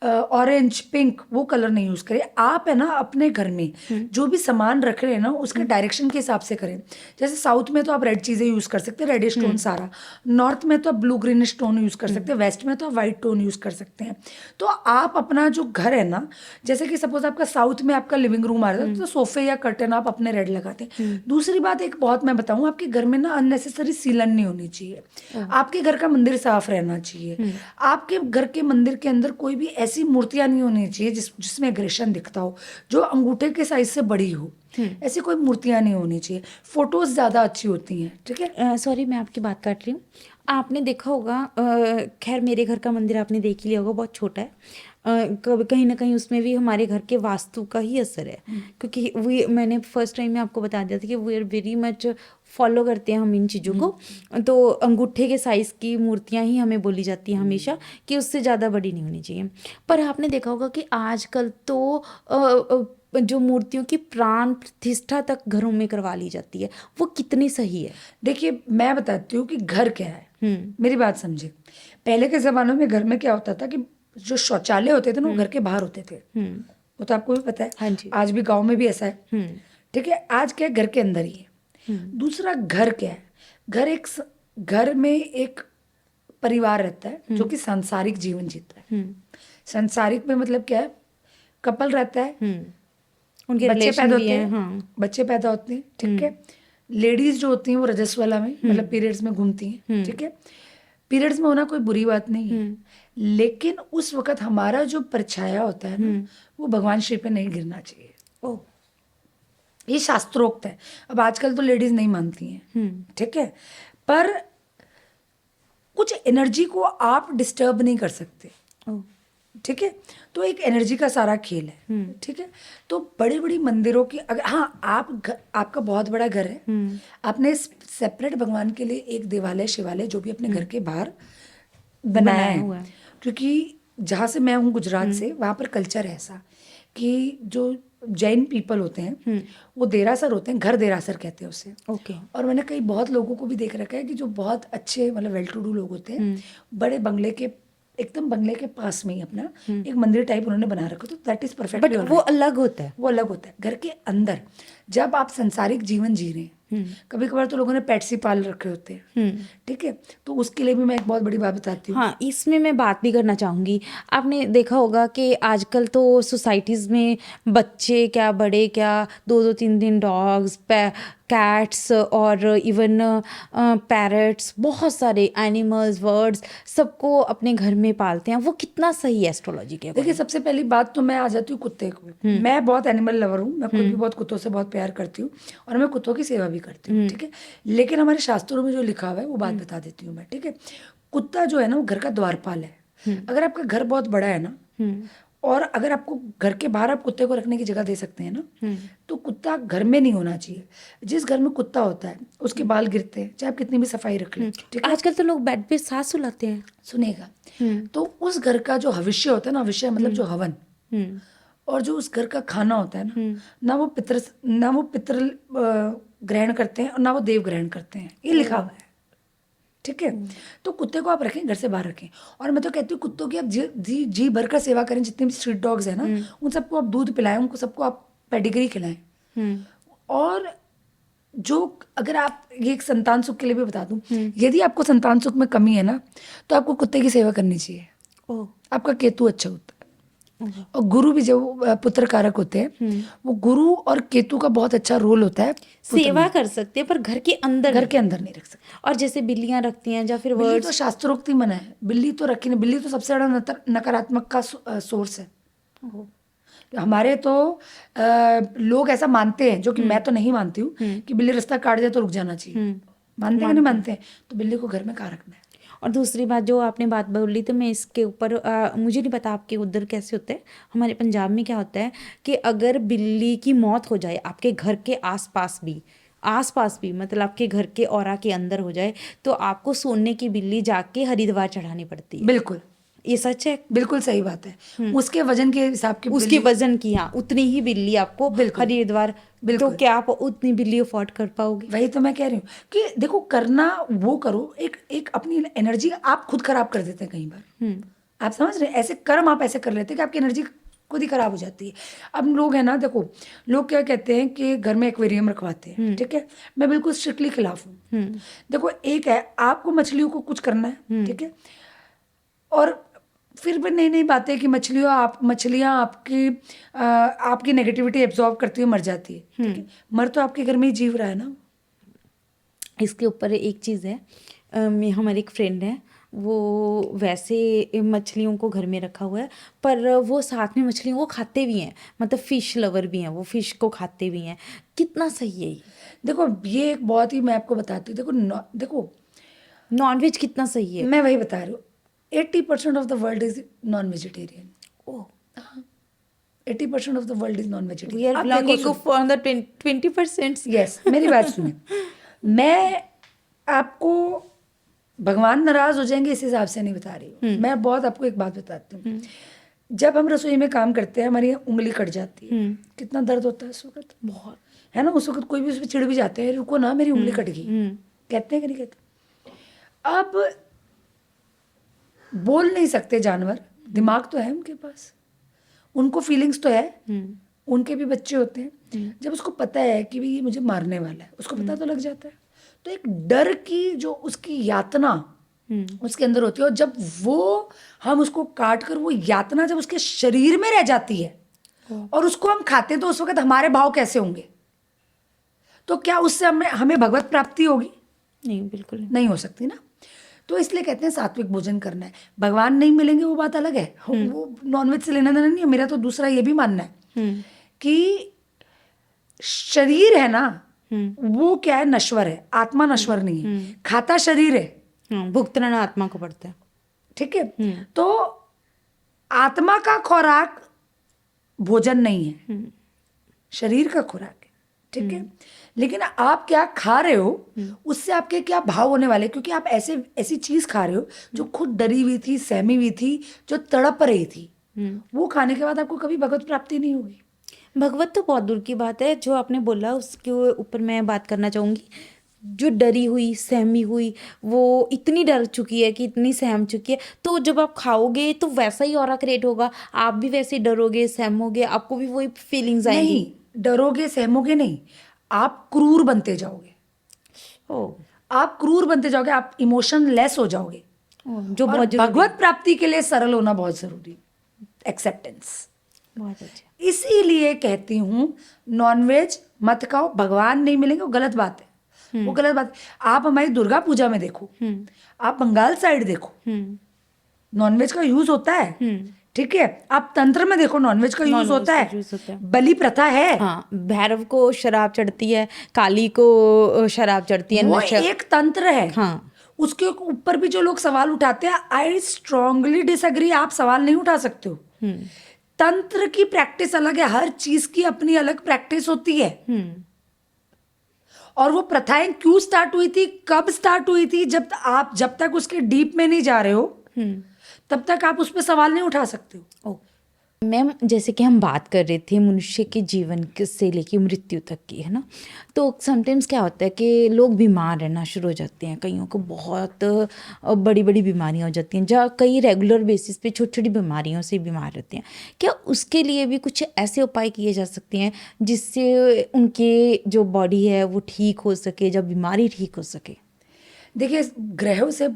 Speaker 2: ऑरेंज, पिंक, वो कलर नहीं यूज करें। आप है ना अपने घर में जो भी सामान रख रहे हैं ना, उसके डायरेक्शन के हिसाब से करें। जैसे साउथ में तो आप रेड चीजें यूज कर सकते हैं, रेड स्टोन सारा। नॉर्थ में तो आप ब्लू ग्रीन स्टोन यूज कर सकते हैं, वेस्ट में तो आप व्हाइट टोन यूज कर सकते हैं। तो आप अपना जो घर है ना, जैसे कि सपोज आपका साउथ में आपका लिविंग रूम आ रहा है, तो सोफे या कर्टन आप अपने रेड लगाते हैं। दूसरी बात एक बहुत मैं बताऊं, आपके घर में ना अननेसेसरी सीलन नहीं होनी चाहिए। आपके घर का मंदिर साफ रहना चाहिए। आपके घर के मंदिर के अंदर कोई भी ऐसी मूर्तियां नहीं होनी चाहिए जिसमें एग्रेशन दिखता हो, जो अंगूठे के साइज से बड़ी हो। ऐसी कोई मूर्तियां नहीं होनी चाहिए। फोटोज ज्यादा अच्छी होती हैं, ठीक है।
Speaker 1: सॉरी मैं आपकी बात काट रही हूँ। आपने देखा होगा, खैर मेरे घर का मंदिर आपने देख ही लिया होगा, बहुत छोटा है। कभी कहीं ना कहीं उसमें भी हमारे घर के वास्तु का ही असर है, क्योंकि वो मैंने फर्स्ट टाइम में आपको बता दिया था कि we are very much follow करते हैं हम इन चीज़ों को। तो अंगूठे के साइज़ की मूर्तियां ही हमें बोली जाती हैं हमेशा, कि उससे ज़्यादा बड़ी नहीं होनी चाहिए। पर आपने देखा होगा कि आजकल तो जो मूर्तियों की प्राण प्रतिष्ठा तक घरों में करवा ली जाती है, वो कितनी सही है?
Speaker 2: देखिए, मैं बताती हूँ कि घर क्या है। मेरी बात समझे। पहले के जमानों में घर में क्या होता था कि जो शौचालय होते थे ना, वो घर के बाहर होते थे। वो तो आपको भी पता है।
Speaker 1: हाँ जी।
Speaker 2: आज भी गांव में भी ऐसा है, ठीक है। आज क्या है, घर के अंदर ही है। दूसरा, घर क्या है, घर में एक परिवार रहता है जो कि सांसारिक जीवन जीता है। सांसारिक में मतलब क्या है, कपल रहता है,
Speaker 1: उनके
Speaker 2: बच्चे
Speaker 1: रिलेशन
Speaker 2: पैदा
Speaker 1: भी
Speaker 2: होते
Speaker 1: हैं,
Speaker 2: हैं,
Speaker 1: हाँ।
Speaker 2: बच्चे पैदा होते हैं, ठीक है। लेडीज जो होती हैं वो रजस्वला में, मतलब पीरियड्स में घूमती हैं, ठीक है। पीरियड्स में होना कोई बुरी बात नहीं है, लेकिन उस वक्त हमारा जो परछाया होता है ना, वो भगवान श्री पे नहीं गिरना चाहिए।
Speaker 1: ओह,
Speaker 2: ये शास्त्रोक्त है। अब आजकल तो लेडीज नहीं मानती हैं, ठीक है, पर कुछ एनर्जी को आप डिस्टर्ब नहीं कर सकते,
Speaker 1: ओह,
Speaker 2: ठीक है। तो एक एनर्जी का सारा खेल है, ठीक है। तो बड़ी बड़ी मंदिरों की अगर, हाँ, आपका बहुत बड़ा घर है, आपने सेपरेट भगवान के लिए एक देवालय, शिवालय, जो भी अपने घर के बाहर बनाया
Speaker 1: हुआ
Speaker 2: है।
Speaker 1: है।
Speaker 2: क्योंकि जहाँ से मैं हूँ, गुजरात से, वहाँ पर कल्चर है ऐसा कि जो जैन पीपल होते हैं वो देरासर होते हैं, घर देरासर कहते हैं उसे।
Speaker 1: ओके।
Speaker 2: और मैंने कई बहुत लोगों को भी देख रखा है कि जो बहुत अच्छे, मतलब वेल टू डू लोग होते हैं, बड़े बंगले के एकदम बंगले के पास में ही अपना एक मंदिर टाइप उन्होंने बना रखा, तो दैट इज परफेक्टली
Speaker 1: बट वो अलग होता है।
Speaker 2: वो अलग होता है। घर के अंदर जब आप संसारिक जीवन जी रहे हैं, कभी कभार तो लोगों ने पेट्स ही पाल रखे होते हैं, ठीक है, तो उसके लिए भी मैं एक बहुत बड़ी बात बताती हूँ।
Speaker 1: हाँ, इसमें मैं बात भी करना चाहूँगी। आपने देखा होगा कि आजकल तो सोसाइटीज़ में बच्चे क्या, बड़े क्या, 2-2 3-3 डॉग्स, कैट्स और इवन पैरट्स, बहुत एनिमल्स, एनिमल्स, बर्ड्स सबको अपने घर में पालते हैं। वो कितना सही है एस्ट्रोलॉजी के
Speaker 2: देखिए,
Speaker 1: अकॉर्डिंग?
Speaker 2: सबसे पहली बात तो मैं आ जाती हूँ कुत्ते को। मैं बहुत एनिमल लवर हूँ, मैं खुद भी बहुत कुत्तों से बहुत प्यार करती हूँ और मैं कुत्तों की सेवा भी करती हूँ, ठीक है। लेकिन हमारे शास्त्रों में जो लिखा हुआ है वो बात बता देती हूँ मैं, ठीक है। कुत्ता जो है ना वो घर का द्वारपाल है। अगर आपका घर बहुत बड़ा है ना, और अगर आपको घर के बाहर आप कुत्ते को रखने की जगह दे सकते हैं ना, तो कुत्ता घर में नहीं होना चाहिए। जिस घर में कुत्ता होता है उसके बाल गिरते हैं, चाहे आप कितनी भी सफाई रख लें, ठीक है।
Speaker 1: आजकल तो लोग बेड पे साथ सुलाते हैं।
Speaker 2: सुनेगा, तो उस घर का जो भविष्य होता है ना, भविष्य मतलब जो हवन, और जो उस घर का खाना होता है ना, ना वो पितर ग्रहण करते हैं और ना वो देव ग्रहण करते हैं, ये लिखा हुआ है, ठीक है। तो कुत्ते को आप रखें, घर से बाहर रखें। और मैं तो कहती हूँ कुत्तों की आप जी भर कर सेवा करें। जितने भी स्ट्रीट डॉग्स हैं ना, उन सबको आप दूध पिलाएं, उनको सबको आप पेडिग्री खिलाएं। और जो अगर आप ये एक संतान सुख के लिए भी बता दूं, यदि आपको संतान सुख में कमी है ना, तो आपको कुत्ते की सेवा करनी चाहिए। आपका केतु अच्छा होता है, और गुरु भी जो पुत्र कारक होते हैं, वो गुरु और केतु का बहुत अच्छा रोल होता है।
Speaker 1: सेवा कर सकते हैं पर घर के अंदर
Speaker 2: घर के अंदर नहीं रख सकते।
Speaker 1: और जैसे बिल्लियां रखती हैं या फिर
Speaker 2: बिल्ली तो शास्त्रोक्त ही मना है, बिल्ली तो रखी नहीं। बिल्ली तो सबसे बड़ा नकारात्मक का सोर्स है। हमारे तो लोग ऐसा मानते हैं, जो कि मैं तो नहीं मानती हूँ, कि बिल्ली रास्ता काट जाए तो रुक जाना चाहिए। मानते हैं कि नहीं मानते हैं? तो बिल्ली को घर में कहाँ रखना है।
Speaker 1: और दूसरी बात जो आपने बात बोली, तो मैं इसके ऊपर मुझे नहीं पता आपके उधर कैसे होता है, हमारे पंजाब में क्या होता है कि अगर बिल्ली की मौत हो जाए आपके घर के आसपास भी मतलब आपके घर के औरा के अंदर हो जाए, तो आपको सोने की बिल्ली जाके हरिद्वार चढ़ानी पड़ती है।
Speaker 2: बिल्कुल,
Speaker 1: ये सच है?
Speaker 2: बिल्कुल सही बात है। उसके वजन के हिसाब की
Speaker 1: उसके वजन की, हाँ, उतनी ही बिल्ली आपको
Speaker 2: बिल्कुल,
Speaker 1: हरिद्वार। तो
Speaker 2: बिल्कुल।
Speaker 1: क्या आप उतनी बिल्ली अफोर्ड कर पाओगे?
Speaker 2: वही तो मैं कह रही हूँ कि देखो, करना वो करो, एक अपनी एनर्जी आप खुद खराब कर देते हैं कई बार। आप समझ रहे हैं? ऐसे कर्म आप ऐसे कर लेते हैं कि आपकी एनर्जी खुद ही खराब हो जाती है। अब लोग है ना, देखो, लोग क्या कहते हैं कि घर में एक्वेरियम रखवाते हैं, ठीक है। मैं बिल्कुल स्ट्रिक्टली खिलाफ हूँ। देखो, एक है आपको मछलियों को कुछ करना है, ठीक है, और फिर भी नई नई बातें कि मछलियाँ आपकी नेगेटिविटी एब्जॉर्ब करती हुई मर जाती है, ठीक है। मर तो आपके घर में ही जीव रहा है ना।
Speaker 1: इसके ऊपर एक चीज़ है, हमारी एक फ्रेंड है, वो वैसे मछलियों को घर में रखा हुआ है, पर वो साथ में मछलियों को खाते भी हैं, मतलब फिश लवर भी हैं, वो फिश को खाते भी हैं। कितना सही है ये?
Speaker 2: देखो, ये एक बहुत ही, मैं आपको बताती हूँ, देखो
Speaker 1: नॉनवेज कितना सही है।
Speaker 2: मैं वही बता रही हूँ, 80% of the world is non vegetarian.
Speaker 1: Oh,
Speaker 2: 80% of the world is non
Speaker 1: we
Speaker 2: vegetarian.
Speaker 1: Are belonging for the 20%।
Speaker 2: Yes, मेरी बात सुनिए। मैं आपको भगवान नाराज हो जाएंगे इस हिसाब से नहीं बता रही हूँ। मैं बहुत आपको एक बात बताती हूँ। जब हम रसोई में काम करते हैं, हमारी उंगली कट जाती है, कितना दर्द होता है उस वक्त,
Speaker 1: बहुत,
Speaker 2: है ना। उस वक्त कोई भी उस पर चिढ़ भी जाते हैं, रुको ना मेरी उंगली कट गई, कहते हैं कि नहीं कहते? अब बोल नहीं सकते जानवर, दिमाग तो है उनके पास, उनको फीलिंग्स तो है, उनके भी बच्चे होते हैं। जब उसको पता है कि भाई ये मुझे मारने वाला है, उसको पता तो लग जाता है। तो एक डर की जो उसकी यातना उसके अंदर होती है, और जब हम उसको काट कर वो यातना जब उसके शरीर में रह जाती है और उसको हम खाते हैं, तो उस वक्त हमारे भाव कैसे होंगे? तो क्या उससे हमें भगवत प्राप्ति होगी?
Speaker 1: नहीं, बिल्कुल
Speaker 2: नहीं हो सकती ना। तो इसलिए कहते हैं सात्विक भोजन करना है। भगवान नहीं मिलेंगे वो बात अलग है, वो नॉनवेज से लेना देना नहीं है। मेरा तो दूसरा ये भी मानना है कि शरीर है ना, वो क्या है, नश्वर है, आत्मा नश्वर नहीं है। खाता शरीर है,
Speaker 1: भुगतना आत्मा को पड़ता है,
Speaker 2: ठीक है। तो आत्मा का खुराक भोजन नहीं है, शरीर का खुराक है, ठीक है। लेकिन आप क्या खा रहे हो, उससे आपके क्या भाव होने वाले, क्योंकि आप ऐसी चीज खा रहे हो जो खुद डरी हुई थी, सहमी हुई थी, जो तड़प रही थी। वो खाने के बाद आपको कभी भगवत प्राप्ति नहीं होगी।
Speaker 1: भगवत तो बहुत दूर की बात है। जो आपने बोला उसके ऊपर मैं बात करना चाहूँगी। जो डरी हुई, सहमी हुई, वो इतनी डर चुकी है कि इतनी सहम चुकी है, तो जब आप खाओगे तो वैसा ही ऑरा क्रिएट होगा, आप भी वैसे डरोगे, सहमोगे, आपको भी वही फीलिंग्स आएंगी।
Speaker 2: नहीं, डरोगे सहमोगे नहीं, आप क्रूर बनते जाओगे,
Speaker 1: ओ,
Speaker 2: आप क्रूर बनते जाओगे, आप इमोशन लेस हो जाओगे।
Speaker 1: जो
Speaker 2: और
Speaker 1: बहुत जरूरी
Speaker 2: भगवत प्राप्ति के लिए सरल होना बहुत जरूरी, एक्सेप्टेंस।
Speaker 1: बहुत अच्छा।
Speaker 2: इसीलिए कहती हूँ नॉनवेज मत खाओ, भगवान नहीं मिलेंगे, वो गलत बात है, वो गलत बात है। आप हमारी दुर्गा पूजा में देखो, आप बंगाल साइड देखो, नॉनवेज का यूज होता है, ठीक है। आप तंत्र में देखो, नॉनवेज का यूज
Speaker 1: नॉनवेज
Speaker 2: होता
Speaker 1: का
Speaker 2: है,
Speaker 1: यूज होता है।
Speaker 2: बलि प्रथा है।
Speaker 1: हाँ, भैरव को शराब चढ़ती है, काली को शराब चढ़ती है,
Speaker 2: वो
Speaker 1: नशा।
Speaker 2: एक तंत्र है।
Speaker 1: हाँ।
Speaker 2: उसके ऊपर भी जो लोग सवाल उठाते हैं, आई स्ट्रांगली डिसएग्री, आप सवाल नहीं उठा सकते हो। तंत्र की प्रैक्टिस अलग है, हर चीज की अपनी अलग प्रैक्टिस होती है। और वो प्रथाएं क्यों स्टार्ट हुई थी, कब स्टार्ट हुई थी, जब तक उसके डीप में नहीं जा रहे हो तब तक आप उस पर सवाल नहीं उठा सकते हो।
Speaker 1: ओ, मैम जैसे कि हम बात कर रहे थे मनुष्य के जीवन से लेके मृत्यु तक की, है ना, तो समटाइम्स क्या होता है कि लोग बीमार रहना शुरू हो जाते हैं, कईयों को बहुत बड़ी बड़ी बीमारियां हो जाती हैं, जहाँ कई रेगुलर बेसिस पे छोटी छोटी बीमारियों से बीमार रहते हैं। क्या उसके लिए भी कुछ ऐसे उपाय किए जा सकते हैं जिससे उनके जो बॉडी है वो ठीक हो सके, जब बीमारी ठीक हो सके?
Speaker 2: देखिए, ग्रहों से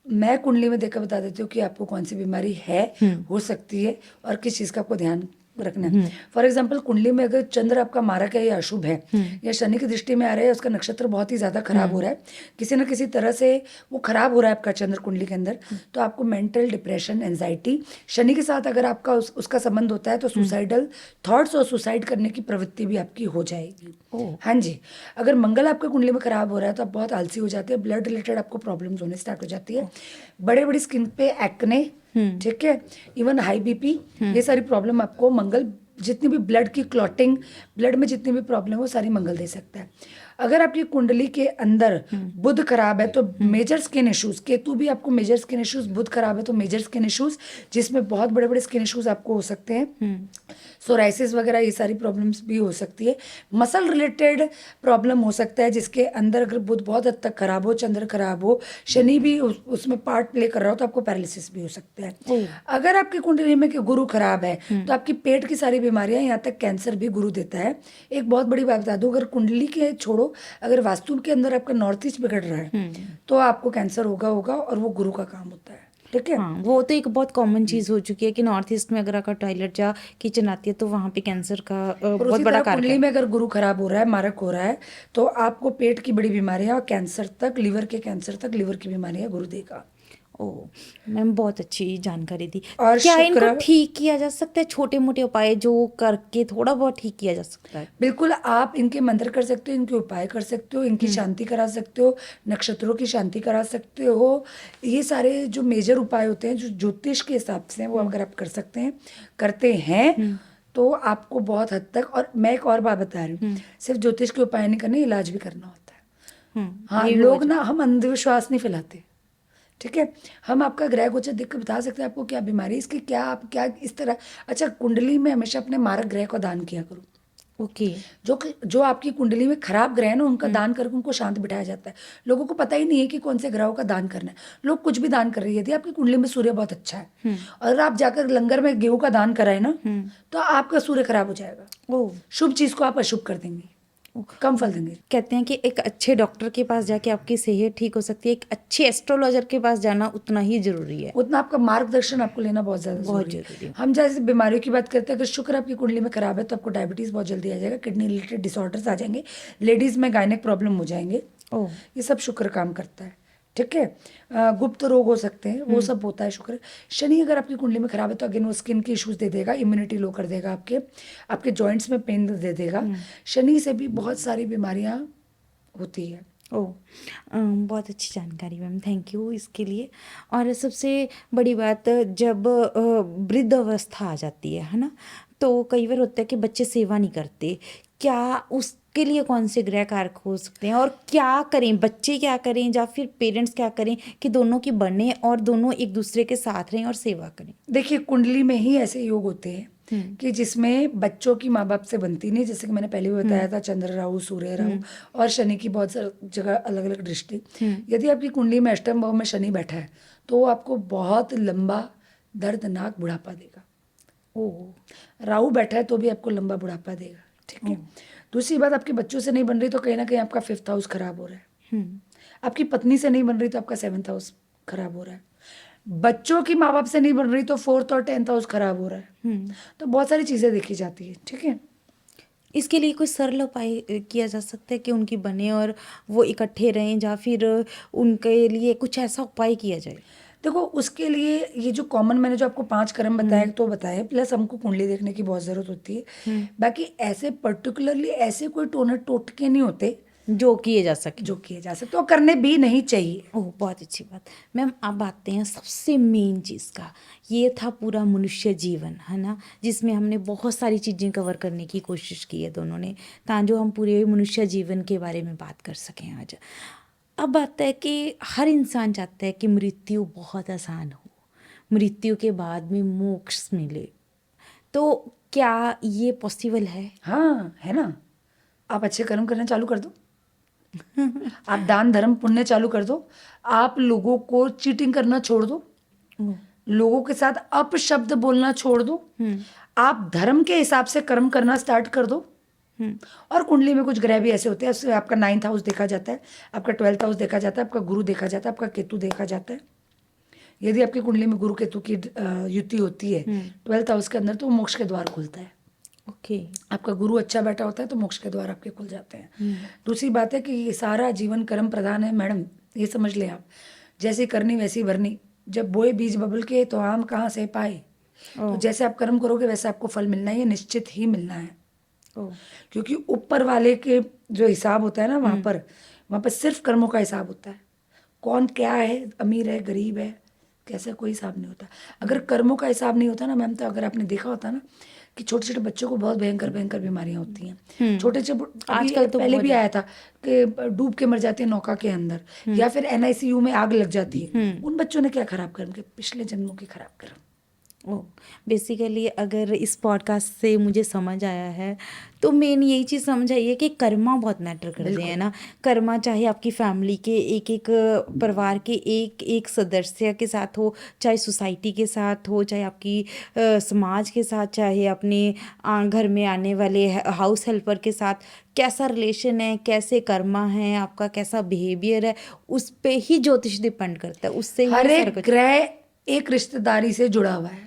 Speaker 2: मैं कुंडली में देखकर बता देती हूँ कि आपको कौन सी बीमारी है, हो सकती है, और किस चीज़ का आपको ध्यान रखना है। फॉर एग्जाम्पल, कुंडली में अगर चंद्र आपका मारक है या अशुभ है, या शनि की दृष्टि में आ रहा है, उसका नक्षत्र बहुत ही ज़्यादा खराब हो रहा है, किसी न किसी तरह से वो खराब हो रहा है आपका चंद्र कुंडली के अंदर, तो आपको मेंटल डिप्रेशन, एंजाइटी, शनि के साथ अगर आपका उसका संबंध होता है तो सुसाइडल थॉट्स और सुसाइड करने की प्रवृत्ति भी आपकी हो जाएगी। हाँ जी। अगर मंगल आपका कुंडली में खराब हो रहा है तो आप बहुत आलसी हो जाते हैं, ब्लड रिलेटेड आपको प्रॉब्लम्स होने स्टार्ट हो जाती है, बड़े बड़ी स्किन पे एक्ने, ठीक है, इवन हाई बीपी, ये सारी प्रॉब्लम आपको मंगल, जितनी भी ब्लड की क्लॉटिंग, ब्लड में जितनी भी प्रॉब्लम वो सारी मंगल दे सकता है। अगर आपकी कुंडली के अंदर बुध खराब है तो मेजर स्किन इश्यूज, केतु भी आपको मेजर स्किन इश्यूज, बुध खराब है तो मेजर स्किन इश्यूज, जिसमें बहुत बड़े बड़े स्किन इश्यूज आपको हो सकते हैं, सोराइसिस वगैरह, ये सारी प्रॉब्लम्स भी हो सकती है। मसल रिलेटेड प्रॉब्लम हो सकता है, जिसके अंदर अगर बुध बहुत हद तक खराब हो, चंद्र खराब हो, शनि भी उसमें पार्ट प्ले कर रहा हो, तो आपको पैरालिसिस भी हो सकता है। अगर आपकी कुंडली में कि गुरु खराब है तो आपकी पेट की सारी बीमारियां, यहाँ तक कैंसर भी गुरु देता है। एक बहुत बड़ी बात बता दूं, अगर कुंडली के छोड़ो, अगर वास्तु के अंदर आपका नॉर्थ ईस्ट बिगड़ रहा है तो आपको कैंसर होगा, और वो गुरु का काम होता है, ठीक है।
Speaker 1: हाँ, वो तो एक बहुत कॉमन चीज़ हो चुकी है कि नॉर्थ ईस्ट में अगर आपका टॉयलेट या किचन आती है तो वहाँ पे कैंसर का
Speaker 2: और
Speaker 1: बहुत
Speaker 2: उसी
Speaker 1: बड़ा
Speaker 2: तरह
Speaker 1: कारक
Speaker 2: कुंडली
Speaker 1: है।
Speaker 2: में अगर गुरु खराब हो रहा है, मारक हो रहा है, तो आपको पेट की बड़ी बीमारियां और कैंसर तक, लिवर के कैंसर तक, लिवर की बीमारियां गुरु देगा।
Speaker 1: ओ, मैम बहुत अच्छी जानकारी दी।
Speaker 2: और
Speaker 1: क्या इनको
Speaker 2: शुक्र,
Speaker 1: ठीक किया जा सकता है, छोटे मोटे उपाय जो करके थोड़ा बहुत ठीक किया जा सकता है?
Speaker 2: बिल्कुल, आप इनके मंत्र कर सकते हो, इनके उपाय कर सकते हो, इनकी शांति करा सकते हो, नक्षत्रों की शांति करा सकते हो। ये सारे जो मेजर उपाय होते हैं, जो ज्योतिष के हिसाब से हैं, वो अगर आप कर सकते हैं, करते हैं, तो आपको बहुत हद तक। और मैं एक और बात बता रही हूँ, सिर्फ ज्योतिष के उपाय नहीं करने, इलाज भी करना होता है। हाँ,
Speaker 1: ये भी
Speaker 2: लोग ना, हम अंधविश्वास नहीं फैलाते, ठीक है। हम आपका ग्रह गोचर देख कर बता सकते हैं आपको क्या बीमारी है, इसकी क्या, आप क्या इस तरह। अच्छा, कुंडली में हमेशा अपने मारक ग्रह का दान किया करो।
Speaker 1: ओके।
Speaker 2: जो आपकी कुंडली में खराब ग्रह है ना, उनका दान करके उनको शांत बिठाया जाता है। लोगों को पता ही नहीं है कि कौन से ग्रहों का दान करना है, लोग कुछ भी दान कर रहे हैं। यदि आपकी कुंडली में सूर्य बहुत अच्छा है और आप जाकर लंगर में गेहूं का दान कराए ना, तो आपका सूर्य खराब हो जाएगा,
Speaker 1: ओ,
Speaker 2: शुभ चीज को आप अशुभ कर देंगे, कम फल देंगे।
Speaker 1: कहते हैं कि एक अच्छे डॉक्टर के पास जाके आपकी सेहत ठीक हो सकती है, एक अच्छे एस्ट्रोलॉजर के पास जाना उतना ही जरूरी है।
Speaker 2: उतना आपका मार्गदर्शन आपको लेना बहुत ज़्यादा
Speaker 1: बहुत
Speaker 2: जरूरी है।
Speaker 1: जरूरी है।
Speaker 2: हम जैसे बीमारियों की बात करते हैं, अगर शुक्र आपकी कुंडली में खराब है तो आपको डायबिटीज़ बहुत जल्दी आ जाएगा, किडनी रिलेटेड डिसऑर्डर्स आ जाएंगे, लेडीज़ में गायनेक प्रॉब्लम हो जाएंगे।
Speaker 1: ओ,
Speaker 2: ये सब शुक्र काम करता है, ठीक है। गुप्त रोग हो सकते हैं, वो सब होता है शुक्र। शनि अगर आपकी कुंडली में खराब है तो अगेन वो स्किन के इश्यूज दे देगा, इम्यूनिटी लो कर देगा, आपके जॉइंट्स में पेन दे देगा। शनि से भी बहुत सारी बीमारियां होती है।
Speaker 1: ओ, बहुत अच्छी जानकारी मैम, थैंक यू इसके लिए। और सबसे बड़ी बात, जब वृद्ध अवस्था आ जाती है ना, तो कई बार होता है कि बच्चे सेवा नहीं करते। क्या उसके लिए कौन से ग्रह कारक हो सकते हैं, और क्या करें, बच्चे क्या करें या फिर पेरेंट्स क्या करें कि दोनों की बने और दोनों एक दूसरे के साथ रहें और सेवा करें?
Speaker 2: देखिए, कुंडली में ही ऐसे योग होते हैं कि जिसमें बच्चों की माँ बाप से बनती नहीं, जैसे कि मैंने पहले भी बताया था, चंद्र राहु, सूर्य राहु और शनि की बहुत सारी जगह अलग अलग दृष्टि। यदि आपकी कुंडली में अष्टम भाव में शनि बैठा है तो वो आपको बहुत लंबा दर्दनाक बुढ़ापा देगा।
Speaker 1: ओ,
Speaker 2: राहु बैठा है तो भी आपको लंबा बुढ़ापा देगा। ठीक है। दूसरी बात, आपके बच्चों से नहीं बन रही तो कहीं ना कहीं आपका 5th हाउस खराब हो रहा है।
Speaker 1: हम्म,
Speaker 2: आपकी पत्नी से नहीं बन रही तो आपका 7th हाउस खराब हो रहा है। बच्चों की माँ बाप से नहीं बन रही तो 4th और 10th हाउस खराब हो रहा है।
Speaker 1: हम्म।
Speaker 2: तो बहुत सारी चीज़ें देखी जाती है, ठीक है।
Speaker 1: इसके लिए कोई सरल उपाय किया जा सकता है कि उनकी बने और वो इकट्ठे रहें, या फिर उनके लिए कुछ ऐसा उपाय किया जाए?
Speaker 2: देखो, उसके लिए ये जो कॉमन मैंने जो आपको 5 कर्म बताए तो बताए, प्लस हमको कुंडली देखने की बहुत ज़रूरत होती है। बाकी ऐसे पर्टिकुलरली ऐसे कोई टोटके नहीं होते
Speaker 1: जो किए जा सके।
Speaker 2: जो किए जा सकते, और करने भी नहीं चाहिए।
Speaker 1: ओह, बहुत अच्छी बात। मैम, अब आते हैं सबसे मेन चीज़ का। ये था पूरा मनुष्य जीवन, है ना, जिसमें हमने बहुत सारी चीज़ें कवर करने की कोशिश की है दोनों ने, ताकि हम पूरे मनुष्य जीवन के बारे में बात कर सकें आज। अब बात है कि हर इंसान चाहता है कि मृत्यु बहुत आसान हो, मृत्यु के बाद में मोक्ष मिले। तो क्या ये पॉसिबल है?
Speaker 2: हाँ, है ना। आप अच्छे कर्म करना चालू कर दो, आप दान धर्म पुण्य चालू कर दो, आप लोगों को चीटिंग करना छोड़ दो,
Speaker 1: ओह,
Speaker 2: लोगों के साथ अपशब्द बोलना छोड़ दो, आप धर्म के हिसाब से कर्म करना स्टार्ट कर दो। और कुंडली में कुछ ग्रह भी ऐसे होते हैं, उससे आपका 9th हाउस देखा जाता है, आपका 12th हाउस देखा जाता है, आपका गुरु देखा जाता है, आपका केतु देखा जाता है। यदि आपकी कुंडली में गुरु केतु की युति होती है 12th हाउस के अंदर, तो मोक्ष के द्वार खुलता है।
Speaker 1: ओके।
Speaker 2: आपका गुरु अच्छा बैठा होता है तो मोक्ष के द्वार आपके खुल जाते हैं। दूसरी बात है कि ये सारा जीवन कर्म प्रधान है मैडम, ये समझ लें आप। जैसे करनी वैसी भरनी, जब बोए बीज बबुल के तो आम कहाँ से पाए। तो जैसे आप कर्म करोगे वैसे आपको फल मिलना है, ये निश्चित ही मिलना है।
Speaker 1: ओह,
Speaker 2: क्योंकि ऊपर वाले के जो हिसाब होता है ना, वहाँ पर सिर्फ कर्मों का हिसाब होता है। कौन क्या है, अमीर है गरीब है, कैसे, कोई हिसाब नहीं होता। अगर कर्मों का हिसाब नहीं होता ना मैम, तो अगर आपने देखा होता ना कि छोटे छोटे बच्चों को बहुत भयंकर भयंकर बीमारियां होती हैं। छोटे छोटे अभी
Speaker 1: आजकल तो
Speaker 2: पहले
Speaker 1: बहुत
Speaker 2: भी आया था कि डूब के मर जाते हैं नौका के अंदर, या फिर NICU में आग लग जाती है। उन बच्चों ने क्या खराब कर्म के, पिछले जन्मों के खराब कर्म।
Speaker 1: ओ, बेसिकली अगर इस पॉडकास्ट से मुझे समझ आया है तो मेन यही चीज़ समझ आई है कि कर्मा बहुत मैटर करते हैं ना। कर्मा चाहे आपकी फैमिली के एक एक परिवार के एक एक सदस्य के साथ हो, चाहे सोसाइटी के साथ हो, चाहे आपकी समाज के साथ, चाहे अपने घर में आने वाले हाउस हेल्पर के साथ, कैसा रिलेशन है, कैसे कर्मा है आपका, कैसा बिहेवियर है, उस पे ही ज्योतिष डिपेंड करता है। उससे ही
Speaker 2: हर
Speaker 1: सारा
Speaker 2: एक
Speaker 1: कुछ।
Speaker 2: ग्रह एक रिश्तेदारी से जुड़ा हुआ है,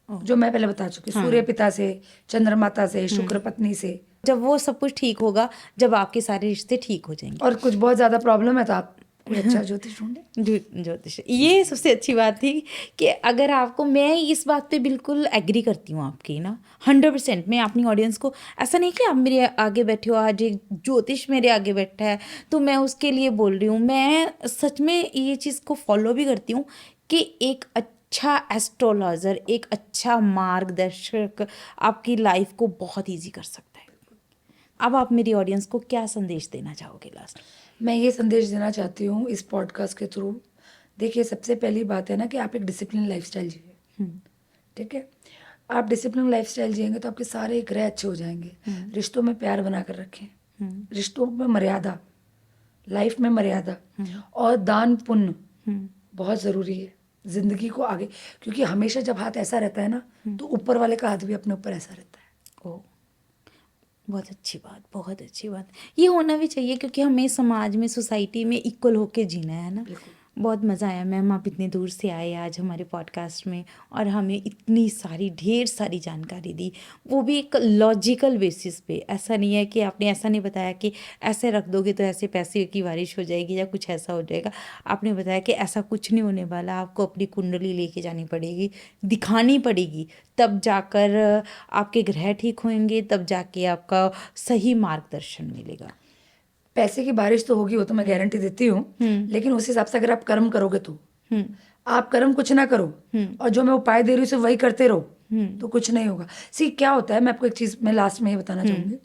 Speaker 2: जो मैं पहले बता चुकी। सूर्य पिता से, चंद्रमाता से, शुक्र पत्नी से।
Speaker 1: जब वो सब कुछ ठीक होगा, जब आपके सारे रिश्ते ठीक हो जाएंगे।
Speaker 2: और कुछ बहुत ज्यादा प्रॉब्लम है तो आप कोई अच्छा ज्योतिष ढूंढे।
Speaker 1: ज्योतिष, ये सबसे अच्छी बात थी कि अगर आपको, मैं इस बात पे बिल्कुल एग्री करती हूँ आपकी ना, 100%। मैं अपनी ऑडियंस को, ऐसा नहीं कि आप मेरे आगे बैठे हो, आज एक ज्योतिष मेरे आगे बैठा है तो मैं उसके लिए बोल रही हूँ। मैं सच में ये चीज़ को फॉलो भी करती हूँ कि एक अच्छा एस्ट्रोलॉजर, एक अच्छा मार्गदर्शक आपकी लाइफ को बहुत ईजी कर सकता है। अब आप मेरी ऑडियंस को क्या संदेश देना चाहोगे लास्ट?
Speaker 2: मैं ये संदेश देना चाहती हूँ इस पॉडकास्ट के थ्रू। देखिए, सबसे पहली बात है ना कि आप एक डिसिप्लिन लाइफस्टाइल जिए, ठीक है। आप डिसिप्लिन लाइफस्टाइल जिएंगे तो आपके सारे ग्रह अच्छे हो जाएंगे। रिश्तों में प्यार बना कर रखें, रिश्तों में मर्यादा, लाइफ में मर्यादा, और दान पुण्य बहुत ज़रूरी है जिंदगी को आगे। क्योंकि हमेशा जब हाथ ऐसा रहता है ना, तो ऊपर वाले का हाथ भी अपने ऊपर ऐसा रहता है।
Speaker 1: ओ, बहुत अच्छी बात, बहुत अच्छी बात। ये होना भी चाहिए क्योंकि हमें समाज में, सोसाइटी में इक्वल होके जीना है ना। बहुत मज़ा आया मैम, आप इतने दूर से आए आज हमारे पॉडकास्ट में और हमें इतनी सारी, ढेर सारी जानकारी दी, वो भी एक लॉजिकल बेसिस पे। ऐसा नहीं है कि आपने ऐसा नहीं बताया कि ऐसे रख दोगे तो ऐसे पैसे की बारिश हो जाएगी या कुछ ऐसा हो जाएगा। आपने बताया कि ऐसा कुछ नहीं होने वाला, आपको अपनी कुंडली लेके जानी पड़ेगी, दिखानी पड़ेगी, तब जाकर आपके ग्रह ठीक होंगे, तब जाके आपका सही मार्गदर्शन मिलेगा।
Speaker 2: पैसे की बारिश तो होगी, वो तो मैं गारंटी देती हूँ, लेकिन उस हिसाब से अगर आप कर्म करोगे तो। आप कर्म कुछ ना करो और जो मैं उपाय दे रही हूँ सिर्फ वही करते रहो तो कुछ नहीं होगा। सी क्या होता है, मैं आपको एक चीज़ मैं लास्ट में ये बताना चाहूँगी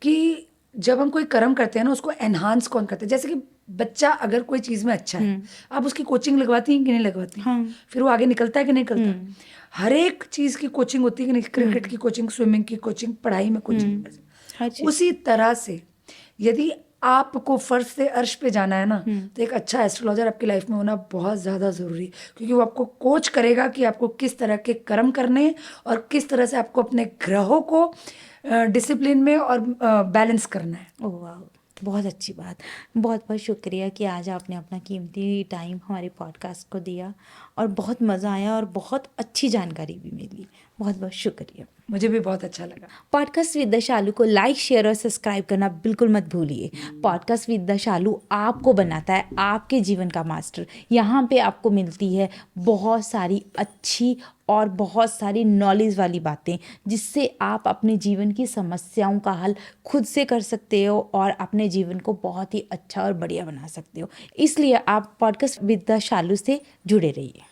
Speaker 2: कि जब हम कोई कर्म करते हैं ना, उसको एनहांस कौन करते हैं। जैसे कि बच्चा अगर कोई चीज़ में अच्छा है, आप उसकी कोचिंग लगवाती हैं कि नहीं लगवाती, फिर वो आगे निकलता है कि नहीं निकलता। हर एक चीज़ की कोचिंग होती है कि नहीं, क्रिकेट की कोचिंग, स्विमिंग की कोचिंग, पढ़ाई में कोचिंग। उसी तरह से यदि आपको फर्श से अर्श पे जाना है ना, तो एक अच्छा एस्ट्रोलॉजर आपकी लाइफ में होना बहुत ज़्यादा ज़रूरी है, क्योंकि वो आपको कोच करेगा कि आपको किस तरह के कर्म करने हैं और किस तरह से आपको अपने ग्रहों को डिसिप्लिन में और बैलेंस करना है।
Speaker 1: ओह वाह, बहुत अच्छी बात। बहुत बहुत शुक्रिया कि आज आपने अपना कीमती टाइम हमारे पॉडकास्ट को दिया और बहुत मज़ा आया और बहुत अच्छी जानकारी भी मिली। बहुत बहुत शुक्रिया।
Speaker 2: मुझे भी बहुत अच्छा लगा।
Speaker 1: पॉडकास्ट विद द शालू को लाइक, शेयर और सब्सक्राइब करना बिल्कुल मत भूलिए। पॉडकास्ट विद द शालू आपको बनाता है आपके जीवन का मास्टर। यहाँ पे आपको मिलती है बहुत सारी अच्छी और बहुत सारी नॉलेज वाली बातें, जिससे आप अपने जीवन की समस्याओं का हल खुद से कर सकते हो और अपने जीवन को बहुत ही अच्छा और बढ़िया बना सकते हो। इसलिए आप पॉडकास्ट विद द शालू से जुड़े रहिए।